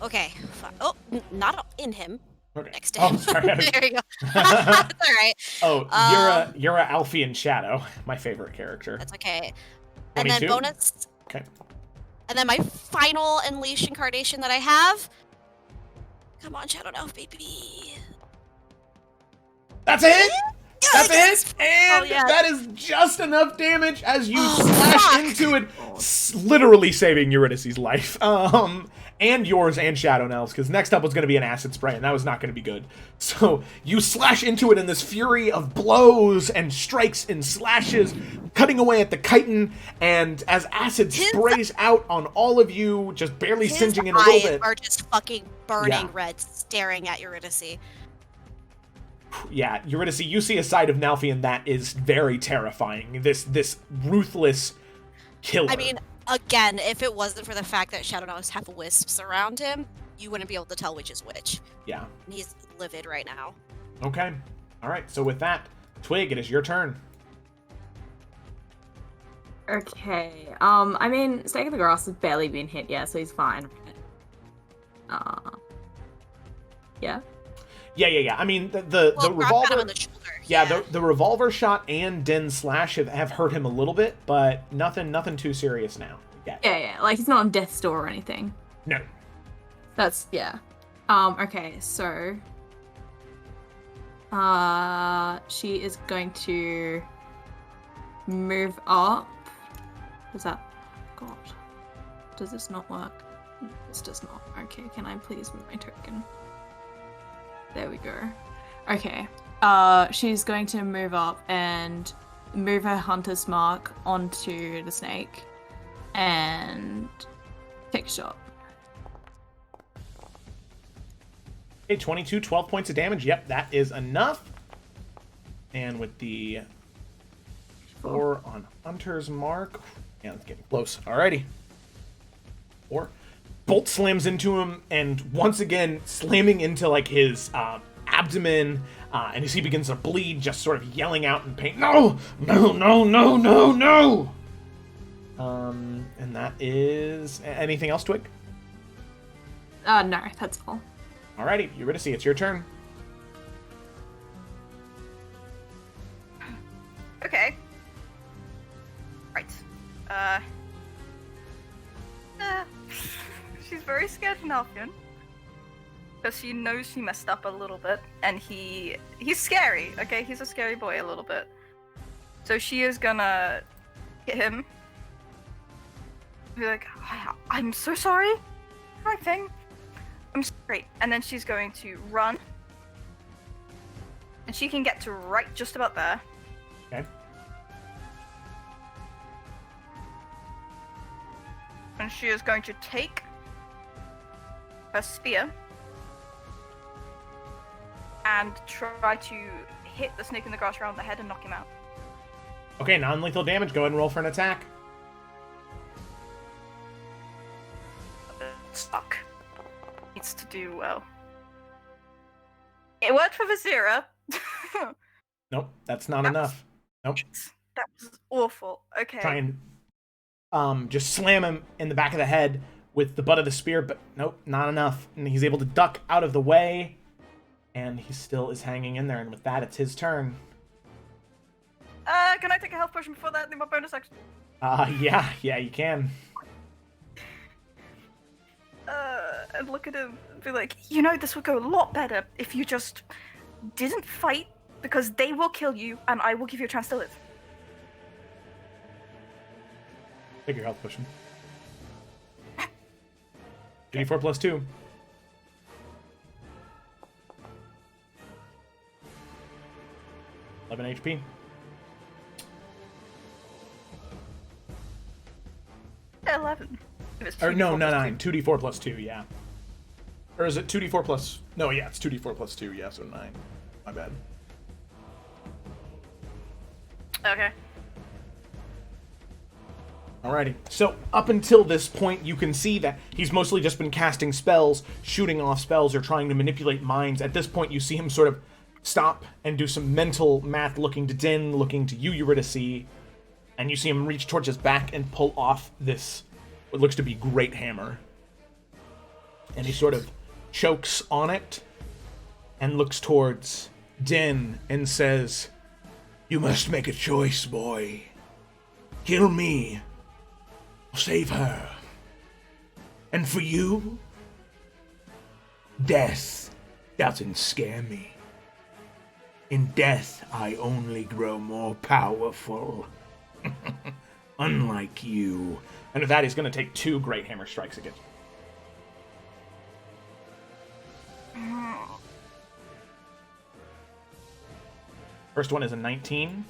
Speaker 7: Okay, oh, not in him.
Speaker 1: Okay.
Speaker 7: Next to him.
Speaker 1: Sorry.
Speaker 7: There you go. That's alright.
Speaker 1: Oh, you're a Alfie in Shadow, my favorite character.
Speaker 7: That's okay.
Speaker 1: 22?
Speaker 7: And then bonus.
Speaker 1: Okay.
Speaker 7: And then my final Unleash incarnation that I have. Come on, Shadow Elf, baby.
Speaker 1: That's it? That's it? And
Speaker 7: yeah.
Speaker 1: that is just enough damage as you
Speaker 7: Oh,
Speaker 1: slash
Speaker 7: fuck.
Speaker 1: into it, literally saving Eurydice's life. And yours and Shadow Elves, because next up was going to be an acid spray, and that was not going to be good. So you slash into it in this fury of blows and strikes and slashes, cutting away at the chitin, and as acid sprays out on all of you, just barely singeing in a little
Speaker 7: eyes
Speaker 1: bit.
Speaker 7: are just fucking burning
Speaker 1: Yeah.
Speaker 7: red, staring at Eurydice.
Speaker 1: Yeah, Eurydice, you see a side of Nalfian that is very terrifying. This ruthless killer.
Speaker 7: I mean, again, if it wasn't for the fact that Shadow Elves have wisps around him, you wouldn't be able to tell which is which.
Speaker 1: Yeah.
Speaker 7: And he's livid right now.
Speaker 1: Okay. All right. So with that, Twig, it is your turn.
Speaker 5: Okay. I mean, Stake of the Grass has barely been hit yet, so he's fine. Yeah.
Speaker 1: Yeah. I mean, the
Speaker 7: Well, Grog
Speaker 1: revolver.
Speaker 7: got him on the shoulder.
Speaker 1: Yeah, the revolver shot and Din slash have hurt him a little bit, but nothing too serious now.
Speaker 5: Yeah. Like, he's not on death's door or anything.
Speaker 1: No.
Speaker 5: That's, yeah. Okay, so... she is going to move up. Does that... God. Does this not work? This does not. Okay, can I please move my token? There we go. Okay. She's going to move up and move her hunter's mark onto the snake and take a shot.
Speaker 1: Okay, 22, 12 points of damage. Yep, that is enough. And with the 4 on hunter's mark. Yeah, it's getting close. Alrighty. 4. Bolt slams into him, and once again, slamming into, like, his abdomen, and as he begins to bleed, just sort of yelling out in pain, No! And that is... Anything else, Twig?
Speaker 5: No, that's all.
Speaker 1: Alrighty, Eurydice, it's your turn.
Speaker 3: Okay. Right. She's very scared of Nalfian. Because she knows she messed up a little bit, and he's scary, okay? He's a scary boy a little bit. So she is gonna hit him. Be like, I'm so sorry. Right thing. I'm sorry. And then she's going to run. And she can get to right just about there.
Speaker 1: Okay.
Speaker 3: And she is going to take her spear and try to hit the snake in the grass around the head and knock him out.
Speaker 1: Okay, non-lethal damage. Go ahead and roll for an attack.
Speaker 3: Stuck. Needs to do well. It worked for Vizira.
Speaker 1: Nope, that's not enough. Nope.
Speaker 3: That was awful. Okay.
Speaker 1: Try and just slam him in the back of the head with the butt of the spear, but nope, not enough. And he's able to duck out of the way, and he still is hanging in there. And with that, it's his turn.
Speaker 3: Can I take a health potion before that? My bonus action.
Speaker 1: Yeah, you can.
Speaker 3: And look at him and be like, this would go a lot better if you just didn't fight, because they will kill you, and I will give you a chance to live.
Speaker 1: Take your health potion. 3d4 plus 2. HP.
Speaker 3: 11. If it's
Speaker 1: Or no,
Speaker 3: 2d4 plus
Speaker 1: 9. 2d4 plus 2, yeah. Or is it 2d4 plus... No, yeah, it's 2d4 plus 2, yeah, so 9. My bad.
Speaker 3: Okay.
Speaker 1: Alrighty. So up until this point, you can see that he's mostly just been casting spells, shooting off spells, or trying to manipulate minds. At this point, you see him sort of stop and do some mental math, looking to Din, looking to you, Eurydice, and you see him reach towards his back and pull off this, what looks to be great hammer. And he sort of chokes on it and looks towards Din and says, "You must make a choice, boy. Kill me. Save her. And for you, death doesn't scare me. In death, I only grow more powerful. Unlike you." And with that, he's going to take 2 great hammer strikes against you. First one is a 19.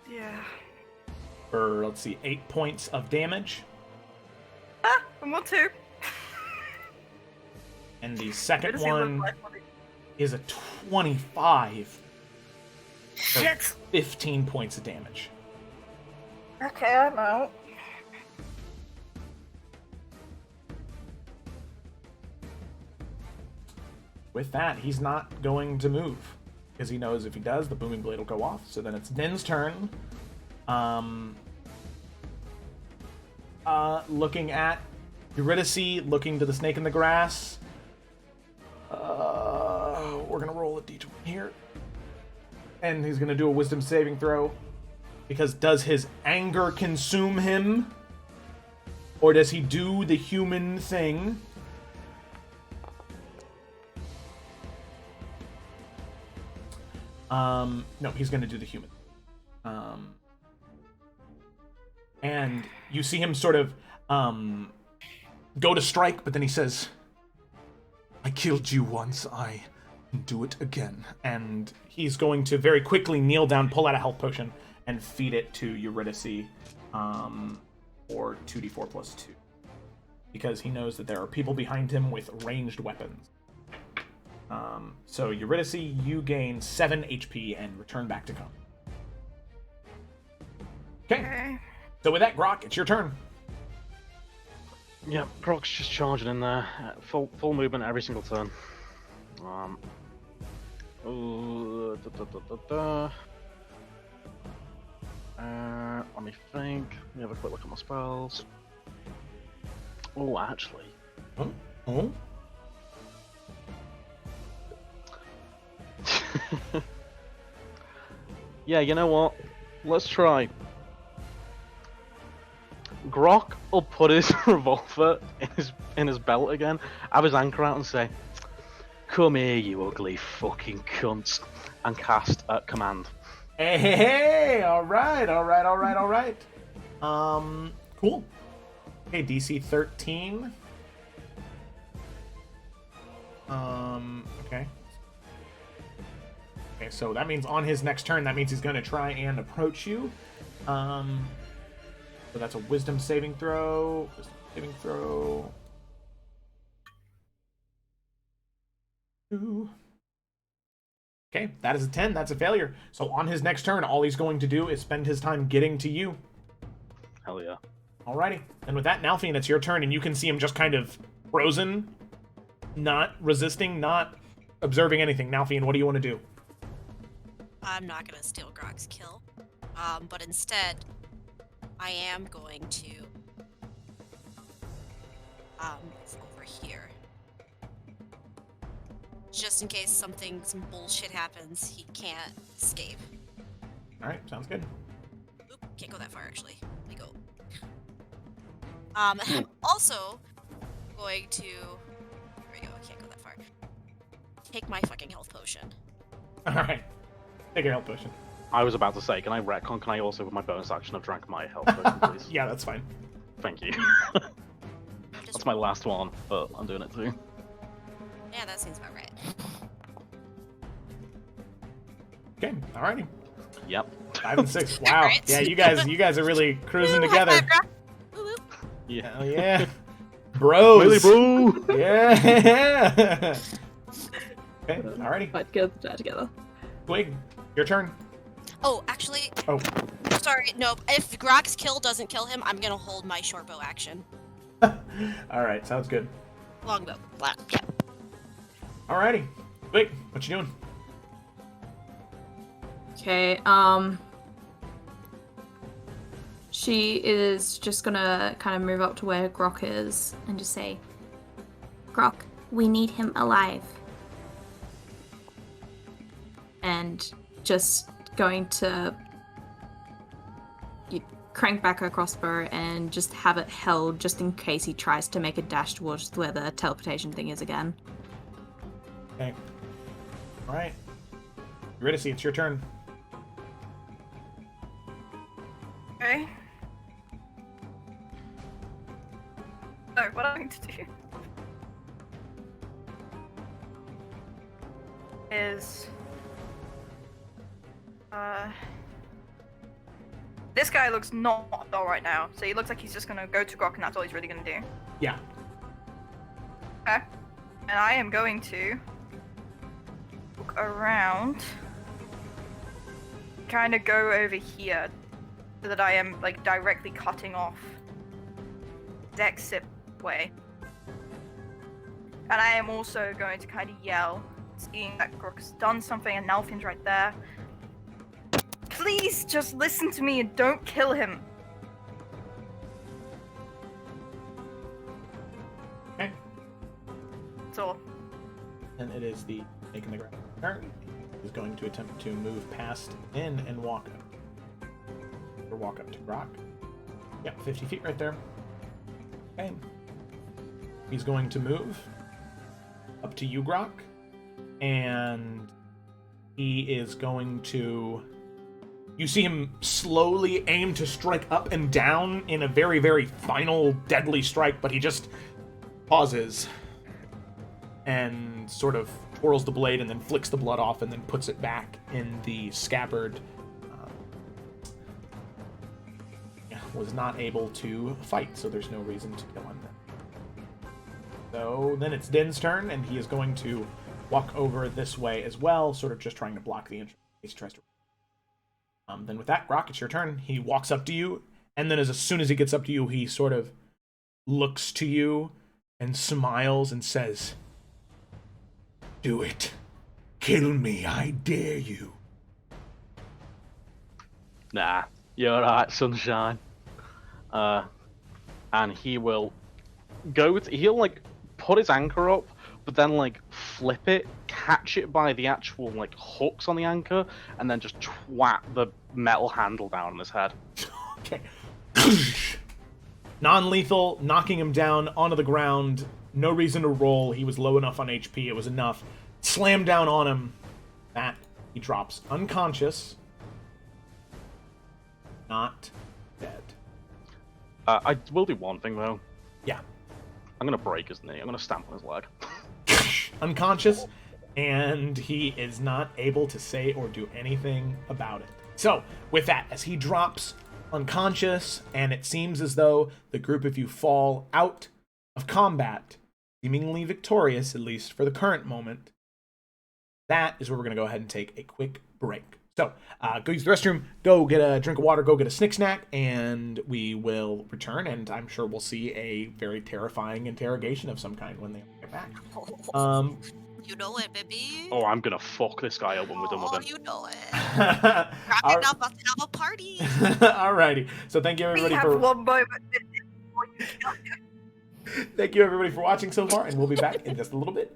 Speaker 3: Yeah.
Speaker 1: For, let's see, 8 points of damage.
Speaker 3: I'm on 2.
Speaker 1: And the second
Speaker 3: Good to see what
Speaker 1: one
Speaker 3: life will be.
Speaker 1: is a 25. For
Speaker 3: Shit.
Speaker 1: 15 points of damage.
Speaker 3: Okay, I'm out.
Speaker 1: With that, he's not going to move. Because he knows if he does, the booming blade will go off. So then it's Din's turn. Looking at Eurydice, looking to the snake in the grass. We're gonna roll a d20 here. And he's gonna do a wisdom saving throw. Because does his anger consume him? Or does he do the human thing? No, he's gonna do the human. And you see him sort of go to strike, but then he says, "I killed you once, I can do it again." And he's going to very quickly kneel down, pull out a health potion, and feed it to Eurydice for 2d4 plus 2. Because he knows that there are people behind him with ranged weapons. So Eurydice, you gain 7 HP and return back to combat. Okay. So with that, Grok, it's your turn.
Speaker 4: Yeah, Grok's just charging in there. Full movement every single turn. Let me think. Let me have a quick look at my spells. Oh, actually.
Speaker 1: Oh?
Speaker 4: Yeah, you know what? Let's try. Grok will put his revolver in his belt again, have his anchor out and say, "Come here, you ugly fucking cunts," and cast at command.
Speaker 1: Hey, alright. Cool. Okay, DC 13. Okay. Okay, so that means on his next turn, that means he's going to try and approach you. So that's a wisdom saving throw. Two. Okay, that is a 10. That's a failure. So on his next turn, all he's going to do is spend his time getting to you.
Speaker 4: Hell yeah.
Speaker 1: Alrighty. And with that, Nalfian, it's your turn, and you can see him just kind of frozen, not resisting, not observing anything. Nalfian, what do you want to do?
Speaker 7: I'm not gonna steal Grog's kill, but instead, I am going to move over here, just in case some bullshit happens. He can't escape.
Speaker 1: All right, sounds good.
Speaker 7: Oop, can't go that far actually. Let me go. I'm also going to. Here we go. I can't go that far. Take my fucking health potion.
Speaker 1: All right, take your health potion.
Speaker 4: I was about to say, can I retcon? Can I also, with my bonus action, have drank my health potion, please?
Speaker 1: Yeah, that's fine.
Speaker 4: Thank you. That's my last one, but I'm doing it too.
Speaker 7: Yeah, that seems about right.
Speaker 1: Okay, alrighty.
Speaker 4: Yep.
Speaker 1: 5 and 6. Wow.
Speaker 7: Alright.
Speaker 1: Yeah, you guys are really cruising
Speaker 7: Woo, high
Speaker 1: together.
Speaker 7: five, Grog. Woo, woo.
Speaker 4: Yeah.
Speaker 1: Hell yeah. Bros.
Speaker 4: Really, bro?
Speaker 1: Yeah. Okay, alrighty.
Speaker 5: But get there together.
Speaker 1: Twig, your turn.
Speaker 7: Oh, actually,
Speaker 1: Oh,
Speaker 7: just That's alright. Nope. If Grok's kill doesn't kill him, I'm gonna hold my shortbow action.
Speaker 1: Alright, sounds good.
Speaker 7: Longbow. Yeah.
Speaker 1: Alrighty. Wait, what you doing?
Speaker 5: Okay, she is just gonna kind of move up to where Grok is and just say,
Speaker 6: Grok, we need him alive.
Speaker 5: and just going to crank back her crossbow and just have it held just in case he tries to make a dash towards where the teleportation thing is again.
Speaker 1: Okay. Alright. Eurydice, it's your turn.
Speaker 3: Okay. So, what I'm going to do is this guy looks not dull right now, so he looks like he's just gonna go to Grok and that's all he's really gonna do.
Speaker 1: Yeah.
Speaker 3: Okay. And I am going to look around, kind of go over here, so that I am like directly cutting off the exit way. And I am also going to kind of yell, seeing that Grok's done something and Nalfin's right there. Please just listen to me and don't kill him.
Speaker 1: Okay.
Speaker 3: That's all.
Speaker 1: And it is the making the ground turn. He's going to attempt to move past in and walk up. Or walk up to Grok. Yeah, 50 feet right there. Okay. He's going to move up to you, Grok. And he is going to... You see him slowly aim to strike up and down in a very, very final, deadly strike, but he just pauses and sort of twirls the blade and then flicks the blood off and then puts it back in the scabbard. Was not able to fight, so there's no reason to kill him then. So then it's Din's turn, and he is going to walk over this way as well, sort of just trying to block the entrance in case he tries to... Then with that, Grok, it's your turn. He walks up to you, and then as soon as he gets up to you, he sort of looks to you and smiles and says, "Do it. Kill me, I dare you."
Speaker 4: Nah, you're alright, sunshine. And he will he'll like put his anchor up, but then like flip it, catch it by the actual like hooks on the anchor, and then just twat the metal handle down on his head.
Speaker 1: Okay. Non-lethal, knocking him down onto the ground. No reason to roll. He was low enough on HP. It was enough. Slam down on him. That he drops unconscious. Not dead.
Speaker 4: I will do one thing though.
Speaker 1: Yeah.
Speaker 4: I'm gonna break his knee. I'm gonna stamp on his leg.
Speaker 1: Unconscious, and he is not able to say or do anything about it. So, with that, as he drops unconscious, and it seems as though the group of you fall out of combat, seemingly victorious, at least for the current moment, that is where we're going to go ahead and take a quick break. So, go use the restroom, go get a drink of water, go get a snick snack, and we will return, and I'm sure we'll see a very terrifying interrogation of some kind when they get back.
Speaker 7: You know it, baby.
Speaker 4: Oh, I'm gonna fuck this guy up when we're done with him.
Speaker 7: You know it. Wrapping up, about to have a party.
Speaker 1: Alrighty. So thank you everybody for
Speaker 3: one moment.
Speaker 1: thank you everybody for watching so far, and we'll be back in just a little bit.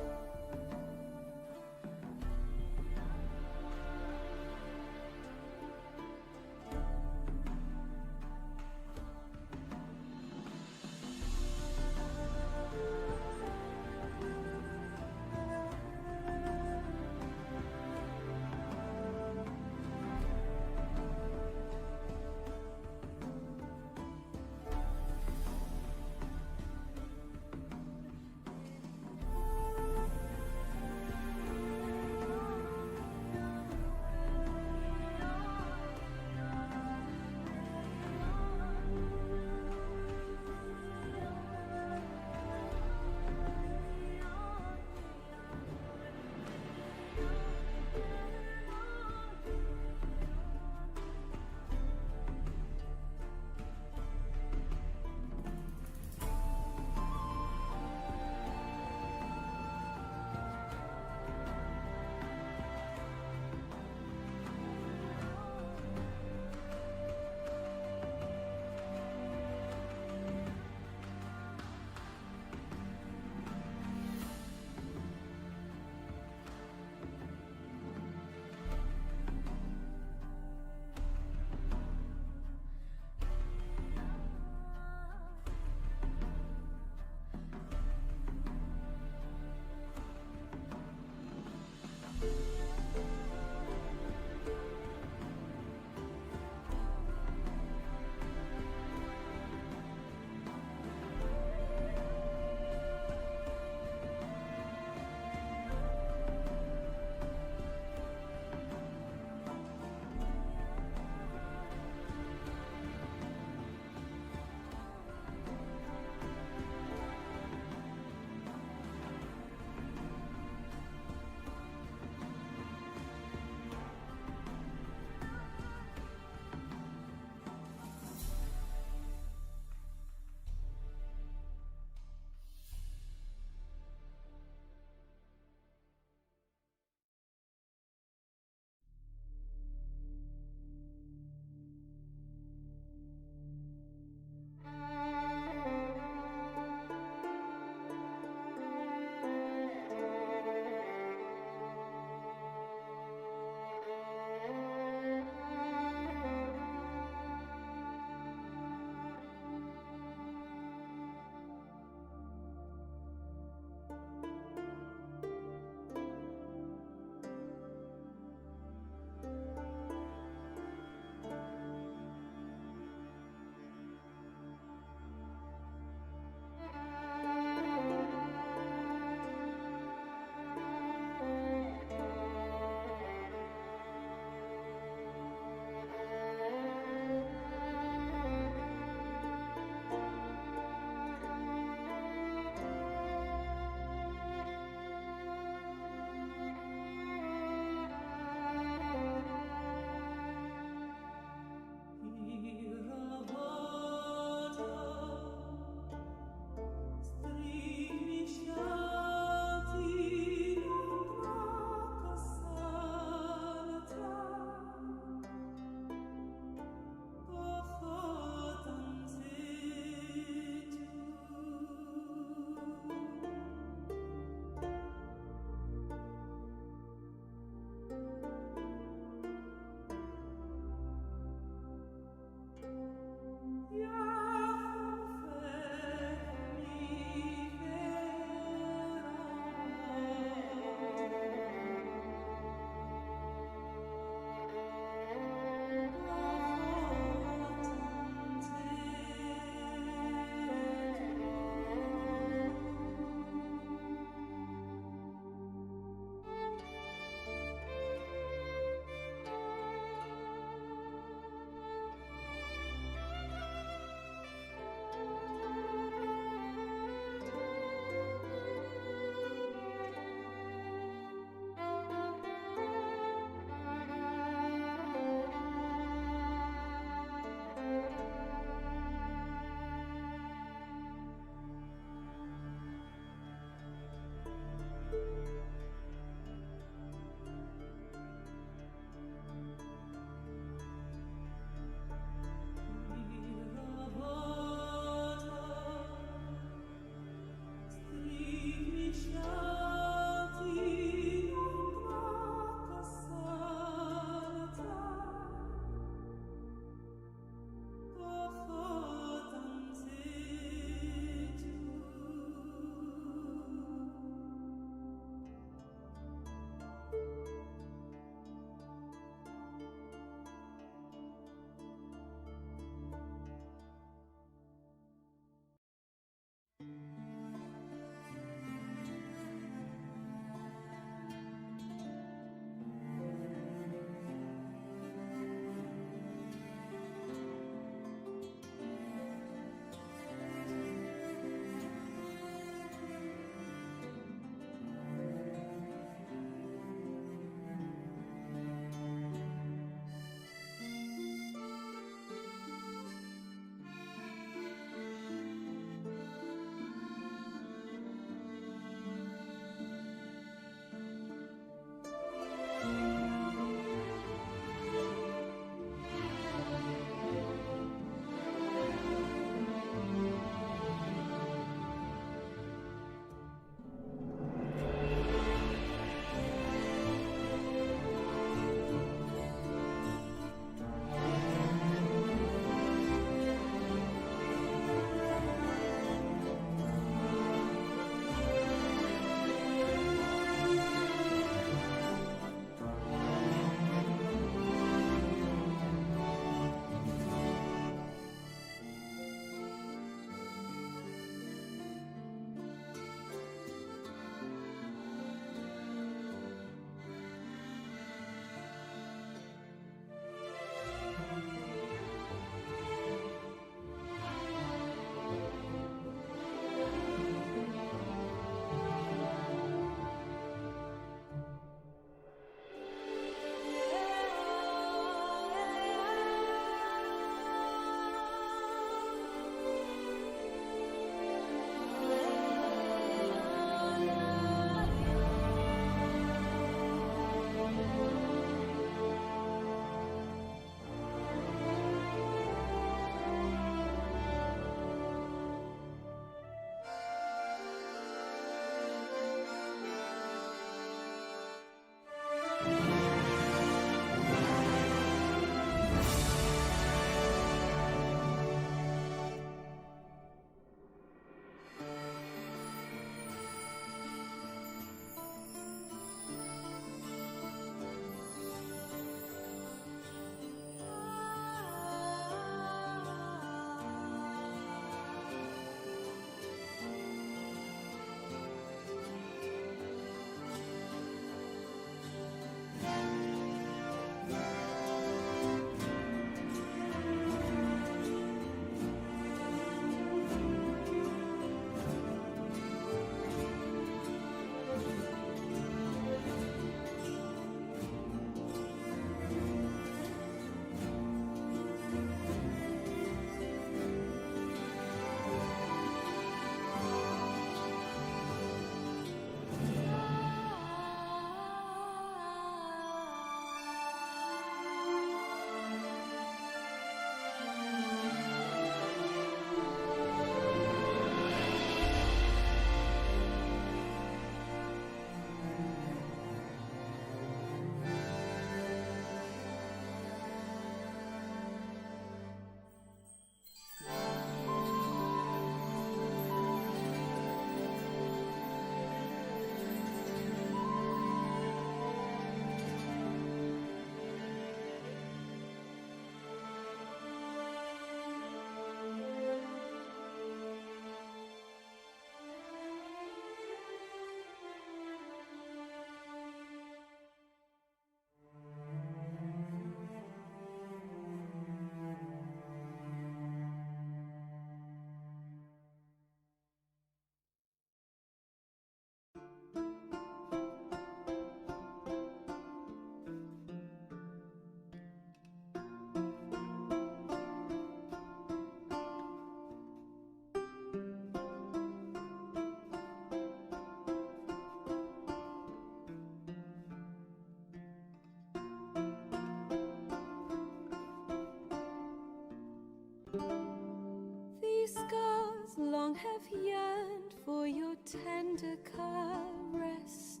Speaker 8: have yearned for your tender caress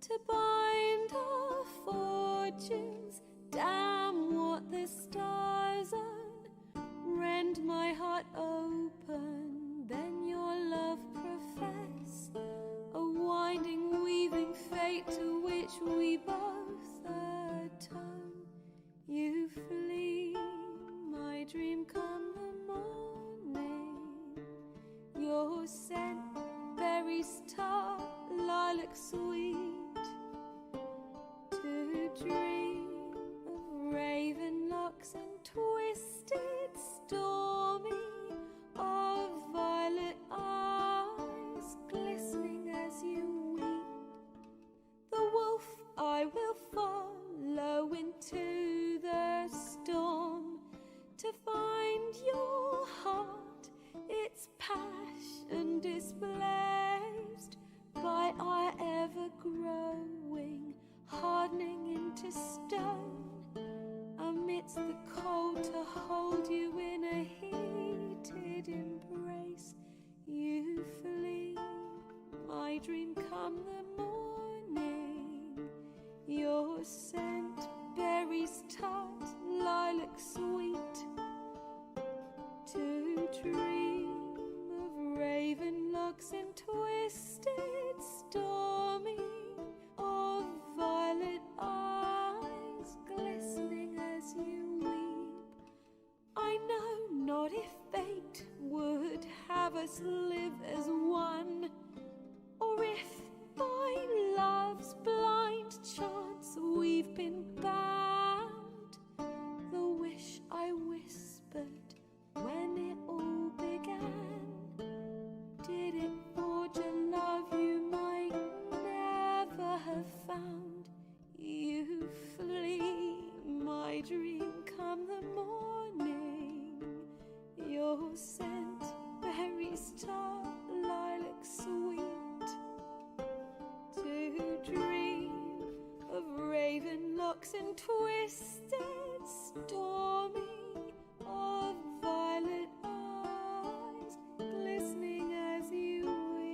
Speaker 8: to bind our fortunes. Damn what the stars own, rend my heart open, then your love profess, a winding, weaving fate to which we both atone. You flee, my dream come the morning, your scent, berries tart, lilac sweet, to dream of raven locks and twisted stormy, of violet eyes glistening as you weep. The wolf I will follow into the storm, to find your heart, its passion displaced by our ever-growing, hardening into stone, amidst the cold to hold you in a heated embrace. You flee, my dream come the morning, your scent, berries tart, lilac sweet, to dream of raven locks and twisted stormy, of violet eyes glistening as you weep. I know not if fate would have us live as one, or if by love's blind chance we've been bound. The wish I whispered when it all began, did it forge a love you might never have found? You flee, my dream come the morning, your scent, berries tart, lilac sweet, to dream of raven locks and twisted stormy, of violet eyes glistening as you weep.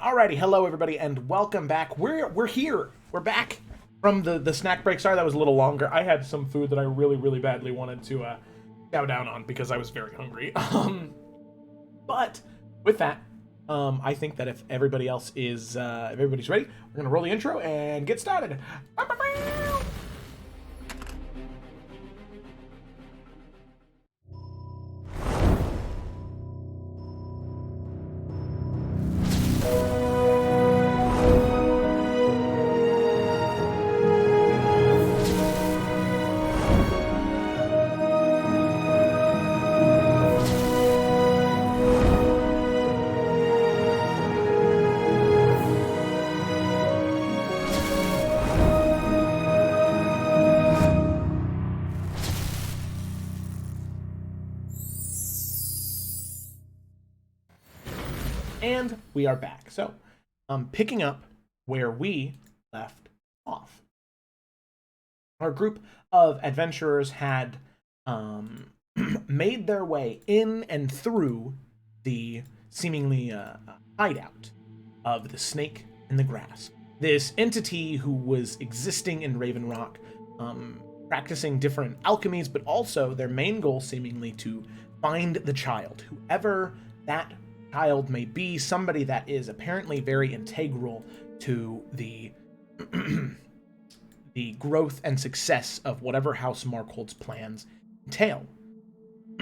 Speaker 1: Alrighty, hello everybody, and welcome back. We're here. We're back from the snack break. Sorry that was a little longer. I had some food that I really badly wanted to chow down on because I was very hungry. But with that, I think that if everybody else is, if everybody's ready, we're gonna roll the intro and get started. And we are back. So, picking up where we left off. Our group of adventurers had made their way in and through the seemingly hideout of the snake in the grass. This entity who was existing in Raven Rock, practicing different alchemies, but also their main goal seemingly to find the child, whoever that child may be, somebody that is apparently very integral to the the growth and success of whatever House Markhold's plans entail.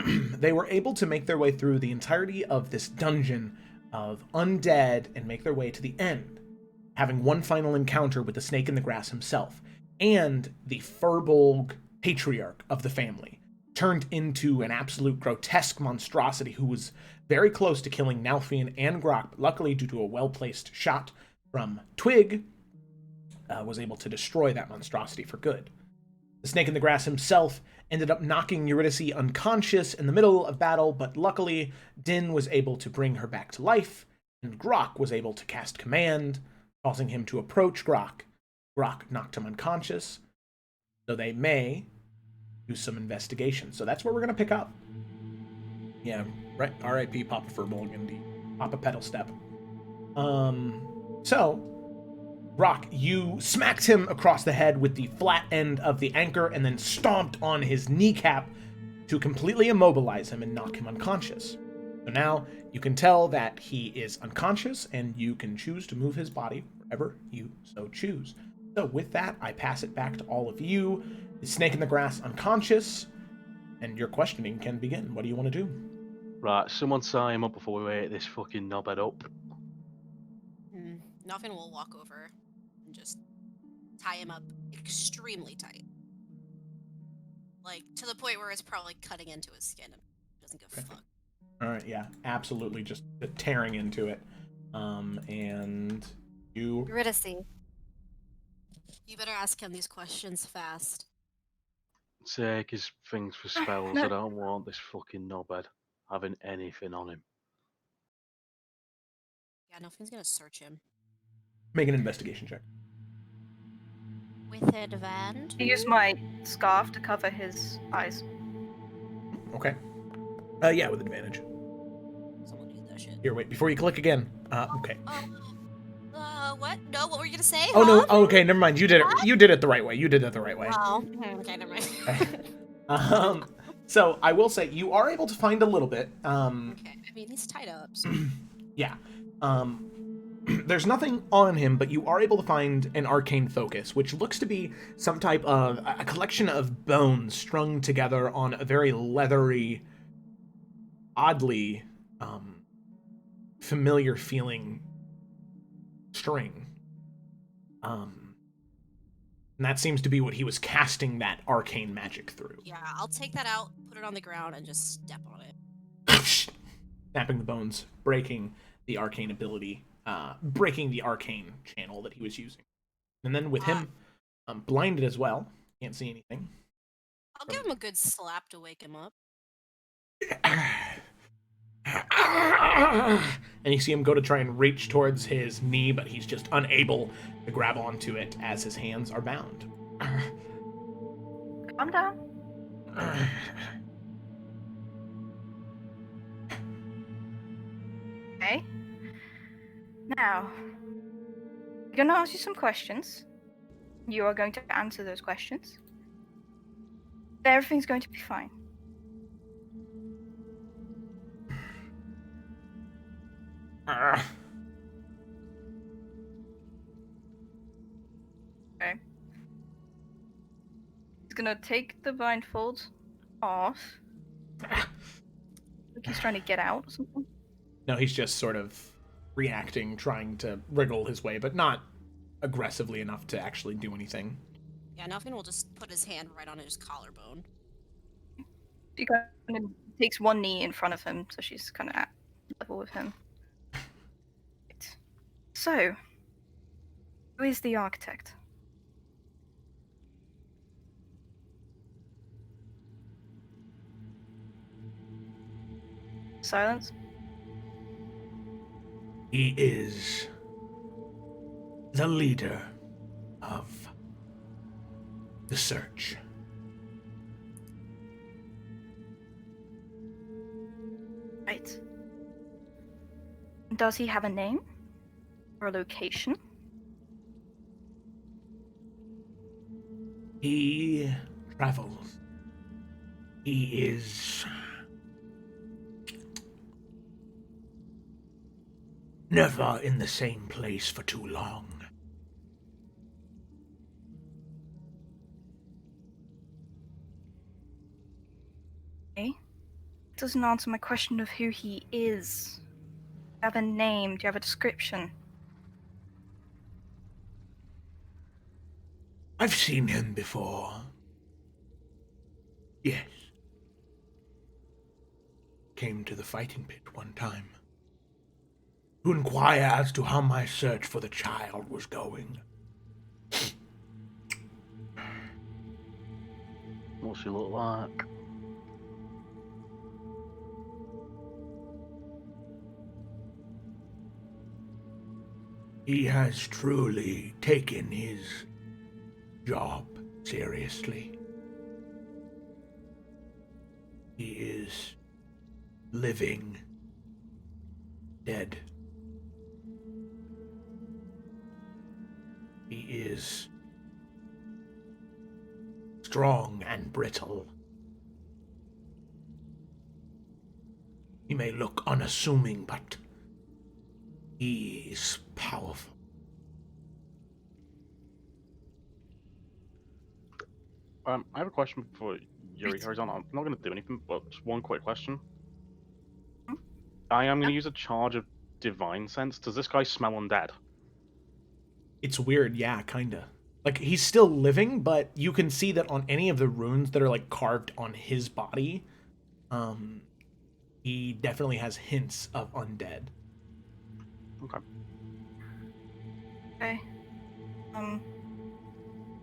Speaker 1: They were able to make their way through the entirety of this dungeon of undead and make their way to the end, having one final encounter with the snake in the grass himself, and the Furbolg patriarch of the family, turned into an absolute grotesque monstrosity who was very close to killing Nalfian and Grok, but luckily, due to a well-placed shot from Twig, was able to destroy that monstrosity for good. The snake in the grass himself ended up knocking Eurydice unconscious in the middle of battle, but luckily, Din was able to bring her back to life, and Grok was able to cast command, causing him to approach Grok. Grok knocked him unconscious, so they may do some investigation. So that's where we're going to pick up. Yeah, right. R.I.P. Papa Furbolg, indeed. Papa Pedal Step. So, Grok, you smacked him across the head with the flat end of the anchor and then stomped on his kneecap to completely immobilize him and knock him unconscious. So now you can tell that he is unconscious and you can choose to move his body wherever you so choose. So with that, I pass it back to all of you. The snake in the grass unconscious, and your questioning can begin. What do you want to do?
Speaker 4: Right, someone tie him up before we wake this fucking knobhead up.
Speaker 7: Nothing will walk over and just tie him up extremely tight. Like, to the point where it's probably cutting into his skin and doesn't give a fuck.
Speaker 1: All right, yeah, absolutely, just tearing into it. And you...
Speaker 2: Eurydice.
Speaker 7: You better ask him these questions fast.
Speaker 4: Take his things for spells. I don't want this fucking knobhead having anything on him.
Speaker 7: Yeah, nothing's gonna search him.
Speaker 1: Make an investigation check.
Speaker 7: With advantage?
Speaker 3: I use my scarf to cover his eyes.
Speaker 1: Okay. Yeah, with advantage.
Speaker 7: Someone do that shit.
Speaker 1: Here, wait, before you click again. Okay.
Speaker 7: What? No, what were you gonna say?
Speaker 1: Oh, no,
Speaker 7: huh?
Speaker 1: okay, never mind. You did it. You did it the right way. You did it the right way.
Speaker 7: Oh, okay, never mind.
Speaker 1: So I will say you are able to find a little bit.
Speaker 7: Okay, I mean, he's tied up, so...
Speaker 1: Yeah. There's nothing on him, but you are able to find an arcane focus, which looks to be some type of a collection of bones strung together on a very leathery, oddly familiar feeling string. And that seems to be what he was casting that arcane magic through.
Speaker 7: Yeah, I'll take that out, put it on the ground, and just step on it.
Speaker 1: Snapping the bones, breaking the arcane ability, breaking the arcane channel that he was using. And then with him blinded as well, can't see anything.
Speaker 7: I'll give him a good slap to wake him up.
Speaker 1: And you see him go to try and reach towards his knee, but he's just unable to grab onto it as his hands are bound.
Speaker 3: Calm down. Okay. Now, I'm gonna ask you some questions. You are going to answer those questions. Everything's going to be fine. Okay. He's gonna take the blindfold off. Like he's trying to get out or something.
Speaker 1: No, he's just sort of reacting, trying to wriggle his way, but not aggressively enough to actually do anything.
Speaker 7: Yeah, Nothing will just put his hand right on his collarbone.
Speaker 3: She kind of takes one knee in front of him, so she's kind of at level with him. Right. So, who is the architect? Silence.
Speaker 1: He is the leader of the search.
Speaker 3: Right. Does he have a name? Or a location?
Speaker 1: He travels. He is never in the same place for too long.
Speaker 3: Okay. Doesn't answer my question of who he is. have a name? Do you have a description?
Speaker 1: I've seen him before. Yes. Came to the fighting pit one time to inquire as to how my search for the child was going.
Speaker 4: What's he look like?
Speaker 1: He has truly taken his job seriously. He is living dead. He is strong and brittle. He may look unassuming, but he is powerful.
Speaker 4: I have a question before Yuri hurries on. I'm not going to do anything, but just one quick question. I am going to use a charge of divine sense. Does this guy smell undead?
Speaker 1: It's weird, yeah, kinda. Like, he's still living, but you can see that on any of the runes that are, like, carved on his body, he definitely has hints of undead.
Speaker 4: Okay.
Speaker 3: Okay.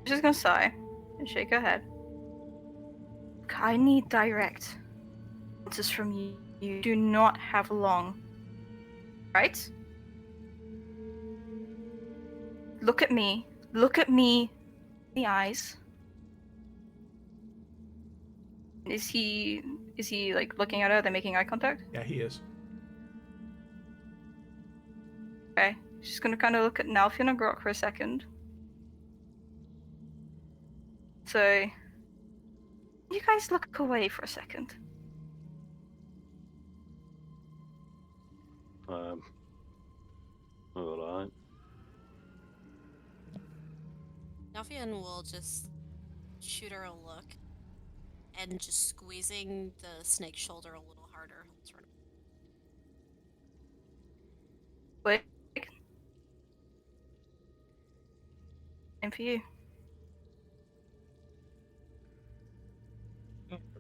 Speaker 3: She's just gonna sigh and shake her head. I need direct answers from you. You do not have long. Right? Look at me. Look at me in the eyes. Is he like looking at her? They're making eye contact?
Speaker 1: Yeah, he is.
Speaker 3: Okay. She's gonna kind of look at Nalfion and Grok for a second. So, you guys look away for a second.
Speaker 4: Alright.
Speaker 7: Nalfion will just shoot her a look, and just squeezing the snake's shoulder a little harder. He'll turn.
Speaker 3: Wait. Same for you.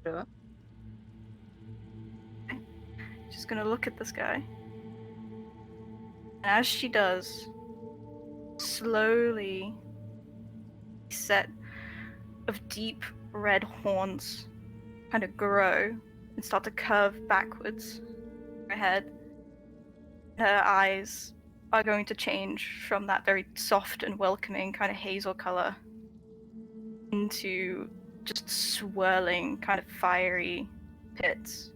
Speaker 3: Okay. She's gonna look at this guy. And as she does, slowly, a set of deep red horns kind of grow and start to curve backwards. Her head, her eyes are going to change from that very soft and welcoming kind of hazel color into just swirling, kind of fiery pits.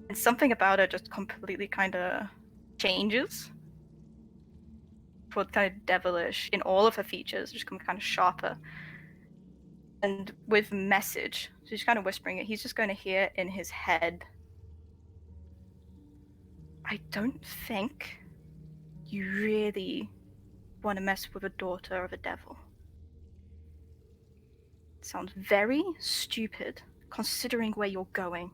Speaker 3: And something about her just completely kind of changes. For kind of devilish in all of her features, just kind of sharper. And with message, she's kind of whispering it, he's just going to hear in his head, I don't think you really want to mess with a daughter of a devil. It sounds very stupid, considering where you're going.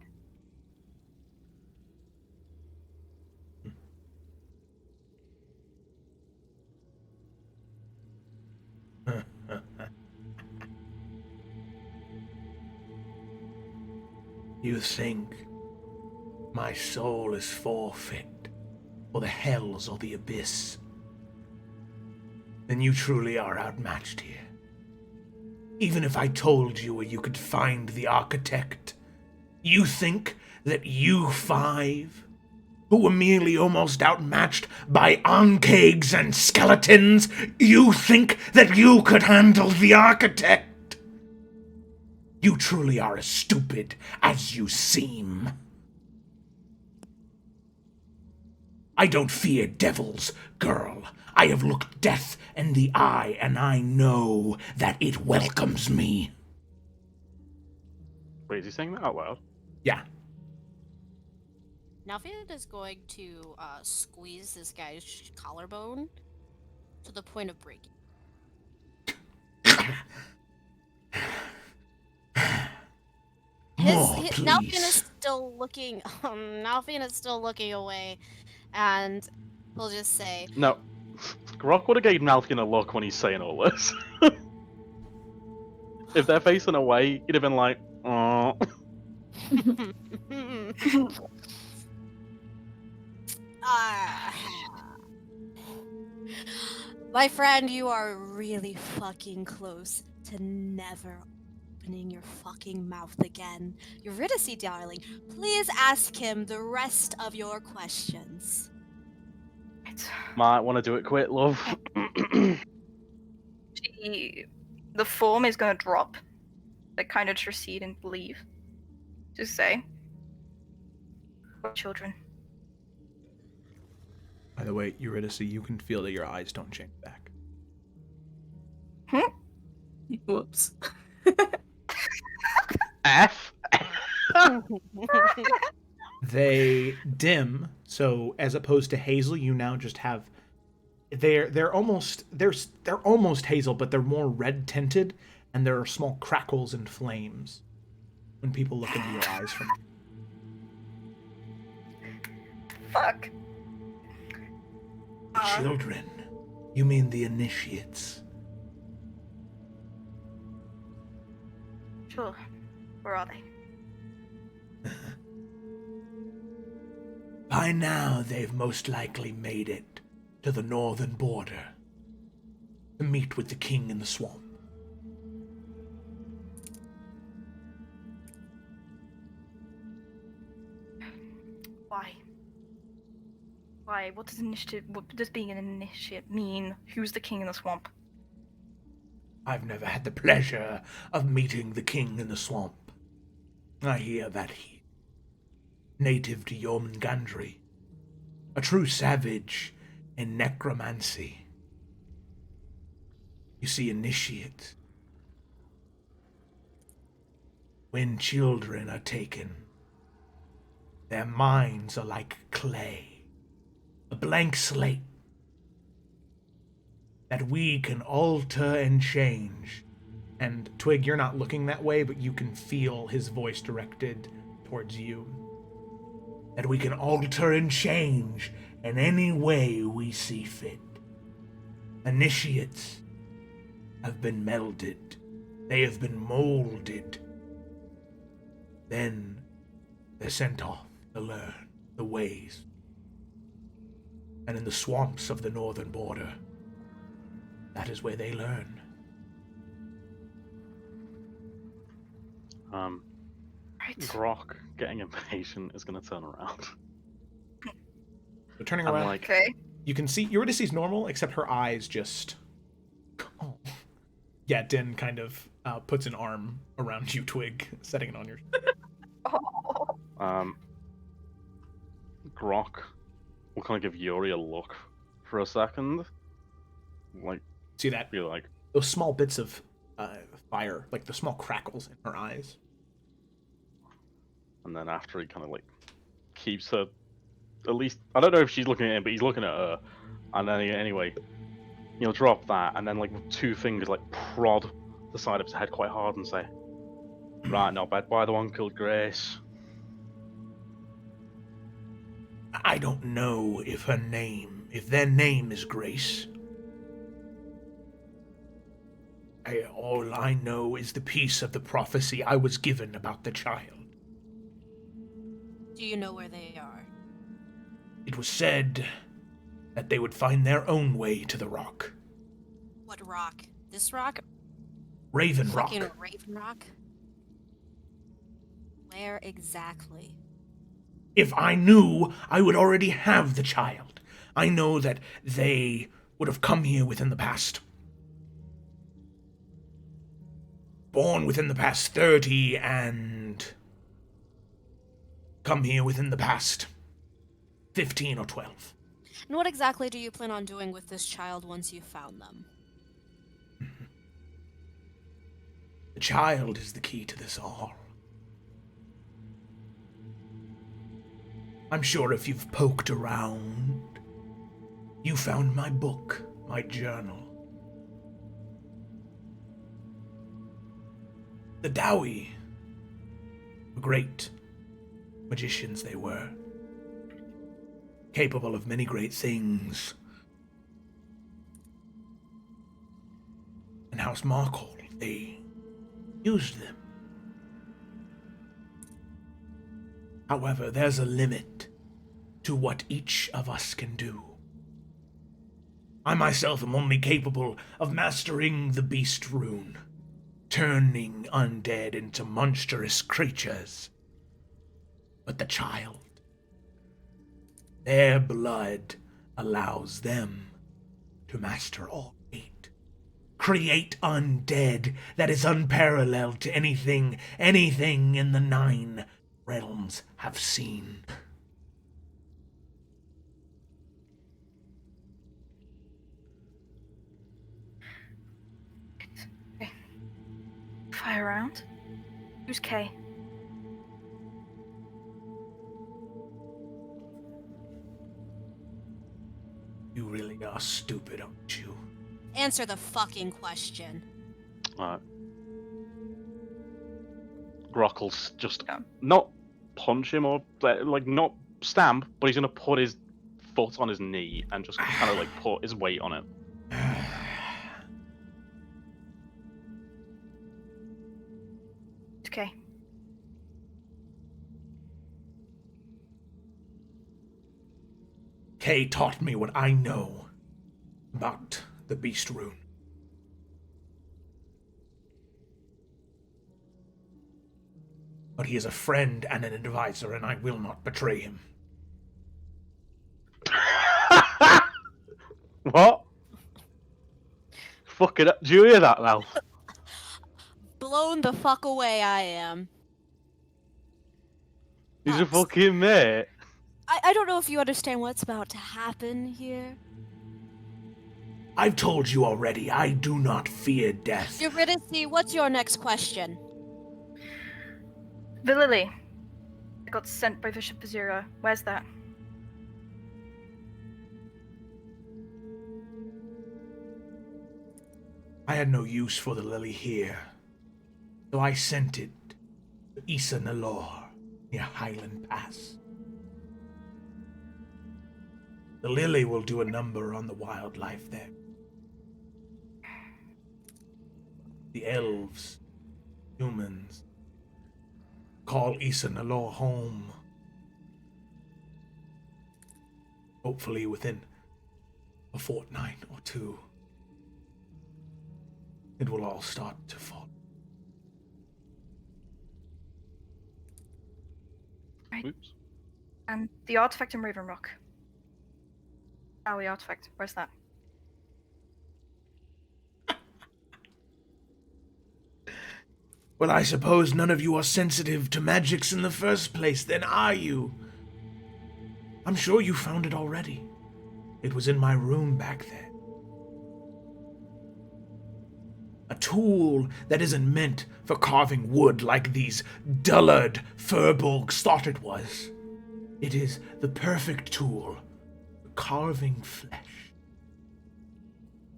Speaker 1: You think my soul is forfeit for the hells or the abyss? Then you truly are outmatched here. Even if I told you where you could find the architect, you think that you five, who were merely almost outmatched by onkegs and skeletons, you think that you could handle the architect? You truly are as stupid as you seem. I don't fear devils, girl. I have looked death in the eye, and I know that it welcomes me.
Speaker 4: Wait, is he saying that out loud?
Speaker 1: Yeah.
Speaker 7: Nalfion is going to squeeze this guy's collarbone to the point of breaking.
Speaker 1: More, please.
Speaker 7: Nalfion is still looking. Nalfion is still looking away
Speaker 2: and he'll just say,
Speaker 4: No. Grok would have gave Malkin a look when he's saying all this. If they're facing away, he'd have been like, oh.
Speaker 7: Ah. My friend, you are really fucking close to never opening your fucking mouth again. Eurydice, darling, please ask him the rest of your questions.
Speaker 4: Might want to do it quick, love.
Speaker 3: The form is gonna drop, like kind of recede and leave. Just say, children.
Speaker 1: By the way, Eurydice, you can feel that your eyes don't change back.
Speaker 5: Whoops.
Speaker 4: F.
Speaker 1: They dim, so as opposed to hazel, you now just have they're almost hazel, but they're more red tinted, and there are small crackles and flames when people look into your eyes from.
Speaker 3: Fuck.
Speaker 1: Children? You mean the initiates?
Speaker 3: Sure. Where are they?
Speaker 1: By now, they've most likely made it to the northern border to meet with the king in the swamp.
Speaker 3: Why? Why? What does initiative? What does being an initiate mean? Who's the king in the swamp?
Speaker 1: I've never had the pleasure of meeting the king in the swamp. I hear that he, native to Jormungandry, a true savage in necromancy. You see, initiate. When children are taken, their minds are like clay, a blank slate that we can alter and change. And Twig, you're not looking that way, but you can feel his voice directed towards you. That we can alter and change in any way we see fit. Initiates have been melded. They have been molded. Then they're sent off to learn the ways. And in the swamps of the northern border, that is where they learn.
Speaker 3: Right.
Speaker 4: Grok, getting impatient, is going to turn around.
Speaker 1: So turning
Speaker 4: I'm
Speaker 1: around,
Speaker 4: like,
Speaker 3: Okay.
Speaker 1: you can see Eurydice's normal, except her eyes just. Oh. Yeah, Din kind of puts an arm around you, Twig, setting it on your.
Speaker 4: Grok will kind of give Yuri a look for a second. Like,
Speaker 1: See that?
Speaker 4: be like,
Speaker 1: Those small bits of fire, like the small crackles in her eyes.
Speaker 4: and then after he kind of like keeps her, at least, I don't know if she's looking at him, but he's looking at her. And then anyway, he'll drop that, and then like with two fingers like prod the side of his head quite hard and say, right, not bad by the one killed Grace.
Speaker 1: I don't know if their name is Grace. All I know is the piece of the prophecy I was given about the child.
Speaker 7: Do you know where they are?
Speaker 1: It was said that they would find their own way to the rock.
Speaker 7: What rock? This rock?
Speaker 1: Raven Rock.
Speaker 7: Fucking Raven Rock? Where exactly?
Speaker 1: If I knew, I would already have the child. I know that they would have come here within the past. Born within the past 30 and come here within the past 15 or 12.
Speaker 7: And what exactly do you plan on doing with this child once you've found them?
Speaker 1: The child is the key to this all. I'm sure if you've poked around, you found my book, my journal. The Dowie were great magicians, they were. capable of many great things. And House Markle, they used them. However, there's a limit to what each of us can do. I myself am only capable of mastering the Beast Rune, turning undead into monstrous creatures. But the child, their blood allows them to master all eight. Create undead that is unparalleled to anything in the 9 realms have seen.
Speaker 3: Okay. Fire round. Who's Kay?
Speaker 1: You really are stupid, aren't you?
Speaker 7: Answer the fucking question.
Speaker 4: Alright. Grockle's just
Speaker 3: Yeah.
Speaker 4: not punch him or like not stamp, but he's gonna put his foot on his knee and just kind of like put his weight on it.
Speaker 3: Okay.
Speaker 1: Kay taught me what I know about the Beast Rune. But he is a friend and an advisor, and I will not betray him.
Speaker 4: What? Fuck it up. Do you hear that now?
Speaker 7: Blown the fuck away I am.
Speaker 4: He's a
Speaker 7: Nuts.
Speaker 4: fucking mate.
Speaker 7: I don't know if you understand what's about to happen here.
Speaker 1: I've told you already, I do not fear death.
Speaker 7: Eurydice, what's your next question?
Speaker 3: The lily. I got sent by Bishop Azura. Where's that?
Speaker 1: I had no use for the lily here, so I sent it to Issa Nalor near Highland Pass. The lily will do a number on the wildlife there. The elves, humans, call Issa Nalor home. Hopefully within a fortnight or two, it will all start to fall.
Speaker 3: Right.
Speaker 4: Oops.
Speaker 3: And the artifact in Raven Rock. Oh, the artifact. Where's that?
Speaker 1: Well, I suppose none of you are sensitive to magics in the first place, then are you? I'm sure you found it already. It was in my room back there. A tool that isn't meant for carving wood like these dullard furbolgs thought it was. It is the perfect tool for carving flesh.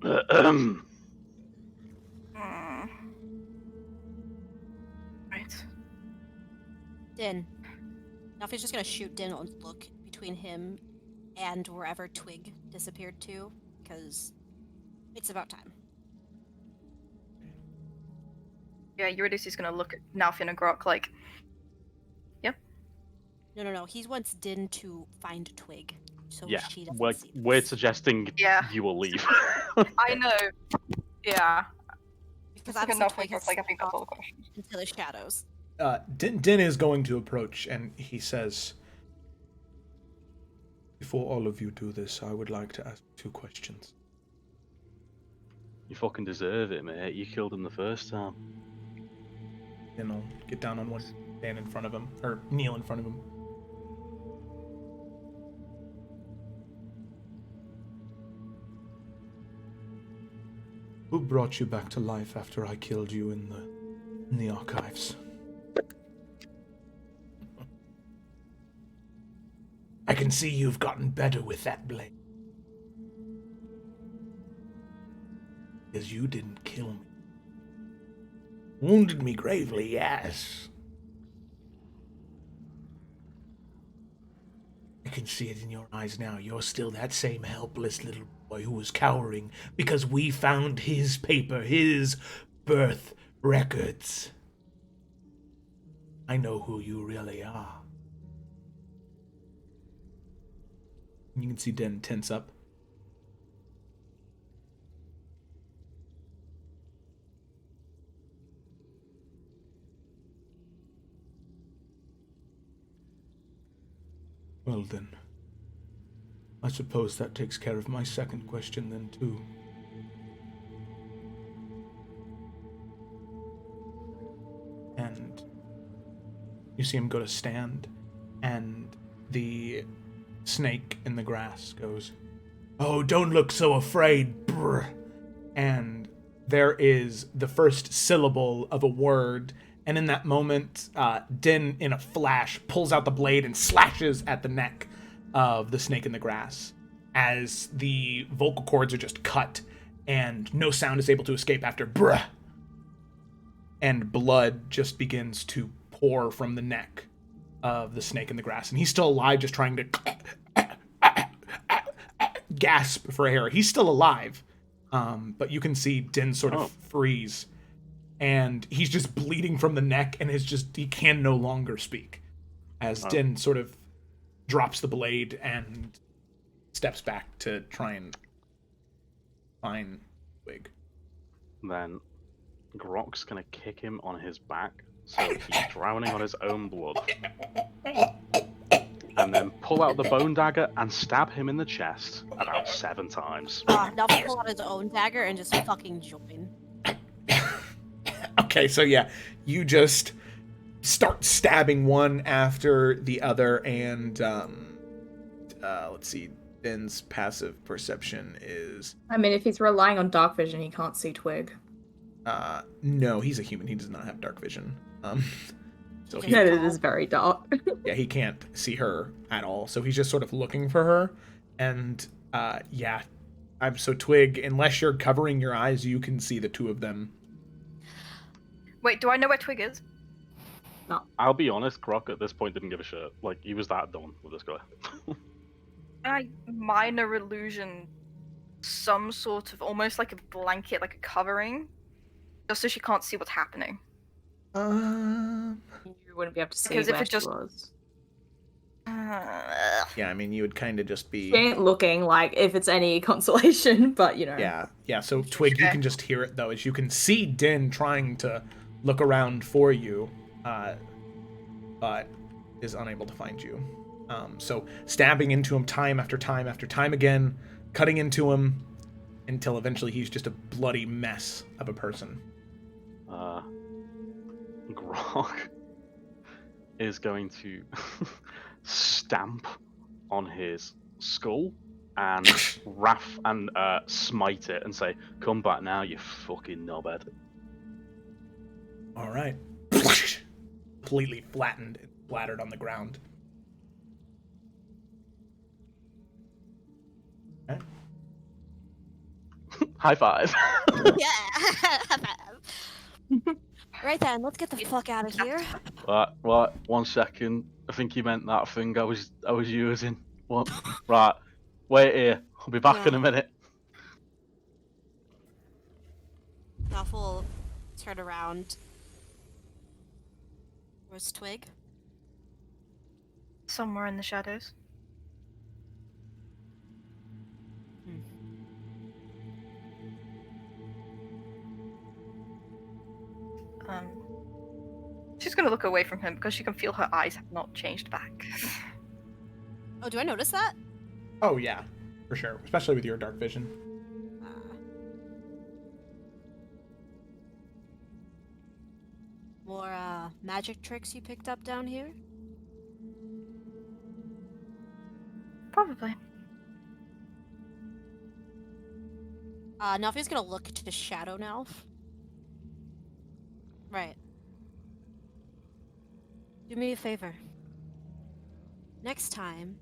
Speaker 3: Hmm. Right.
Speaker 7: Din. Nothing's just gonna shoot Din a look between him and wherever Twig disappeared to, because it's about time.
Speaker 3: Yeah, Eurydice is gonna look at Nalfin and Grok like, yep.
Speaker 7: No. He wants Din to find Twig, so
Speaker 4: Yeah,
Speaker 7: she doesn't
Speaker 4: we're,
Speaker 7: see
Speaker 4: we're
Speaker 7: this.
Speaker 4: suggesting
Speaker 3: Yeah.
Speaker 4: you will leave.
Speaker 3: I know. Yeah.
Speaker 7: Because
Speaker 3: Look at
Speaker 7: obviously
Speaker 3: Nalfin
Speaker 7: Twig
Speaker 3: and
Speaker 7: has
Speaker 3: Grok like, I think that's all the
Speaker 7: gone
Speaker 3: questions.
Speaker 7: into the shadows.
Speaker 1: Din is going to approach, and he says, "Before all of you do this, I would like to ask 2 questions."
Speaker 4: You fucking deserve it, mate. You killed him the first time.
Speaker 1: Then I'll get down on one, stand in front of him, or kneel in front of him. Who brought you back to life after I killed you in the archives? I can see you've gotten better with that blade. Because you didn't kill me. Wounded me gravely, yes. I can see it in your eyes now. You're still that same helpless little boy who was cowering because we found his paper, his birth records. I know who you really are. You can see Den tense up. Well then, I suppose that takes care of my second question then too. And you see him go to stand, and the snake in the grass goes, "Oh, don't look so afraid, brr." And there is the first syllable of a word, and in that moment, Din, in a flash, pulls out the blade and slashes at the neck of the snake in the grass, as the vocal cords are just cut, and no sound is able to escape after bruh. And blood just begins to pour from the neck of the snake in the grass. And he's still alive, just trying to gasp for air. He's still alive. But you can see Din sort of freeze. And he's just bleeding from the neck and he can no longer speak. As Din sort of drops the blade and steps back to try and find Twig.
Speaker 4: Then Grok's gonna kick him on his back so he's drowning on his own blood. And then pull out the bone dagger and stab him in the chest about 7 times.
Speaker 2: Now pull out his own dagger and just fucking join.
Speaker 1: Okay, so yeah, you just start stabbing one after the other, and let's see, Din's passive perception is...
Speaker 5: I mean, if he's relying on dark vision, he can't see Twig.
Speaker 1: No, he's a human. He does not have dark vision. So
Speaker 5: Yeah, it is very dark.
Speaker 1: Yeah, he can't see her at all. So he's just sort of looking for her. And yeah, so Twig, unless you're covering your eyes, you can see the two of them.
Speaker 3: Wait, do I know where Twig is?
Speaker 5: No.
Speaker 4: I'll be honest, Grok at this point didn't give a shit. Like, he was that done with this guy.
Speaker 3: I minor illusion some sort of almost like a blanket, like a covering, just so she can't see what's happening.
Speaker 5: You wouldn't be able to see
Speaker 3: Because
Speaker 5: where
Speaker 3: if it
Speaker 5: she
Speaker 3: just
Speaker 5: was.
Speaker 1: Yeah, I mean, you would kind of just be...
Speaker 5: She ain't looking, like, if it's any consolation, but, you know.
Speaker 1: Yeah, so Twig, you can just hear it, though, as you can see Din trying to look around for you, but is unable to find you. So stabbing into him time after time after time again, cutting into him, until eventually he's just a bloody mess of a person.
Speaker 4: Grok is going to stamp on his skull and smite it and say, "Come back now, you fucking knobhead."
Speaker 1: All right. Completely flattened and splattered on the ground. Okay.
Speaker 4: High five.
Speaker 2: Yeah. Right then, let's get the fuck out of here.
Speaker 4: Right, 1 second. I think you meant that thing I was using. What? Right, wait here. I'll be back in a minute.
Speaker 7: Duff will turn around. Where's Twig?
Speaker 3: Somewhere in the shadows. She's gonna look away from him because she can feel her eyes have not changed back.
Speaker 7: Oh, do I notice that?
Speaker 1: Oh, yeah, for sure. Especially with your dark vision.
Speaker 7: More magic tricks you picked up down here?
Speaker 3: Probably.
Speaker 7: Nelfie's gonna look to Shadow Nelf. Right. Do me a favor. Next time,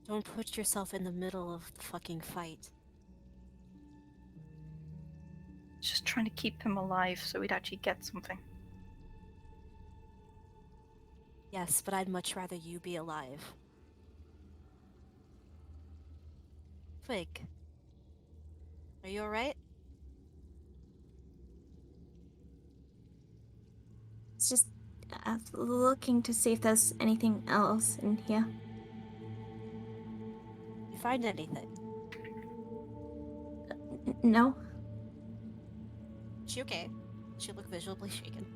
Speaker 7: don't put yourself in the middle of the fucking fight.
Speaker 3: Just trying to keep him alive so we'd actually get something.
Speaker 7: Yes, but I'd much rather you be alive Twig. Are you alright?
Speaker 6: It's just looking to see if there's anything else in here.
Speaker 7: You find anything?
Speaker 6: No.
Speaker 7: Is she okay? She look visibly shaken.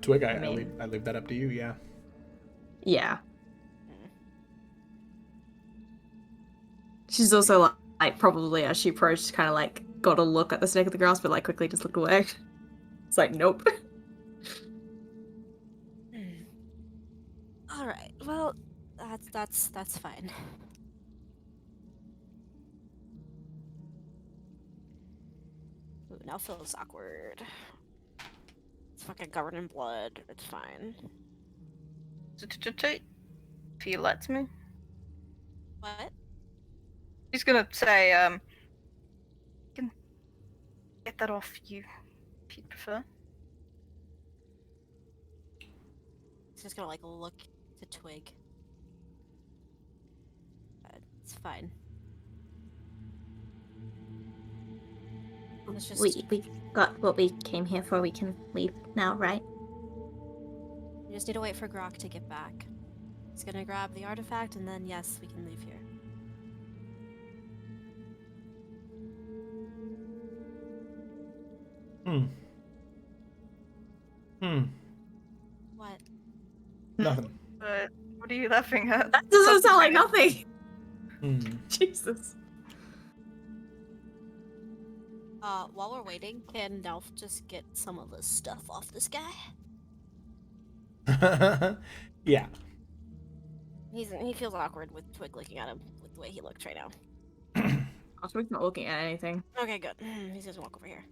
Speaker 1: Twig,
Speaker 5: I mean-
Speaker 1: I leave that up to you. Yeah.
Speaker 5: Yeah. She's also like probably as she approached, kind of like got a look at the snake of the grass, but like quickly just looked away. It's like nope.
Speaker 7: All right. Well, that's fine. Ooh, now feels awkward. It's fucking covered in blood. It's fine.
Speaker 3: If you let me.
Speaker 7: What?
Speaker 3: She's gonna say, can get that off you, if you'd prefer.
Speaker 7: She's just gonna like look to Twig. It's fine. Let's just.
Speaker 6: We got what we came here for. We can leave now, right?
Speaker 7: We just need to wait for Grok to get back. He's gonna grab the artifact, and then yes, we can leave here. What?
Speaker 1: Nothing.
Speaker 3: What are you laughing at?
Speaker 5: That doesn't sound like nothing. Jesus.
Speaker 7: While we're waiting, can Nelf just get some of the stuff off this guy?
Speaker 1: Yeah.
Speaker 7: He feels awkward with Twig looking at him with the way he looks right now.
Speaker 5: Twig's not looking at anything.
Speaker 7: Okay, good. He's gonna walk over here.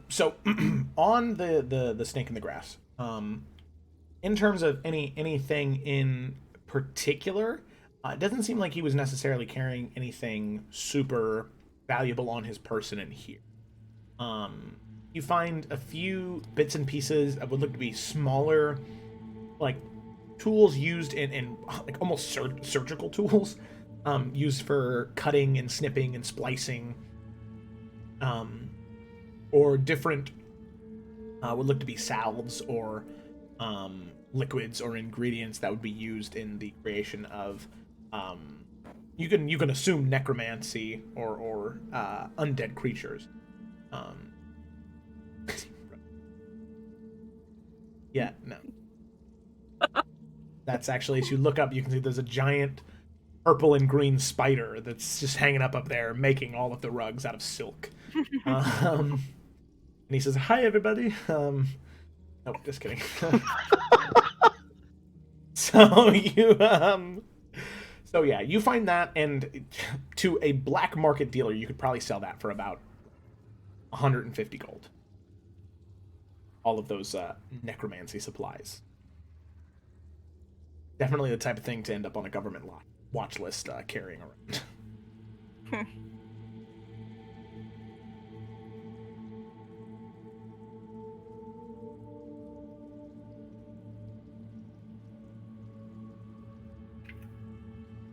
Speaker 1: So on the snake in the grass, in terms of anything in particular, it doesn't seem like he was necessarily carrying anything super valuable on his person in here. You find a few bits and pieces that would look to be smaller, like tools used in like almost surgical tools, used for cutting and snipping and splicing, or different would look to be salves or liquids or ingredients that would be used in the creation of you can assume necromancy or undead creatures. Yeah, no. That's actually, as you look up, you can see there's a giant purple and green spider that's just hanging up there, making all of the rugs out of silk. And he says, "Hi, everybody." Oh, just kidding. So you find that, and to a black market dealer, you could probably sell that for about 150 gold. All of those necromancy supplies. Definitely the type of thing to end up on a government watch list carrying around.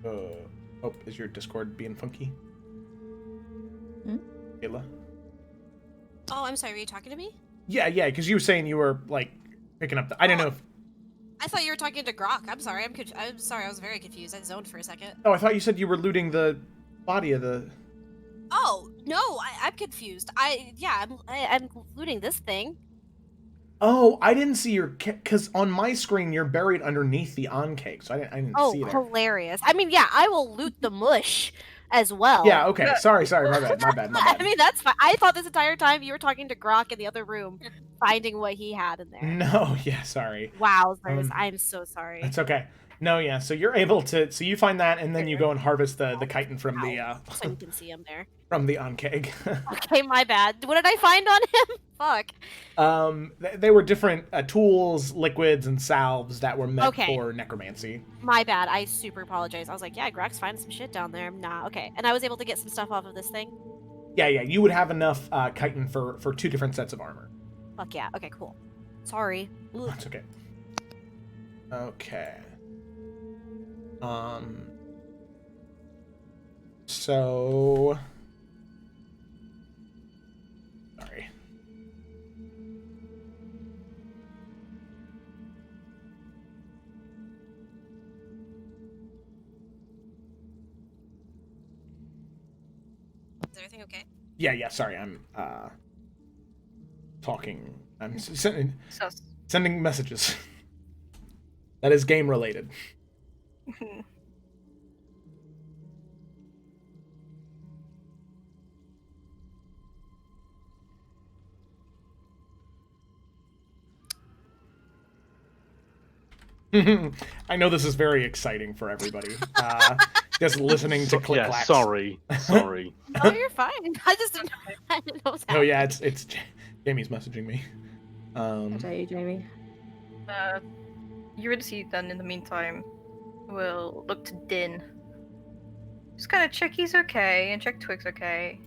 Speaker 1: Oh, is your Discord being funky? Kayla?
Speaker 7: Oh, I'm sorry. Were you talking to me?
Speaker 1: Yeah, because you were saying you were like picking up I don't know if.
Speaker 7: I thought you were talking to Grok. I'm sorry. I'm sorry. I was very confused. I zoned for a second.
Speaker 1: Oh, I thought you said you were looting the body of the.
Speaker 7: Oh no, I'm confused. I'm looting this thing.
Speaker 1: Oh, I didn't see your because on my screen you're buried underneath the on-cake, so I didn't see there.
Speaker 2: Hilarious. I mean, yeah, I will loot the mush as well.
Speaker 1: Yeah, okay. Sorry, my bad.
Speaker 2: I mean, that's fine. I thought this entire time you were talking to Grok in the other room, finding what he had in there.
Speaker 1: No, yeah, sorry.
Speaker 2: Wow, I'm so sorry.
Speaker 1: That's okay. No, yeah, so you're able to, so you find that, and then you go and harvest the chitin from the,
Speaker 2: so you can see him there.
Speaker 1: From the on-keg.
Speaker 2: Okay, my bad. What did I find on him? Fuck.
Speaker 1: They were different tools, liquids, and salves that were meant for necromancy.
Speaker 2: My bad. I super apologize. I was like, yeah, Grok's finding some shit down there. Nah, okay. And I was able to get some stuff off of this thing?
Speaker 1: Yeah, you would have enough chitin for 2 different sets of armor.
Speaker 2: Fuck yeah. Okay, cool. Sorry. Ugh.
Speaker 1: That's okay. Okay. So... Sorry.
Speaker 7: Is everything okay?
Speaker 1: Yeah, sorry, I'm, talking. I'm
Speaker 3: Sus.
Speaker 1: sending messages. That is game related. I know this is very exciting for everybody. Just listening to click clacks.
Speaker 4: Sorry.
Speaker 2: No, you're fine. I didn't know what was
Speaker 1: Oh
Speaker 2: happening.
Speaker 1: yeah, it's Jamie's messaging me.
Speaker 5: I tell you, Jamie.
Speaker 3: Eurydice then, in the meantime, will look to Din. Just kind of check he's okay and check Twig's okay.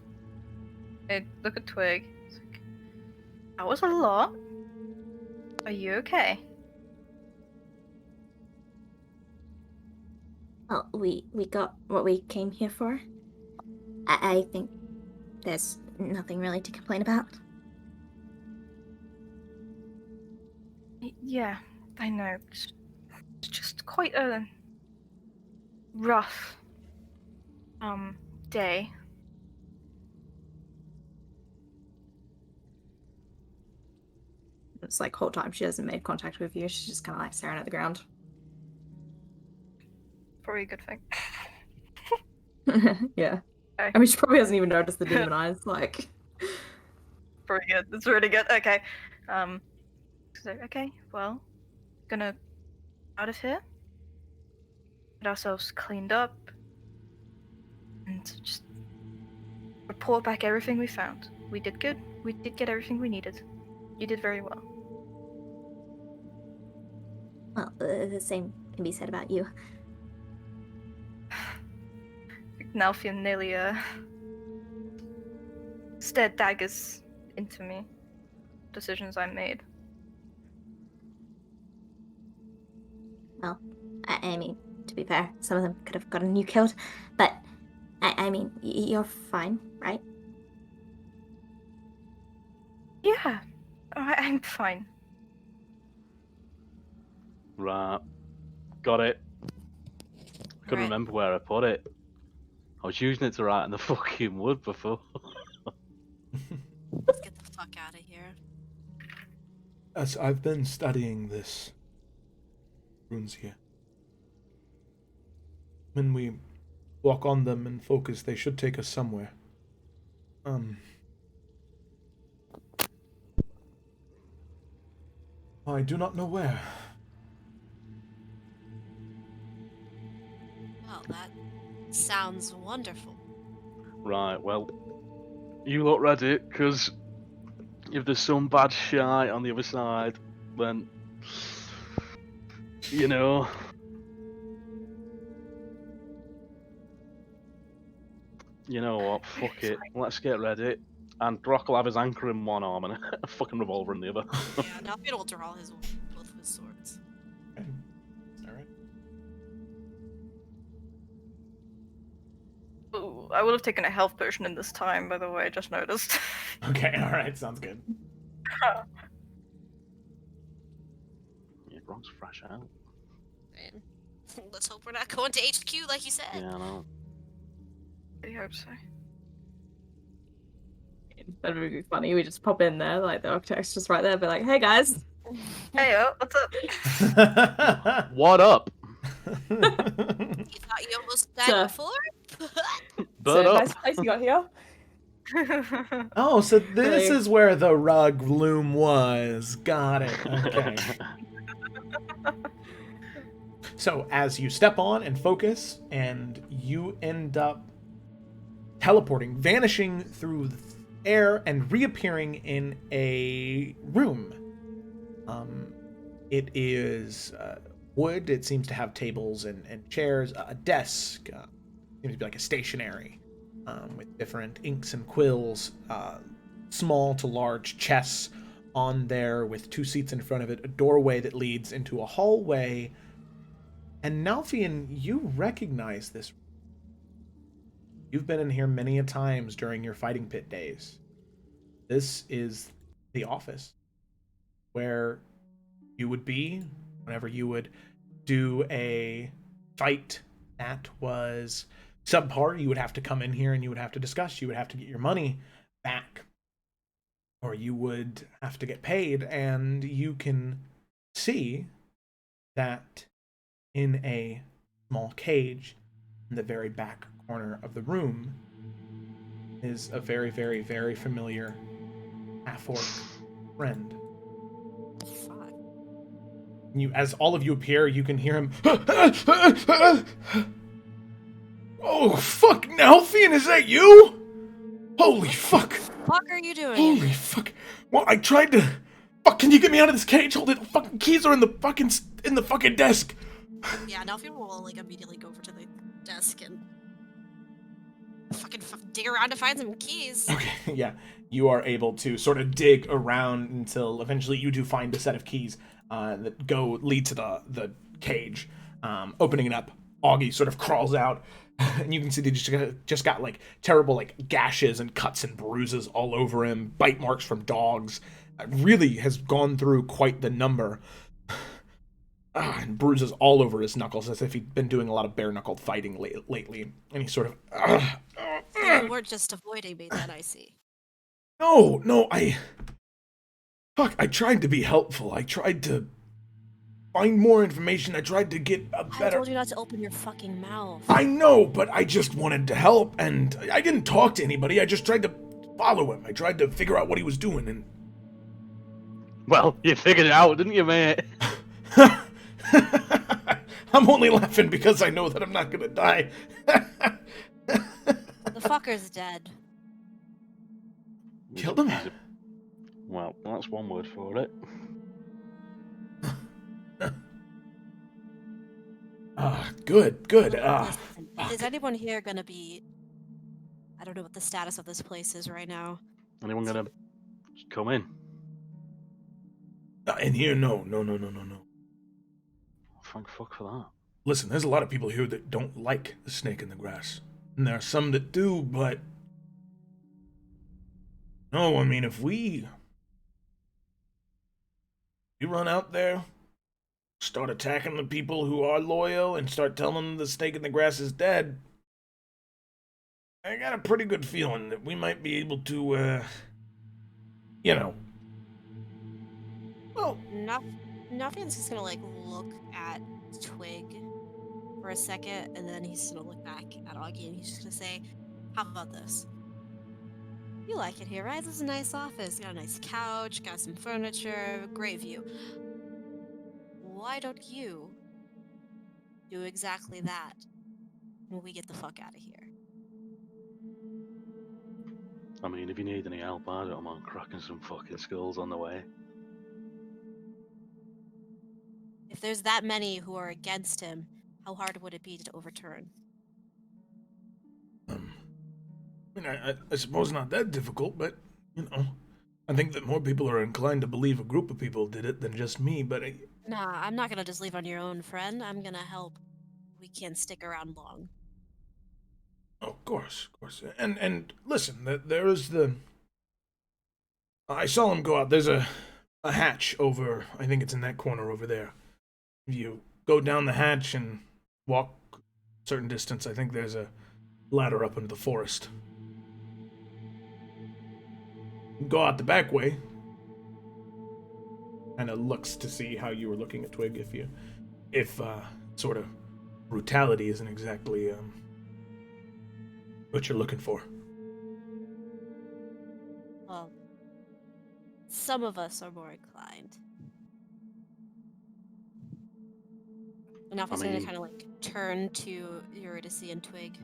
Speaker 3: And look at Twig. It's like, that was a lot. Are you okay?
Speaker 6: Well, we got what we came here for. I think there's nothing really to complain about.
Speaker 3: Yeah, I know. It's just quite a rough day.
Speaker 5: It's like whole time she hasn't made contact with you. She's just kind of like staring at the ground.
Speaker 3: Probably a good thing.
Speaker 5: Yeah.
Speaker 3: Okay.
Speaker 5: I mean, she probably hasn't even noticed the demon eyes. Like,
Speaker 3: Pretty good. That's really good. Okay. So, okay, well, gonna out of here. Get ourselves cleaned up. And just report back everything we found. We did good. We did get everything we needed. You did very well.
Speaker 6: Well, the same can be said about you.
Speaker 3: Nalfian nearly stared daggers into me. Decisions I made.
Speaker 6: Well, I mean, to be fair, some of them could have gotten you killed, but I mean, you're fine, right?
Speaker 3: Yeah, I'm fine.
Speaker 4: Right. Got it. Couldn't
Speaker 7: Right.
Speaker 4: remember where I put it. I was using it to write in the fucking wood before.
Speaker 7: Let's get the fuck out of here.
Speaker 1: As I've been studying this runes here. When we walk on them and focus, they should take us somewhere. I do not know where.
Speaker 7: Well, that sounds wonderful.
Speaker 4: Right, well, you lot ready, because if there's some bad shite on the other side, then, you know. You know what, fuck it, let's get ready. And Brock will have his anchor in one arm and a fucking revolver in the other.
Speaker 7: Yeah, now Finn will draw both of his swords.
Speaker 1: Okay. Alright.
Speaker 3: Ooh, I would have taken a health potion in this time, by the way, I just noticed.
Speaker 1: Okay, alright, sounds good.
Speaker 4: Yeah, Brock's fresh out.
Speaker 7: And let's hope we're not going to HQ like you said.
Speaker 4: Yeah, I know.
Speaker 3: I hope so.
Speaker 5: that'd be funny. We just pop in there, like the architect's just right there, be like, "Hey guys."
Speaker 3: Hey, what's up?
Speaker 4: What up?
Speaker 7: You thought you almost died
Speaker 5: Sir.
Speaker 7: before?
Speaker 4: But
Speaker 5: so
Speaker 4: up.
Speaker 5: nice place you got here.
Speaker 1: Oh, so this
Speaker 5: Really?
Speaker 1: is where the rug loom was. Got it. Okay. So as you step on and focus, and you end up teleporting, vanishing through the air, and reappearing in a room. It is wood. It seems to have tables and chairs, a desk. Seems to be like a stationery with different inks and quills, small to large chests on there with 2 seats in front of it, a doorway that leads into a hallway. And Nalfian, you recognize this. You've been in here many a times during your fighting pit days. This is the office where you would be whenever you would do a fight that was subpar. You would have to come in here and you would have to discuss. You would have to get your money back, or you would have to get paid. And you can see that in a small cage in the very back corner of the room is a very, very, very familiar half-orc friend.
Speaker 7: Fuck.
Speaker 1: You, as all of you appear, you can hear him. Oh fuck, Nalfian, is that you? Holy fuck!
Speaker 7: Fuck are you doing?
Speaker 1: Holy fuck! Well, I tried to. Fuck! Can you get me out of this cage? Hold it! The fucking keys are in the fucking desk.
Speaker 7: Yeah, Nelfian will like immediately go over to the desk and fucking dig around to find some keys.
Speaker 1: Okay, yeah, you are able to sort of dig around until eventually you do find a set of keys that lead to the cage. Opening it up, Augie sort of crawls out, and you can see they just got like terrible like gashes and cuts and bruises all over him, bite marks from dogs. Really has gone through quite the number. And bruises all over his knuckles as if he'd been doing a lot of bare-knuckled fighting lately. And he's sort of...
Speaker 7: You were just avoiding me, then I see.
Speaker 1: No, Fuck, I tried to be helpful. I tried to find more information. I tried to get a better...
Speaker 7: I told you not to open your fucking mouth.
Speaker 1: I know, but I just wanted to help, and I didn't talk to anybody. I just tried to follow him. I tried to figure out what he was doing, and...
Speaker 4: Well, you figured it out, didn't you, mate?
Speaker 1: I'm only laughing because I know that I'm not gonna die.
Speaker 7: The fucker's dead.
Speaker 1: Killed him?
Speaker 4: Well, that's one word for it.
Speaker 1: Good.
Speaker 7: Listen, is anyone here gonna be... I don't know what the status of this place is right now.
Speaker 4: Anyone gonna just come in?
Speaker 1: In here, no.
Speaker 4: Thank fuck for that.
Speaker 1: Listen, there's a lot of people here that don't like the snake in the grass. And there are some that do, but... No, I mean, if we run out there, start attacking the people who are loyal, and start telling them the snake in the grass is dead, I got a pretty good feeling that we might be able to, well...
Speaker 7: Nothing's just gonna like look at Twig for a second, and then he's gonna look back at Augie and he's just gonna say, how about this? You like it here, right? This is a nice office. Got a nice couch, got some furniture, great view. Why don't you do exactly that when we get the fuck out of here?
Speaker 4: I mean, if you need any help, I don't mind cracking some fucking skulls on the way.
Speaker 7: If there's that many who are against him, how hard would it be to overturn?
Speaker 1: I mean, I suppose not that difficult, but, I think that more people are inclined to believe a group of people did it than just me, but
Speaker 7: Nah, I'm not gonna just leave on your own, friend. I'm gonna help. We can't stick around long.
Speaker 1: Oh, of course. And listen, there is the... I saw him go out. There's a hatch over, I think it's in that corner over there. If you go down the hatch and walk a certain distance, I think there's a ladder up into the forest. Go out the back way. Kind of looks to see how you were looking at Twig, if sort of brutality isn't exactly what you're looking for.
Speaker 7: Well, some of us are more inclined. And now he's gonna kind of like turn to Eurydice and Twig.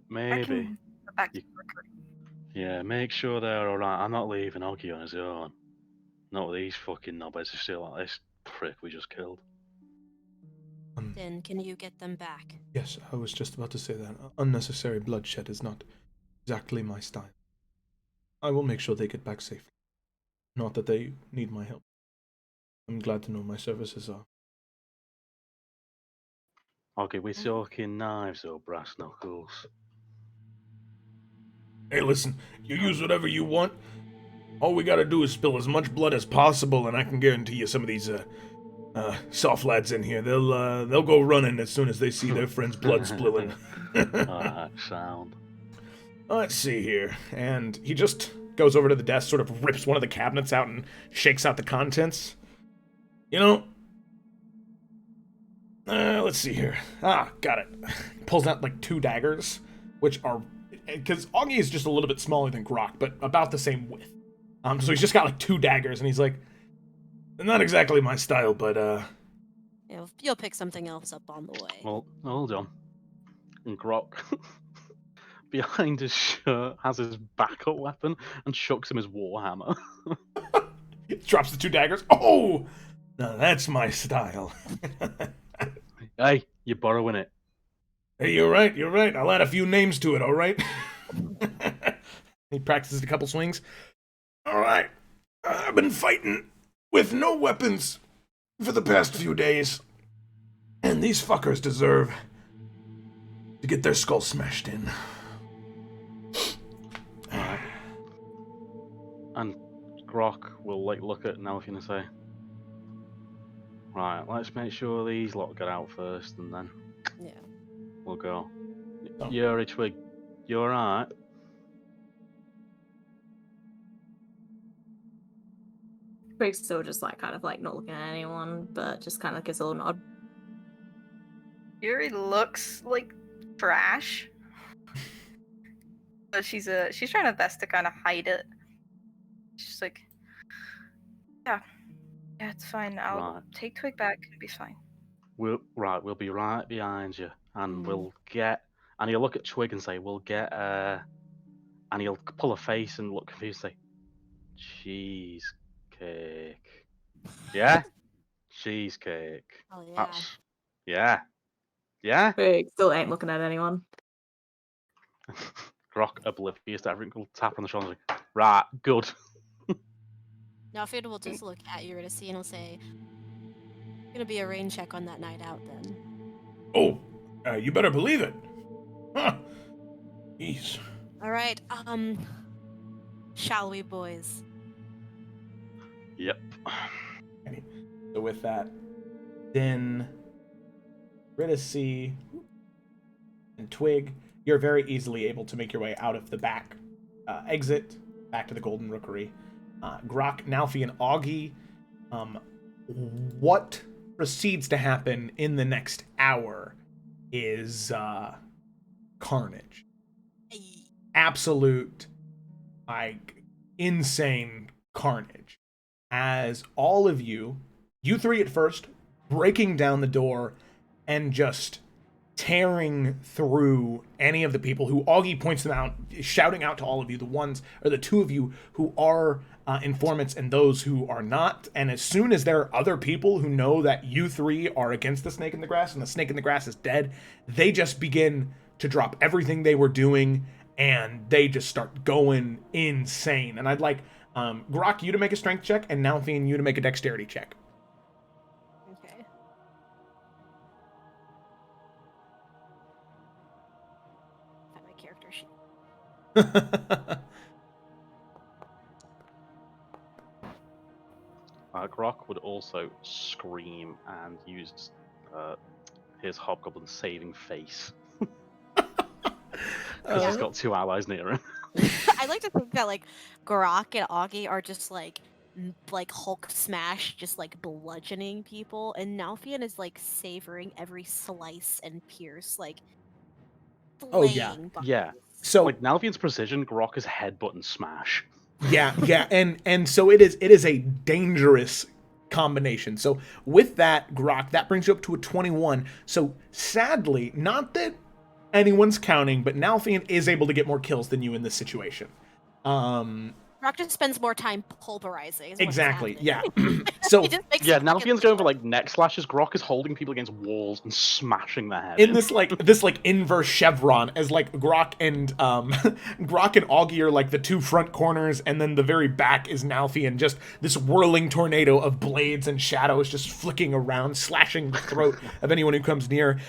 Speaker 4: Maybe.
Speaker 3: Back to
Speaker 4: Yeah, make sure they're alright. I'm not leaving Oggy on his own. Not with these fucking knobheads who still like this prick we just killed.
Speaker 7: Then can you get them back?
Speaker 1: Yes, I was just about to say that. Unnecessary bloodshed is not exactly my style. I will make sure they get back safely. Not that they need my help. I'm glad to know my services are.
Speaker 4: Okay, we're talking knives or brass knuckles.
Speaker 1: Hey, listen, you use whatever you want. All we gotta do is spill as much blood as possible, and I can guarantee you some of these soft lads in here, they'll go running as soon as they see their friend's blood spilling.
Speaker 4: Alright, sound.
Speaker 1: Let's see here. And he just goes over to the desk, sort of rips one of the cabinets out and shakes out the contents. You know, let's see here. Got it. Pulls out like 2 daggers, which are, because Augie is just a little bit smaller than Grok, but about the same width. So he's just got like 2 daggers, and he's like, not exactly my style, but
Speaker 7: You'll pick something else up on the way.
Speaker 4: Well, hold on. And Grok, behind his shirt, has his backup weapon and chucks him his warhammer.
Speaker 1: drops the 2 daggers. Oh, now that's my style.
Speaker 4: Hey, you're borrowing it.
Speaker 1: Hey, you're right. I'll add a few names to it, all right? He practices a couple swings. All right. I've been fighting with no weapons for the past few days, and these fuckers deserve to get their skull smashed in.
Speaker 4: Alright. And Grok will look at Nelfin and say, right, let's make sure these lot get out first, and then
Speaker 7: Yeah.
Speaker 4: we'll go.
Speaker 1: Oh.
Speaker 4: Yuri, Twig, you alright?
Speaker 5: Twig's still just kind of not looking at anyone, but just kind of gives a little nod.
Speaker 3: Yuri looks like trash. But she's trying her best to kind of hide it. She's like, yeah, it's fine. I'll take Twig back. It'll be fine.
Speaker 4: We'll be right behind you, and we'll get. And he'll look at Twig and say, "We'll get." And he'll pull a face and look confused, and say, "Cheesecake." Yeah, cheesecake.
Speaker 7: Oh yeah.
Speaker 4: That's yeah.
Speaker 5: Twig still ain't looking at anyone.
Speaker 4: Grok, oblivious to everything, will tap on the shoulder. Like, right, good.
Speaker 7: Now Fade will just look at you to see and he'll say, "Gonna be a rain check on that night out then."
Speaker 1: Oh, you better believe it. Huh. Jeez.
Speaker 7: All right. Shall we, boys?
Speaker 4: Yep.
Speaker 1: So with that, then Riddicy and Twig, you're very easily able to make your way out of the back exit, back to the Golden Rookery. Grok, Nalfi, and Augie, what proceeds to happen in the next hour is carnage. Absolute, insane carnage. As all of you 3 at first, breaking down the door and just tearing through any of the people who Augie points them out, shouting out to all of you, the 2 of you who are informants and those who are not. And as soon as there are other people who know that you 3 are against the snake in the grass and the snake in the grass is dead, they just begin to drop everything they were doing and they just start going insane. And I'd like Grok, you to make a strength check, and Nalfian, you to make a dexterity check.
Speaker 7: Okay. Find my character sheet.
Speaker 4: Grok would also scream and use his hobgoblin saving face. Because he's got 2 allies near him.
Speaker 7: I like to think that Grok and Augie are just like Hulk smash, just bludgeoning people, and Nalfian is savoring every slice and pierce,
Speaker 1: Oh, yeah.
Speaker 4: Yeah.
Speaker 1: So
Speaker 4: Nalfian's precision, Grok is headbutt and smash.
Speaker 1: Yeah, and so it is a dangerous combination. So with that, Grok, that brings you up to a 21. So sadly, not that anyone's counting, but Nalfian is able to get more kills than you in this situation.
Speaker 2: Rock just spends more time pulverizing. is what's
Speaker 1: Exactly.
Speaker 2: happening.
Speaker 1: Yeah. So
Speaker 2: He just makes
Speaker 4: Yeah,
Speaker 2: fucking
Speaker 4: Nalfian's going for like neck slashes. Grok is holding people against walls and smashing their head
Speaker 1: in this inverse chevron, as like Grok and Grok and Augie are like the two front corners, and then the very back is Nalfi, and just this whirling tornado of blades and shadows just flicking around, slashing the throat of anyone who comes near.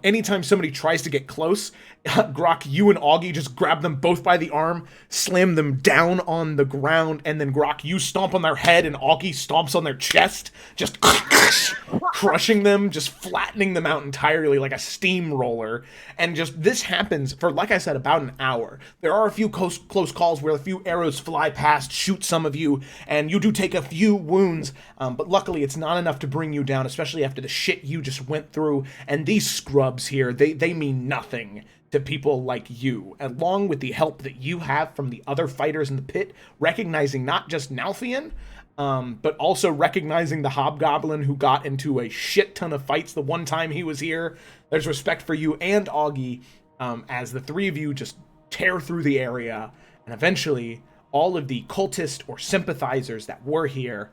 Speaker 1: Anytime somebody tries to get close, Grok, you and Augie just grab them both by the arm, slam them down on the ground, and then Grok, you stomp on their head, and Augie stomps on their chest, just crushing them, just flattening them out entirely like a steamroller. And just this happens for, like I said, about an hour. There are a few close calls where a few arrows fly past, shoot some of you, and you do take a few wounds, but luckily it's not enough to bring you down, especially after the shit you just went through. And these scrubs here, they mean nothing to people like you, along with the help that you have from the other fighters in the pit, recognizing not just Nalfian, but also recognizing the hobgoblin who got into a shit ton of fights the one time he was here. There's respect for you and Augie, as the three of you just tear through the area, and eventually all of the cultists or sympathizers that were here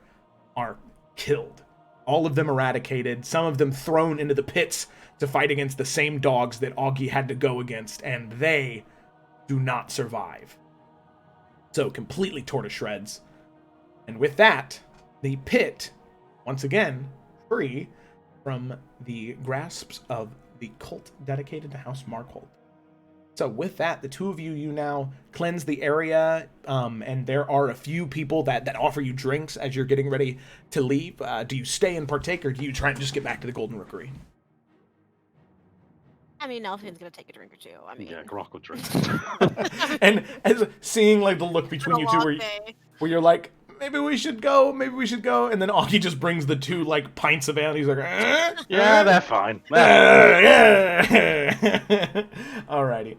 Speaker 1: are killed. All of them eradicated, some of them thrown into the pits to fight against the same dogs that Augie had to go against, and they do not survive. So completely tore to shreds. And with that, the pit, once again, free from the grasps of the cult dedicated to House Markhold. So with that, the two of you now cleanse the area, and there are a few people that offer you drinks as you're getting ready to leave. Do you stay and partake, or do you try and just get back to the Golden Rookery?
Speaker 2: I mean, Nalfian's gonna take a drink or two. I mean,
Speaker 4: Yeah, Grok will drink.
Speaker 1: And as seeing like the look between you two where you're like, maybe we should go, and then Augie just brings the two like pints of ale. He's like,
Speaker 4: Yeah, they're fine.
Speaker 1: yeah. Alrighty.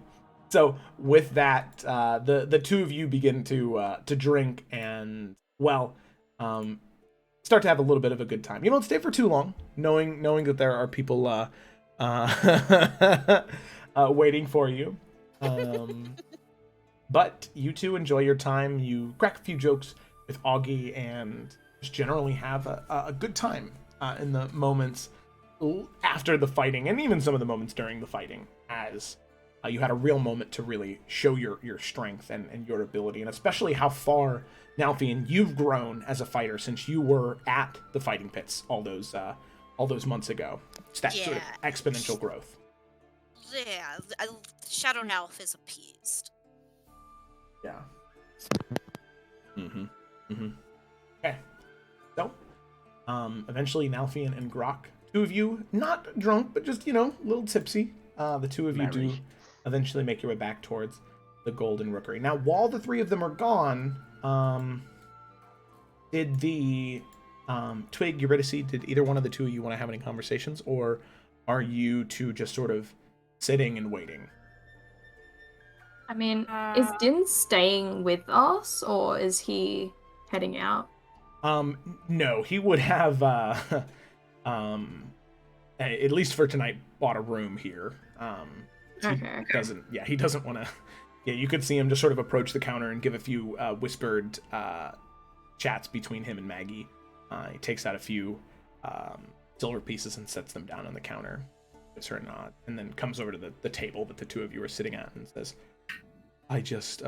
Speaker 1: So with that, the two of you begin to drink and start to have a little bit of a good time. You don't stay for too long, knowing that there are people waiting for you. But you two enjoy your time. You crack a few jokes with Augie and just generally have a good time in the moments after the fighting, and even some of the moments during the fighting, as you had a real moment to really show your strength and your ability, and especially how far, Nalfian, you've grown as a fighter since you were at the fighting pits all those months ago. It's that sort of exponential growth.
Speaker 7: Yeah, Shadow Nalf is appeased.
Speaker 1: Yeah. Okay. So, eventually Nalfian and Grok, two of you, not drunk, but just, a little tipsy. The two of you do eventually make your way back towards the Golden Rookery. Now, while the three of them are gone, did the Twig, Eurydice, did either one of the two of you want to have any conversations, or are you two just sort of sitting and waiting?
Speaker 5: I mean, is Din staying with us, or is he heading out?
Speaker 1: No, he would have, at least for tonight, bought a room here.
Speaker 5: Okay.
Speaker 1: He doesn't want to. Yeah, you could see him just sort of approach the counter and give a few whispered chats between him and Maggie. He takes out a few silver pieces and sets them down on the counter. Gives her a nod, and then comes over to the table that the two of you are sitting at and says, I just,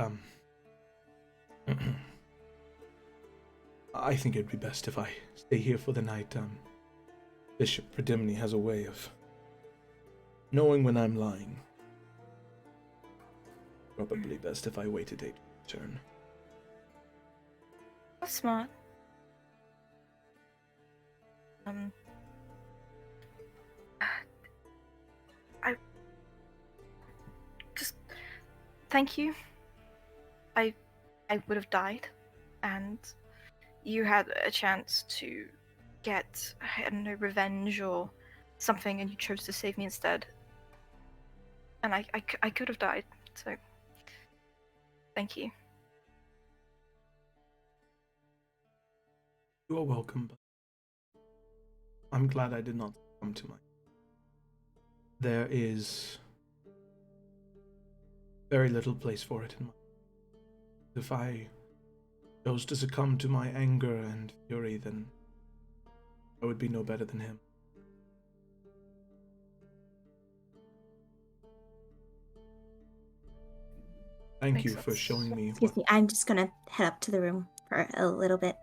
Speaker 1: I think it'd be best if I stay here for the night. Bishop Predimini has a way of knowing when I'm lying. Probably best if I waited a turn.
Speaker 3: That's smart. I just thank you. I would have died, and you had a chance to get, I don't know, revenge or something, and you chose to save me instead. And I could have died, so thank you.
Speaker 1: You are welcome, but I'm glad I did not come to my... There is very little place for it in my... If I chose to succumb to my anger and fury, then I would be no better than him. Thank
Speaker 3: Makes
Speaker 1: you for
Speaker 3: sense.
Speaker 1: showing me
Speaker 6: Excuse me, I'm just gonna head up to the room for a little bit.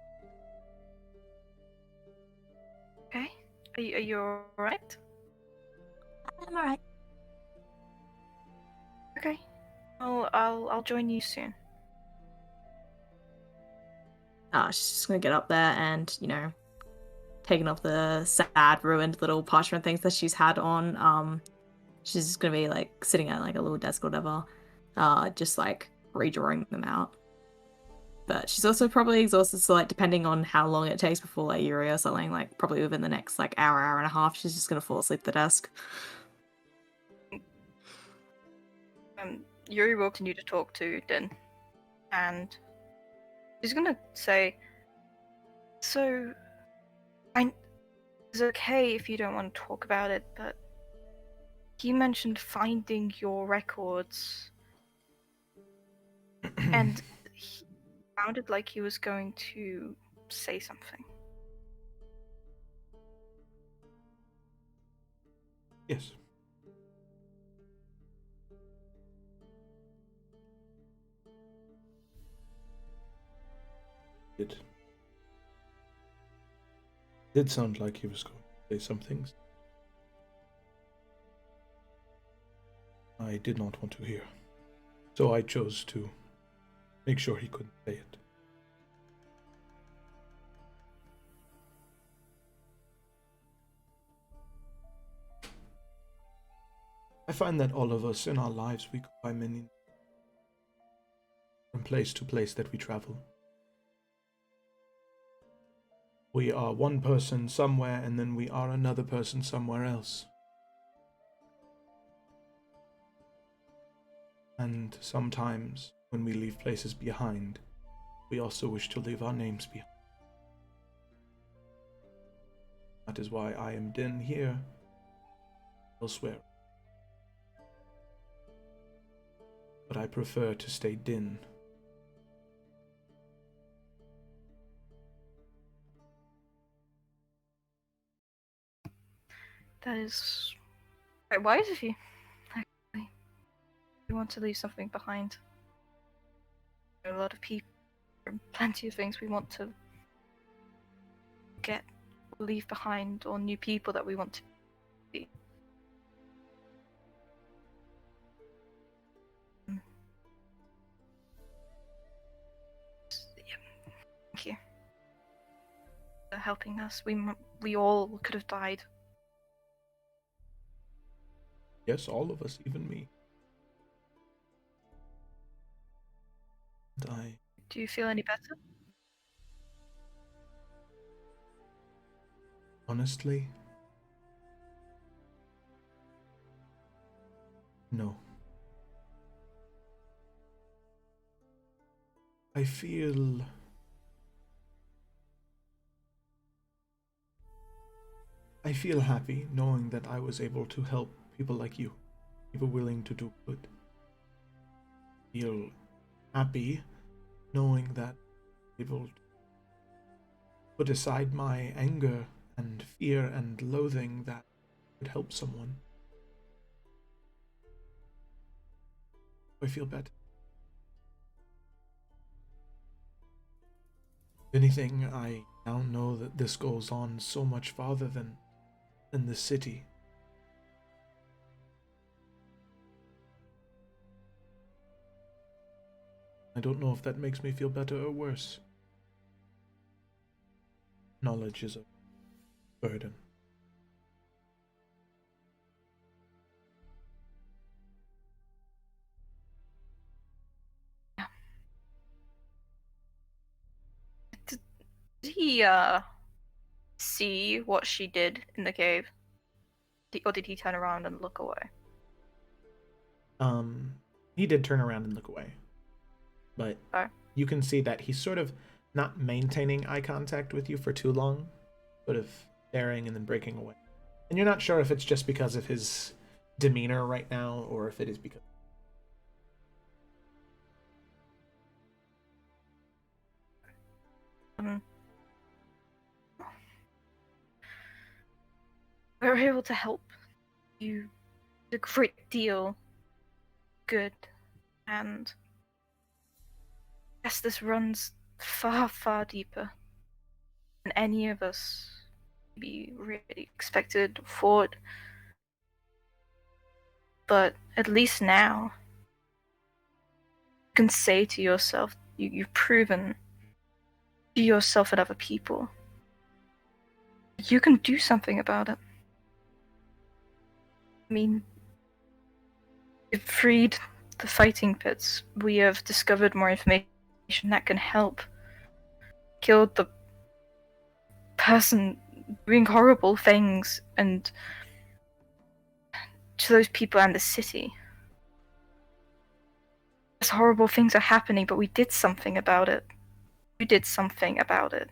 Speaker 3: Okay. Are you alright?
Speaker 6: I'm alright.
Speaker 3: Okay. I'll join you soon.
Speaker 5: She's just gonna get up there and, taking off the sad, ruined little parchment things that she's had on. She's just gonna be like sitting at like a little desk or whatever, just like redrawing them out. But she's also probably exhausted, so like depending on how long it takes before like Yuri or something, like probably within the next like hour and a half, she's just gonna fall asleep at the desk.
Speaker 3: Yuri will continue to talk to Din, and she's gonna say, "So, it's okay if you don't want to talk about it, but he mentioned finding your records, and he sounded like he was going to say something."
Speaker 1: Yes. It did sound like he was going to say some things I did not want to hear, so I chose to make sure he couldn't say it. I find that all of us in our lives, we go by many from place to place that we travel. We are one person somewhere, and then we are another person somewhere else. And sometimes, when we leave places behind, we also wish to leave our names behind. That is why I am Din here, elsewhere. But I prefer to stay Din.
Speaker 3: That is quite wise of you, actually. You want to leave something behind. There are a lot of people, plenty of things we want to leave behind, or new people that we want to be. Thank you for helping us. We all could have died.
Speaker 1: Yes, all of us, even me. And
Speaker 3: Do you feel any better?
Speaker 1: honestly, no. I feel happy knowing that I was able to help people like you, people willing to do good. I feel happy knowing that I'm able to put aside my anger and fear and loathing that could help someone. I feel better. If anything, I now know that this goes on so much farther than the city. I don't know if that makes me feel better or worse. Knowledge is a burden.
Speaker 3: Did he see what she did in the cave? Or did he turn around and look away?
Speaker 1: He did turn around and look away. But
Speaker 3: Oh.
Speaker 1: you can see that he's sort of not maintaining eye contact with you for too long, sort of staring and then breaking away. And you're not sure if it's just because of his demeanor right now, or if it is because...
Speaker 3: we're able to help you a great deal good, and yes, this runs far, far deeper than any of us maybe really expected or thought. But at least now, you can say to yourself, you've proven to yourself and other people, you can do something about it. I mean, we've freed the fighting pits. We have discovered more information that can help. Killed the person doing horrible things, and to those people and the city. These horrible things are happening, but we did something about it. We did something about it.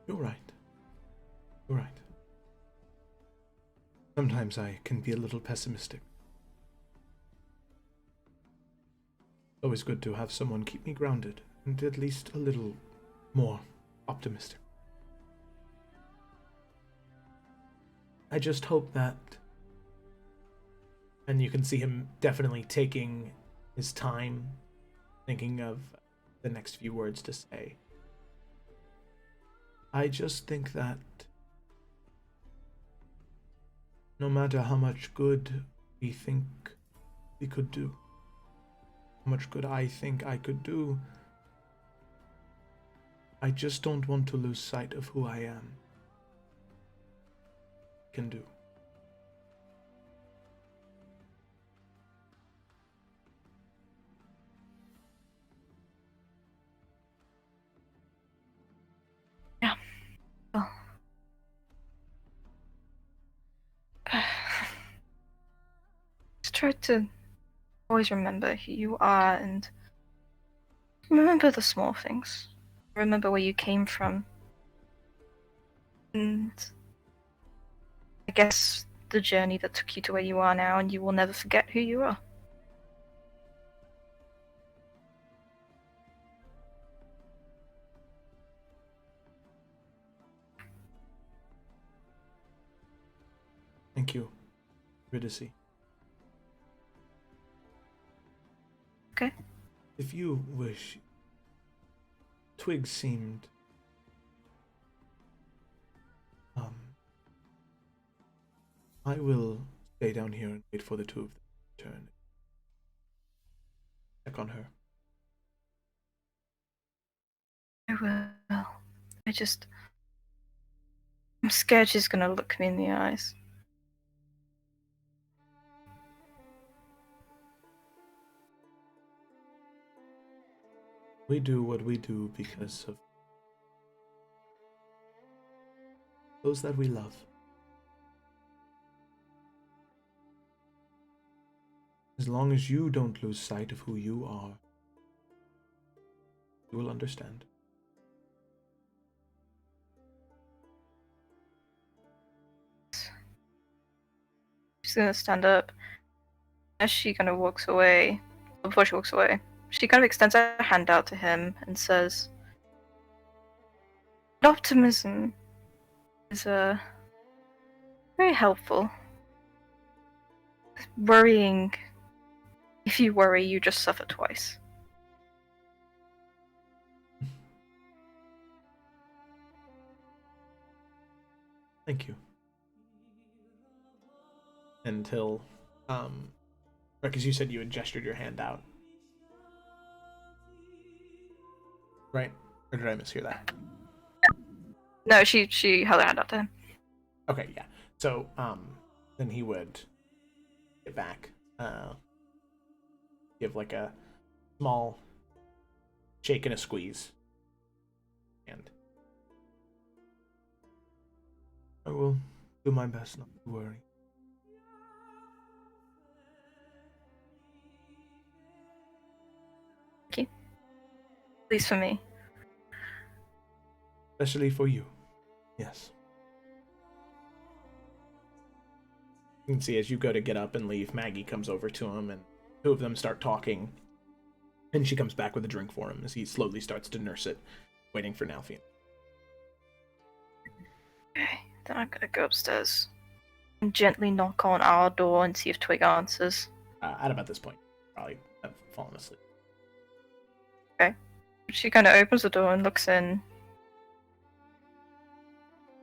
Speaker 1: You're right. You're right. Sometimes I can be a little pessimistic. It's always good to have someone keep me grounded, and at least a little more optimistic. I just hope that... And you can see him definitely taking his time, thinking of the next few words to say. I just think that no matter how much good we think we could do, how much good I think I could do, I just don't want to lose sight of who I am. Can do.
Speaker 3: Yeah. Well. Just try to always remember who you are, and remember the small things. Remember where you came from. And I guess the journey that took you to where you are now, and you will never forget who you are.
Speaker 1: Thank you, Riddicy.
Speaker 3: Okay.
Speaker 1: If you wish, Twig seemed I will stay down here and wait for the two of them to return. Check on her.
Speaker 3: I will. I'm scared she's gonna look me in the eyes.
Speaker 1: We do what we do because of those that we love. As long as you don't lose sight of who you are, you will understand.
Speaker 3: She's gonna stand up. As she kind of walks away, before she walks away, she kind of extends her hand out to him and says, optimism is very helpful. Worrying, if you worry, you just suffer twice.
Speaker 1: Thank you. And he'll, because you said you had gestured your hand out. Right? Or did I mishear that?
Speaker 3: No, she held her hand out to him.
Speaker 1: Okay, yeah. So, then he would get back, give like a small shake and a squeeze. And I will do my best not to worry.
Speaker 3: Thank you. At least for me.
Speaker 1: Especially for you. Yes. You can see as you go to get up and leave, Maggie comes over to him, and two of them start talking. And she comes back with a drink for him as he slowly starts to nurse it, waiting for Nalfian.
Speaker 3: Okay, then I'm gonna go upstairs and gently knock on our door and see if Twig answers.
Speaker 1: At about this point, probably have fallen asleep.
Speaker 3: Okay. She kind of opens the door and looks in.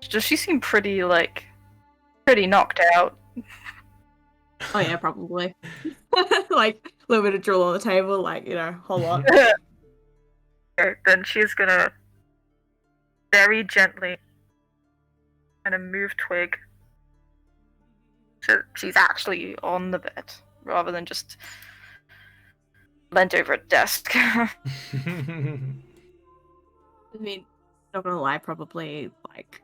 Speaker 3: Does she seem pretty knocked out?
Speaker 5: Oh yeah, probably. Like a little bit of drool on the table, like, you know, whole lot.
Speaker 3: Okay, then she's gonna very gently kind of move Twig so she's actually on the bed rather than just leant over a desk.
Speaker 5: I mean, not gonna lie, probably like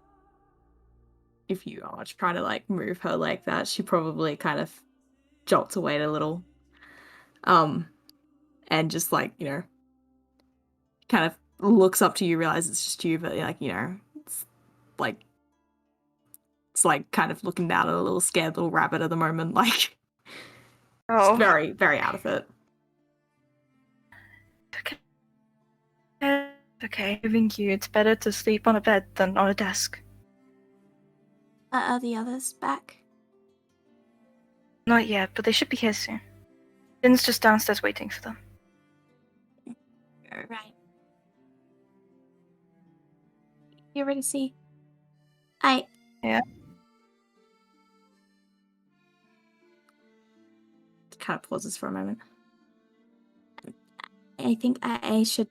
Speaker 5: if you are trying to like move her like that, she probably kind of jolts away a little. And just like, you know, kind of looks up to you, realizes it's just you, but like, you know, it's like kind of looking down at a little scared little rabbit at the moment, like
Speaker 3: Oh.
Speaker 5: it's very, very out of it.
Speaker 3: Okay, giving you, it's better to sleep on a bed than on a desk.
Speaker 6: Are the others back?
Speaker 3: Not yet, but they should be here soon. Din's just downstairs waiting for them.
Speaker 6: Right. You ready to see? I
Speaker 5: Kind of pauses for a moment.
Speaker 6: think I should.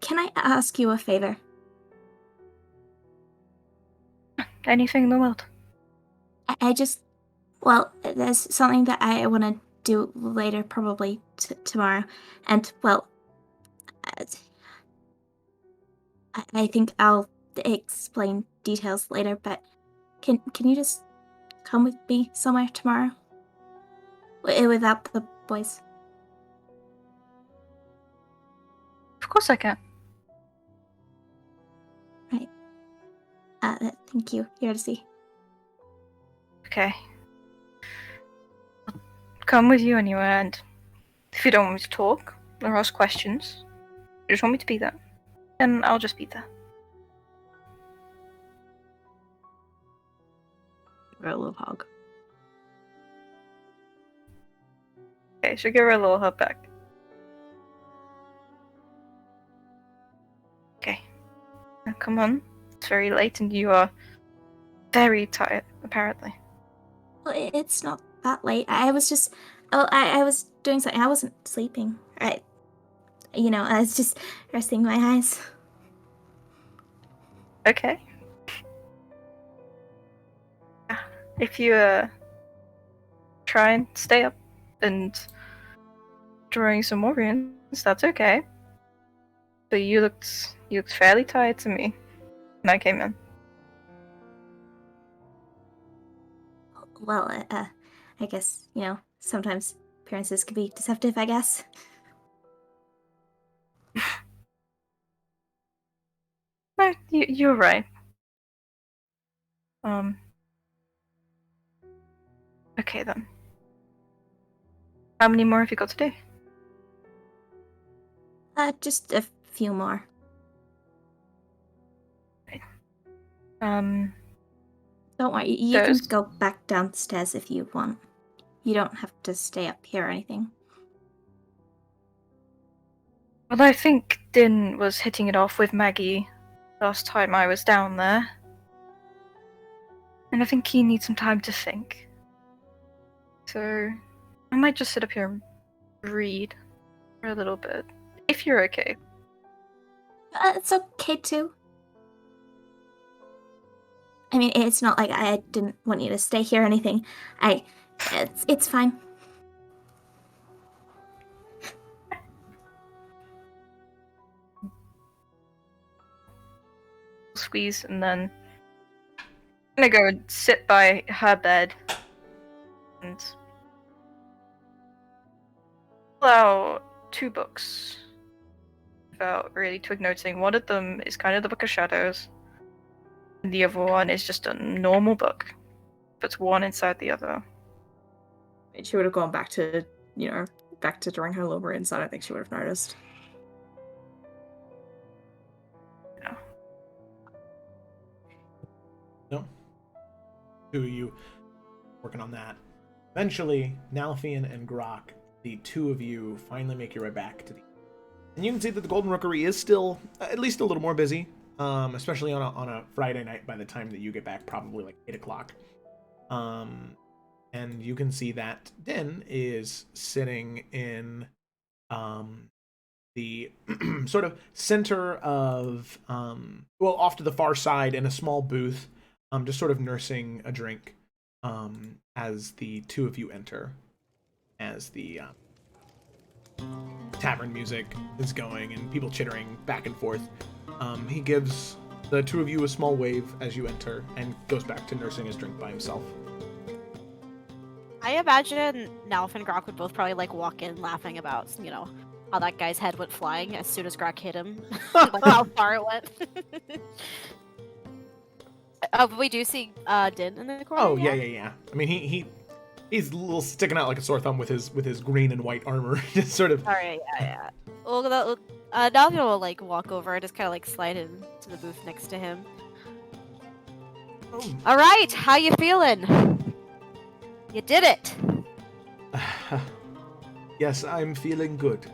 Speaker 6: Can I ask you a favor?
Speaker 3: Anything in the world.
Speaker 6: I just, well, there's something that I want to do later, probably tomorrow, and well, I think I'll explain details later. But can you just come with me somewhere tomorrow, without the boys?
Speaker 3: Of course I can.
Speaker 6: Right. Thank you. Here to see.
Speaker 3: Okay. I'll come with you anywhere, and if you don't want me to talk or ask questions, you just want me to be there, then I'll just be there.
Speaker 5: Give her a little hug.
Speaker 3: Okay, so give her a little hug back. Okay. Now come on. It's very late and you are very tired, apparently.
Speaker 6: Well, it's not that late. I was just, I was doing something. I wasn't sleeping. I was just resting my eyes.
Speaker 3: Okay. If you try and stay up and drawing some more runes, that's okay. But you looked fairly tired to me when I came in.
Speaker 6: Well, I guess, sometimes appearances can be deceptive, I guess.
Speaker 3: No, you're right. Okay then. How many more have you got to do?
Speaker 6: Just a few more.
Speaker 3: Um,
Speaker 6: Don't worry, you can
Speaker 3: Those-
Speaker 6: go back downstairs if you want. You don't have to stay up here or anything.
Speaker 3: well, I think Din was hitting it off with Maggie last time I was down there. And I think he needs some time to think. So, I might just sit up here and read for a little bit. If you're okay.
Speaker 6: It's okay too. I mean, it's not like I didn't want you to stay here or anything. It's fine.
Speaker 3: Squeeze, and then I'm gonna go and sit by her bed and pull out 2 books. without really twig noticing. One of them is kind of the Book of Shadows, and the other one is just a normal book. Puts one inside the other.
Speaker 5: She would have gone back to, back to drawing her lumber inside. I think she would have noticed.
Speaker 3: Yeah.
Speaker 1: No. Two of you working on that. Eventually, Nalfian and Grok, the two of you, finally make your way back to the. And you can see that the Golden Rookery is still at least a little more busy, especially on a Friday night. By the time that you get back, probably like 8 o'clock. And you can see that Din is sitting in the sort of center of, off to the far side in a small booth, just sort of nursing a drink as the two of you enter, as the tavern music is going and people chittering back and forth. He gives the two of you a small wave as you enter and goes back to nursing his drink by himself.
Speaker 2: I imagine Nalf and Grok would both probably like walk in laughing about, how that guy's head went flying as soon as Grok hit him. Like how far it went. But we do see Din in the corner.
Speaker 1: Oh yeah. I mean he's a little sticking out like a sore thumb with his green and white armor. Just sort of.
Speaker 2: Alright, yeah. Well, Nalf will like walk over and just kind of like slide into the booth next to him.
Speaker 1: Oh.
Speaker 2: All right, how you feeling? You did it!
Speaker 1: Yes, I'm feeling good.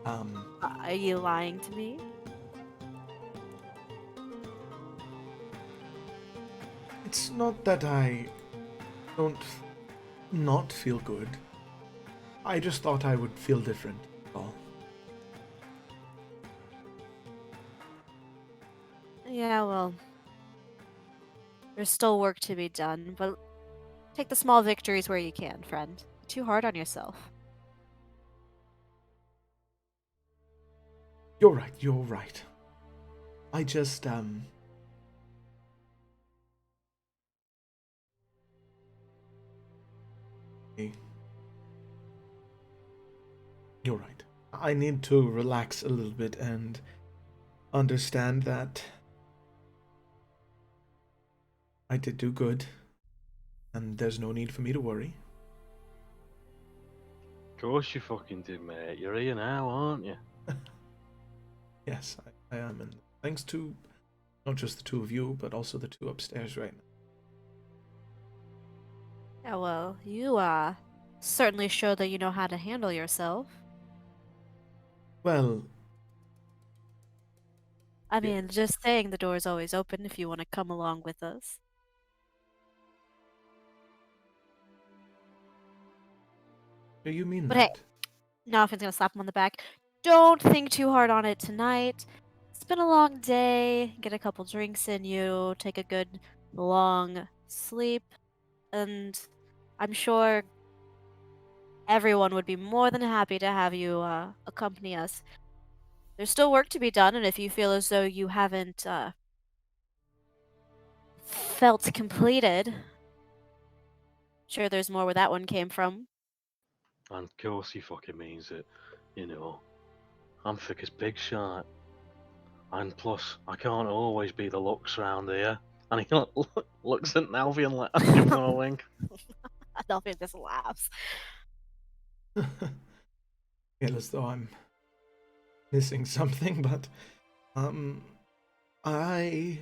Speaker 2: Are you lying to me?
Speaker 1: It's not that I don't not feel good. I just thought I would feel different. Oh.
Speaker 2: Yeah, well, there's still work to be done, but take the small victories where you can, friend. Too hard on yourself.
Speaker 1: You're right. I just, You're right. I need to relax a little bit and understand that I did do good, and there's no need for me to worry.
Speaker 4: Of course you fucking did, mate. You're here now, aren't you?
Speaker 1: Yes, I am, and thanks to not just the two of you, but also the two upstairs right now.
Speaker 2: Yeah, well, you certainly show that you know how to handle yourself.
Speaker 1: Well,
Speaker 2: I mean, just saying the door's always open if you want to come along with us.
Speaker 1: do you mean
Speaker 2: But
Speaker 1: that?
Speaker 2: hey, Nalfin's gonna slap him on the back. Don't think too hard on it tonight. It's been a long day. Get a couple drinks in you. Take a good long sleep. And I'm sure everyone would be more than happy to have you accompany us. There's still work to be done, and if you feel as though you haven't felt completed, sure there's more where that one came from.
Speaker 4: And of course he fucking means it. You know, I'm thick as big shot. And plus, I can't always be the looks round here. And he looks at Nalvi and gives him a wink.
Speaker 2: Nalfin just laughs.
Speaker 1: Feel as though I'm missing something, but I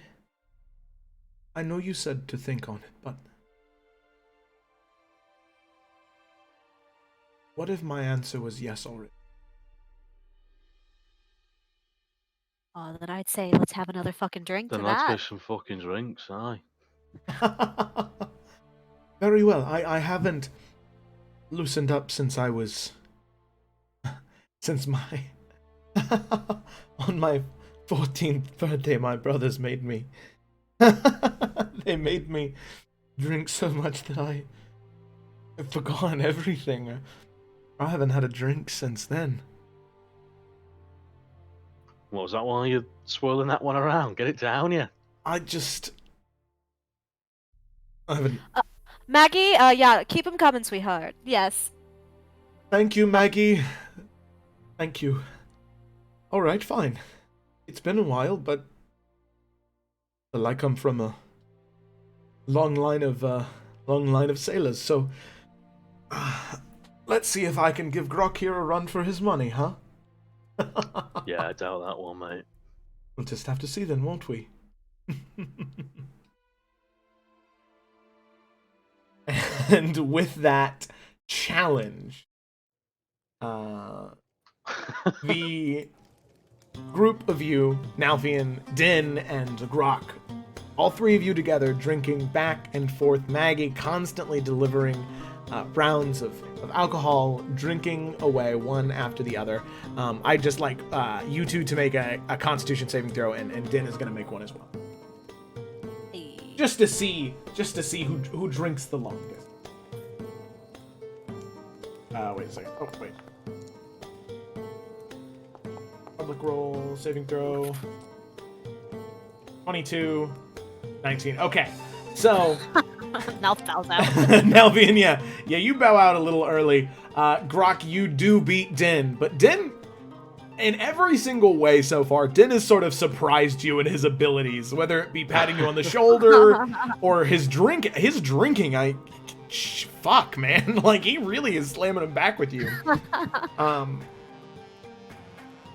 Speaker 1: know you said to think on it, but what if my answer was yes already?
Speaker 2: Then I'd say let's have another fucking drink
Speaker 4: Then
Speaker 2: to
Speaker 4: let's
Speaker 2: that.
Speaker 4: get some fucking drinks, aye.
Speaker 1: Very well. I haven't loosened up since I was since my on my 14th birthday my brothers made me they made me drink so much that I've forgotten everything. I haven't had a drink since then.
Speaker 4: What was that while you're swirling that one around? Get it down, yeah.
Speaker 1: I haven't.
Speaker 2: Maggie, yeah, keep him coming, sweetheart. Yes.
Speaker 1: Thank you, Maggie. Thank you. Alright, fine. It's been a while, but... Well, I come from a long line of sailors, so... let's see if I can give Grok here a run for his money, huh?
Speaker 9: Yeah, I doubt that one, mate.
Speaker 1: We'll just have to see then, won't we? And with that challenge, the group of you, Nalfian, Din, and Grok, all three of you together drinking back and forth, Maggie constantly delivering rounds of alcohol, drinking away one after the other. I'd just like you two to make a Constitution saving throw, and Din is going to make one as well. Just to see who drinks the longest. Wait a second. Oh, wait. Public roll, saving throw. 22, 19. Okay, so...
Speaker 2: Now bows out.
Speaker 1: Nalvian, yeah, you bow out a little early. Grok, you do beat Din, but Din, in every single way so far, Din has sort of surprised you in his abilities, whether it be patting you on the shoulder or his drinking. Fuck, man, like he really is slamming him back with you.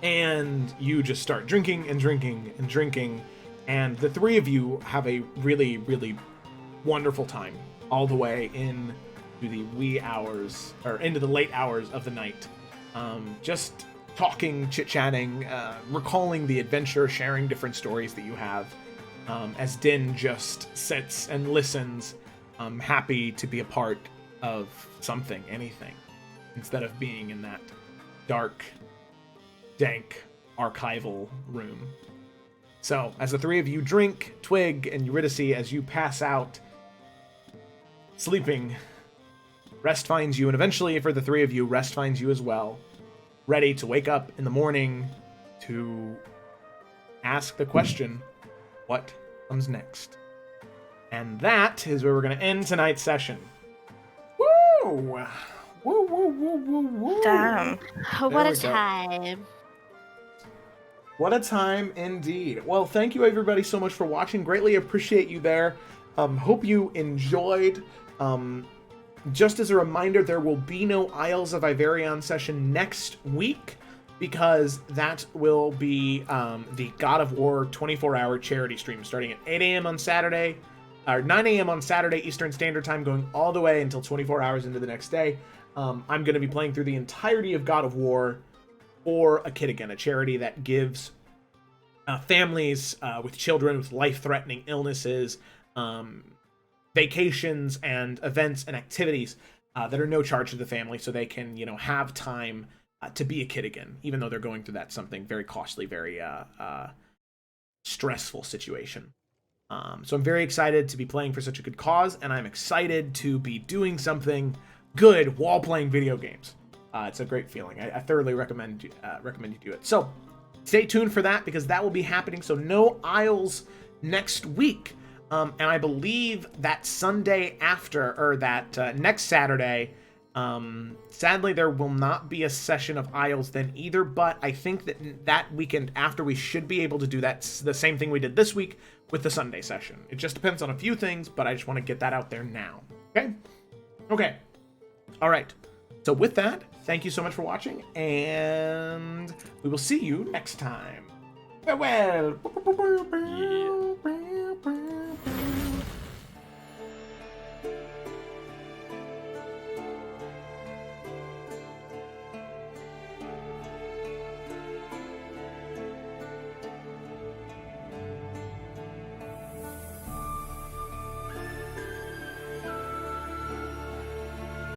Speaker 1: And you just start drinking and drinking and drinking, and the three of you have a really, really wonderful time all the way into the wee hours, or into the late hours of the night. Just talking, chit-chatting, recalling the adventure, sharing different stories that you have, as Din just sits and listens, happy to be a part of something, anything, instead of being in that dark, dank, archival room. So, as the three of you drink, Twig and Eurydice, as you pass out, sleeping, rest finds you, and eventually, for the three of you, rest finds you as well, ready to wake up in the morning to ask the question, what comes next? And that is where we're going to end tonight's session. Woo! Woo, woo, woo, woo, woo.
Speaker 3: Damn.
Speaker 2: What
Speaker 1: There
Speaker 2: a
Speaker 1: we go.
Speaker 2: time.
Speaker 1: What a time indeed. Well, thank you everybody so much for watching. Greatly appreciate you there. Hope you enjoyed. Just as a reminder, there will be no Isles of Iverion session next week, because that will be the God of War 24-hour charity stream starting at 8 a.m. on Saturday, or 9 a.m. on Saturday Eastern Standard Time, going all the way until 24 hours into the next day. I'm going to be playing through the entirety of God of War for a Kid Again, a charity that gives families with children with life-threatening illnesses vacations and events and activities that are no charge to the family, so they can, have time to be a kid again, even though they're going through something very costly, very stressful situation. So I'm very excited to be playing for such a good cause, and I'm excited to be doing something good while playing video games. It's a great feeling. I thoroughly recommend you do it. So stay tuned for that, because that will be happening. So no Isles next week. And I believe that Sunday after, or that next Saturday, sadly there will not be a session of Isles then either, but I think that weekend after we should be able to do the same thing we did this week with the Sunday session. It just depends on a few things, but I just want to get that out there now. Okay. All right. So with that, thank you so much for watching, and we will see you next time. Farewell.
Speaker 9: Yeah.